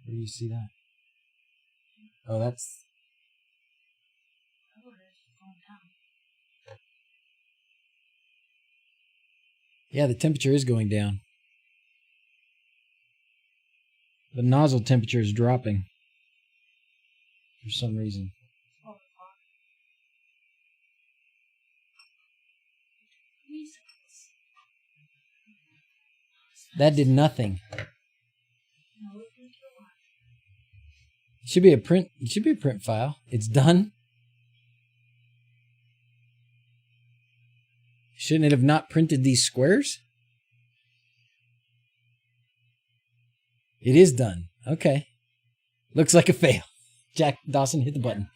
Where do you see that? Oh, that's... Oh, it's going down. Yeah, the temperature is going down. The nozzle temperature is dropping. For some reason. Oh, That did nothing. no, it can kill one. It should be a print. It should be a print file. It's done. Shouldn't it have not printed these squares? It is done. Okay. Looks like a fail. Jack Dawson hit the button.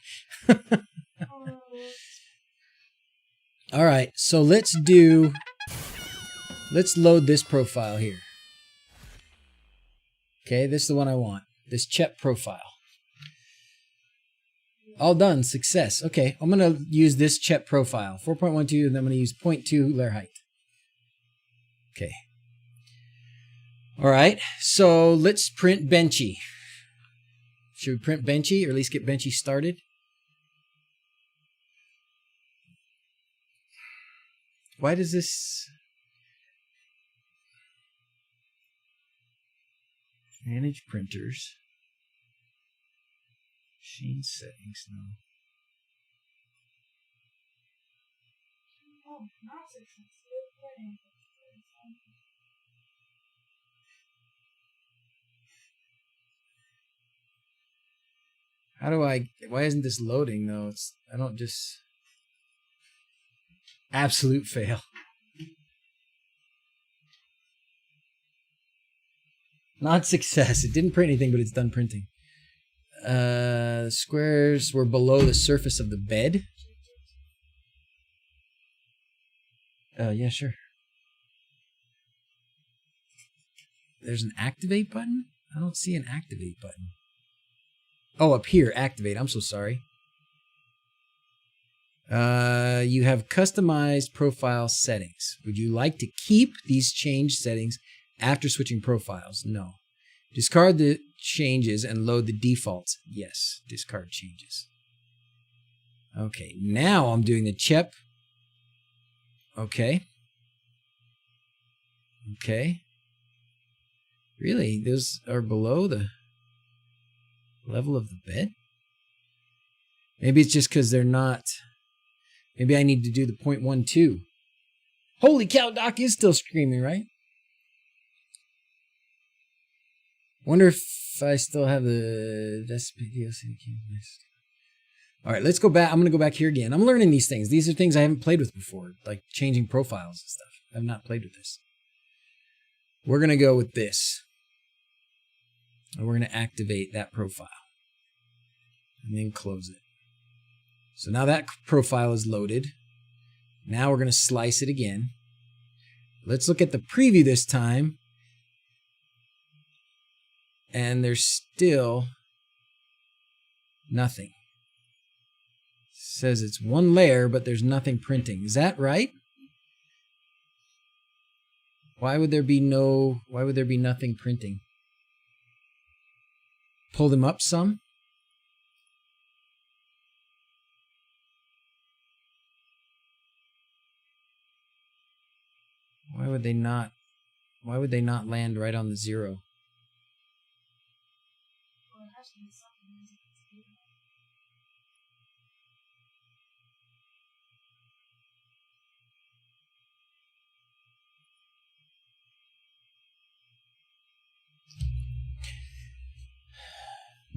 All right, so let's load this profile here. Okay, this is the one I want. This CHEP profile. All done, success. Okay, I'm gonna use this CHEP profile, 4.12, and then I'm gonna use 0.2 layer height. Okay. All right, so let's print Benchy. Should we print Benchy, or at least get Benchy started? Why does this... Manage printers. Machine settings, no. Oh, not successful. How do I... Why isn't this loading, though? I don't just... Absolute fail. Not success. It didn't print anything, but it's done printing. Squares were below the surface of the bed. Yeah, sure. There's an activate button? I don't see an activate button. Oh, up here, activate. I'm so sorry. You have customized profile settings. Would you like to keep these changed settings after switching profiles? No. Discard the changes and load the defaults. Yes, discard changes. Okay, now I'm doing the CHEP. Okay. Okay. Really? Those are below the level of the bed? Maybe it's just because they're not... Maybe I need to do the 0.12. Holy cow, Doc is still screaming, right? Wonder if I still have the DLC. All right, let's go back. I'm going to go back here again. I'm learning these things. These are things I haven't played with before, like changing profiles and stuff. I've not played with this. We're going to go with this. And we're going to activate that profile. And then close it. So now that profile is loaded. Now we're going to slice it again. Let's look at the preview this time. And there's still nothing. It says it's one layer, but there's nothing printing. Is that right? Why would there be nothing printing? Pull them up some. Why would they not land right on the 0? Well, it has to be something.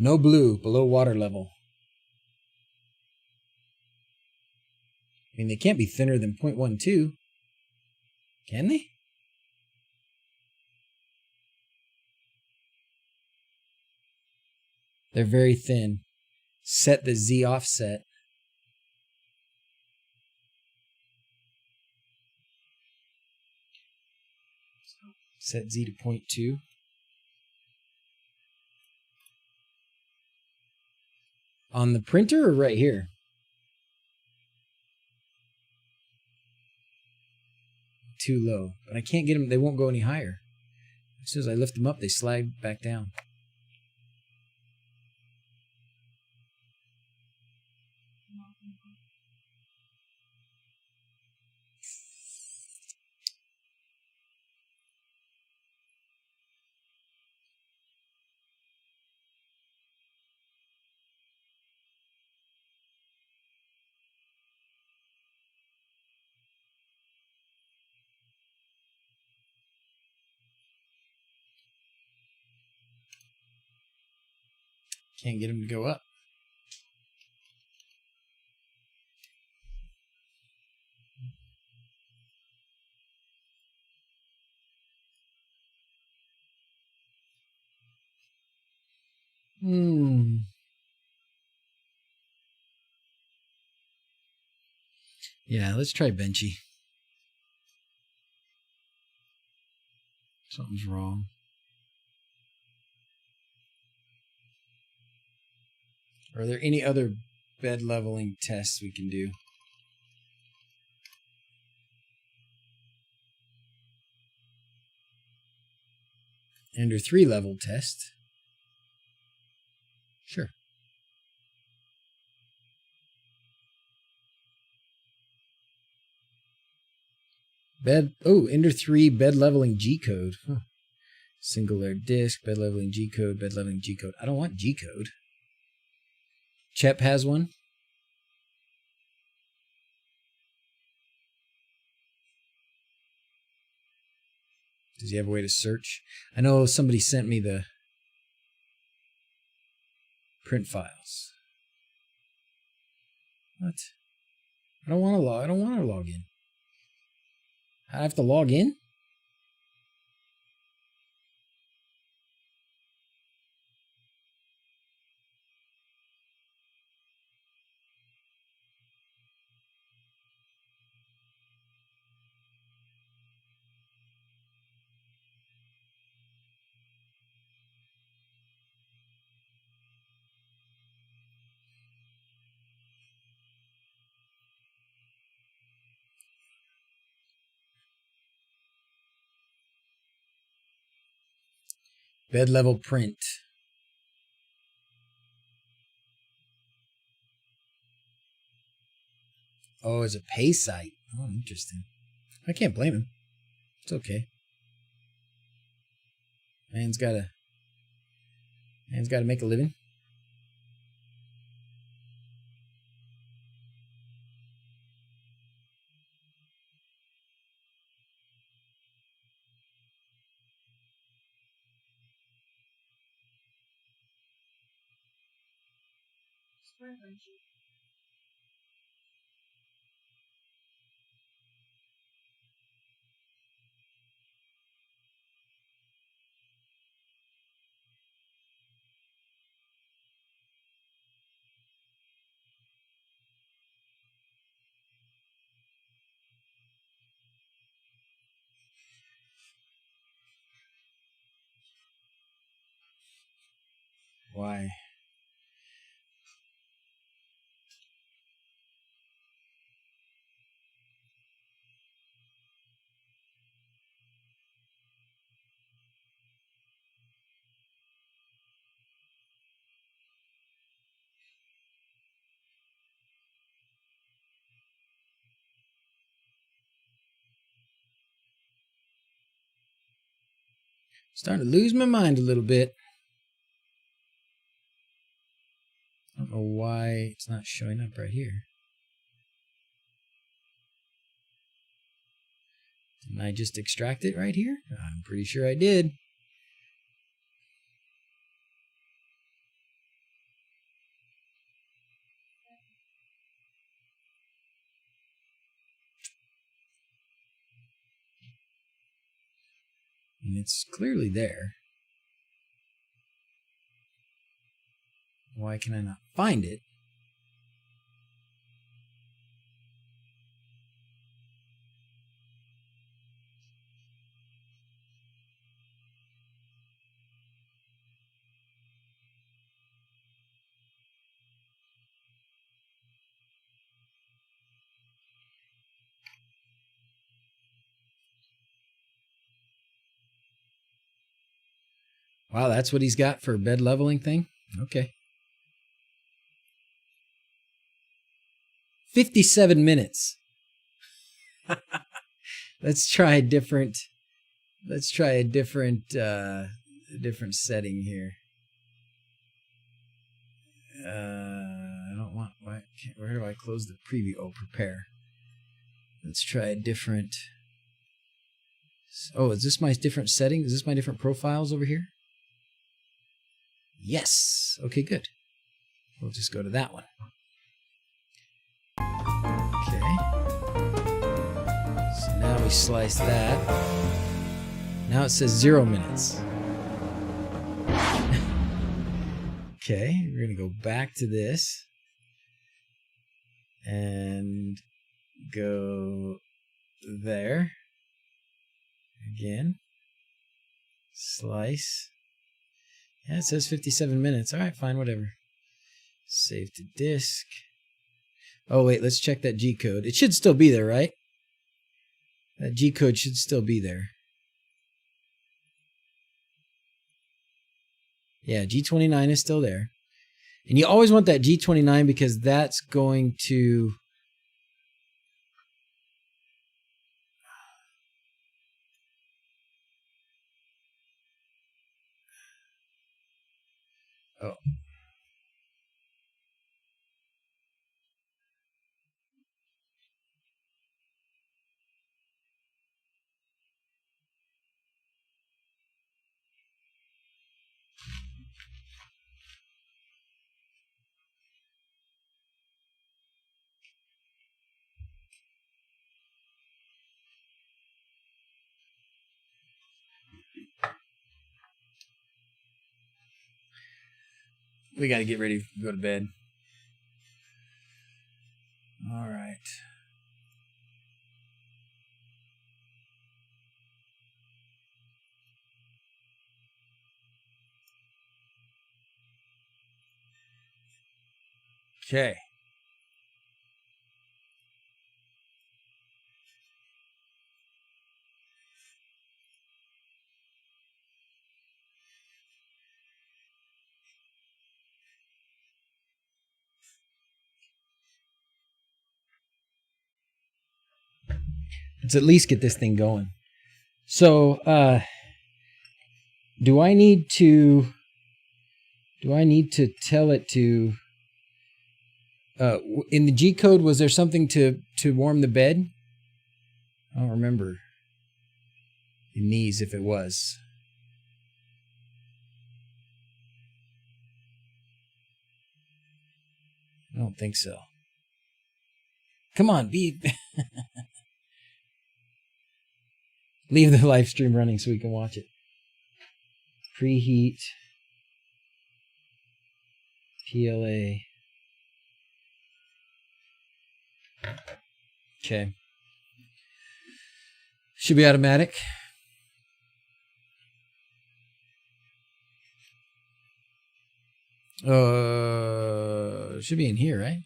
No blue, below water level. I mean, they can't be thinner than 0.12. Can they? They're very thin. Set the Z offset. Set Z to 0.2. On the printer or right here? Too low. But I can't get them. They won't go any higher. As soon as I lift them up, they slide back down. Can't get them to go up. Yeah, let's try Benchy. Something's wrong. Are there any other bed leveling tests we can do? Ender3 level test. Sure. Ender3 bed leveling G code. Huh. Single layer disk, bed leveling G code, bed leveling G code. I don't want G code. Chep has one. Does he have a way to search? I know somebody sent me the print files. What? I don't want to log in. I have to log in? Bed level print. Oh, it's a pay site. Oh, interesting. I can't blame him. It's okay. Man's gotta make a living. Why? Starting to lose my mind a little bit. I don't know why it's not showing up right here. Didn't I just extract it right here? I'm pretty sure I did. And it's clearly there. Why can I not find it? Wow, that's what he's got for a bed leveling thing? Okay. 57 minutes. Let's try a different different setting here. I don't want, where do I close the preview? Oh, prepare. Let's try a different. Oh, is this my different setting? Is this my different profiles over here? Yes. Okay, good. We'll just go to that one. Okay. So now we slice that. Now it says 0 minutes. Okay, we're going to go back to this and go there. Again. Slice. Yeah, it says 57 minutes. All right, fine, whatever. Save to disk. Oh, wait, let's check that G code. It should still be there, right? That G code should still be there. Yeah, G29 is still there. And you always want that G29 because that's going to... Oh. We got to get ready to go to bed. All right. Okay. Let's at least get this thing going. So, do I need to tell it to, in the G code, was there something to warm the bed? I don't remember in these if it was. I don't think so. Come on, be... Leave the live stream running so we can watch it. Preheat. PLA. Okay. Should be automatic. Should be in here, right?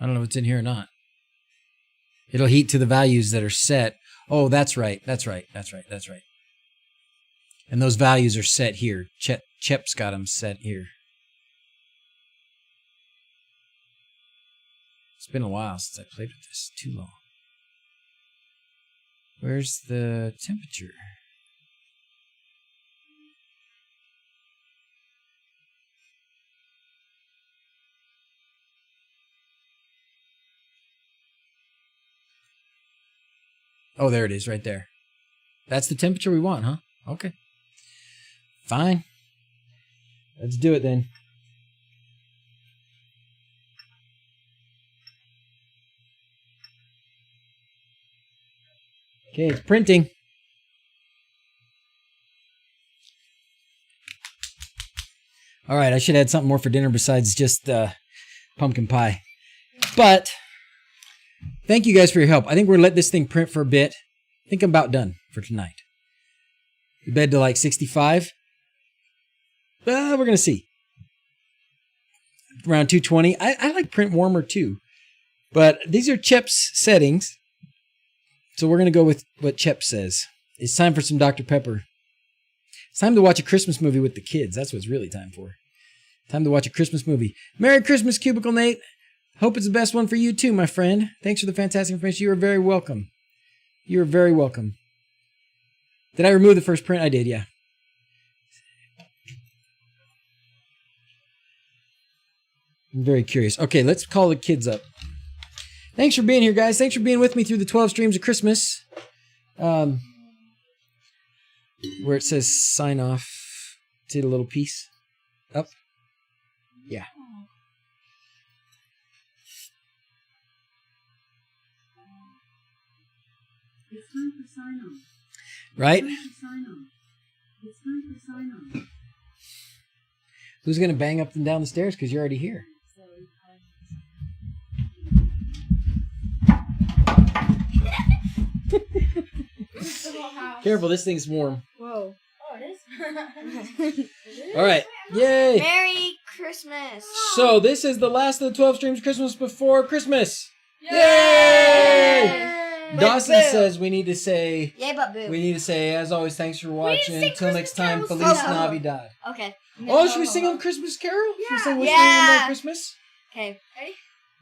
I don't know if it's in here or not. It'll heat to the values that are set. Oh, that's right. That's right. And those values are set here. Chep's got them set here. It's been a while since I played with this. Too long. Where's the temperature? Oh, there it is, right there. That's the temperature we want, huh? Okay. Fine. Let's do it then. Okay, it's printing. All right, I should have had something more for dinner besides just pumpkin pie. But thank you guys for your help. I think we're going to let this thing print for a bit. I think I'm about done for tonight. The bed to like 65. We're going to see. Around 220. I like print warmer too. But these are Chep's settings. So we're going to go with what Chep says. It's time for some Dr. Pepper. It's time to watch a Christmas movie with the kids. That's what it's really time for. Time to watch a Christmas movie. Merry Christmas, Cubicle Nate. Hope it's the best one for you too, my friend. Thanks for the fantastic information. You are very welcome. You are very welcome. Did I remove the first print? I did, yeah. I'm very curious. Okay, let's call the kids up. Thanks for being here, guys. Thanks for being with me through the 12 streams of Christmas. Where it says sign off. See the little piece? Up? Yeah. It's time for sign off. Right? It's time for sign off. It's time for sign off. Who's going to bang up and down the stairs because you're already here? Careful, this thing's warm. Whoa. Oh, it is? All right. Yay. Merry Christmas. So this is the last of the 12 streams of Christmas before Christmas. Yay! Yay! Dawson boo. says we need to say, Yay, but boo. as always, thanks for watching. sing Until next time, Christmas Feliz carols. Navidad. Okay. Oh, should we sing them Christmas Carol? Should we sing Wish You a Yeah. Merry Christmas? Okay. Ready?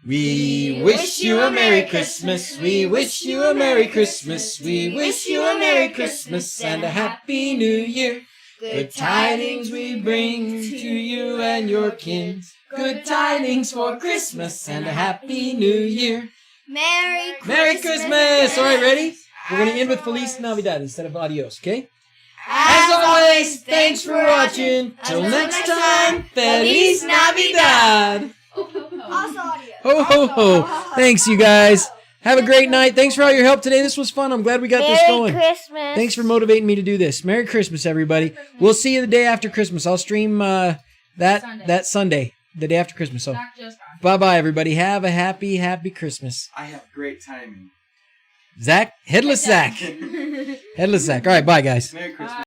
We wish you a Merry Christmas. We wish you a Merry Christmas. We wish you a Merry Christmas and a Happy New Year. Good tidings we bring to you and your kin. Good tidings for Christmas and a Happy New Year. Merry Christmas. Merry Christmas! All right, ready? We're going to end with Feliz Navidad instead of adios, okay? As always, thanks for watching. Till next time, Feliz Navidad! Also audio. Ho, ho, ho. Thanks, you guys. Have a great night. Thanks for all your help today. This was fun. I'm glad we got this going. Merry Christmas. Thanks for motivating me to do this. Merry Christmas, everybody. We'll see you the day after Christmas. I'll stream that Sunday, the day after Christmas. So, bye-bye, everybody. Have a happy, happy Christmas. I have great timing. Zach, Headless Zach. Headless Zach. All right, bye, guys. Merry Christmas.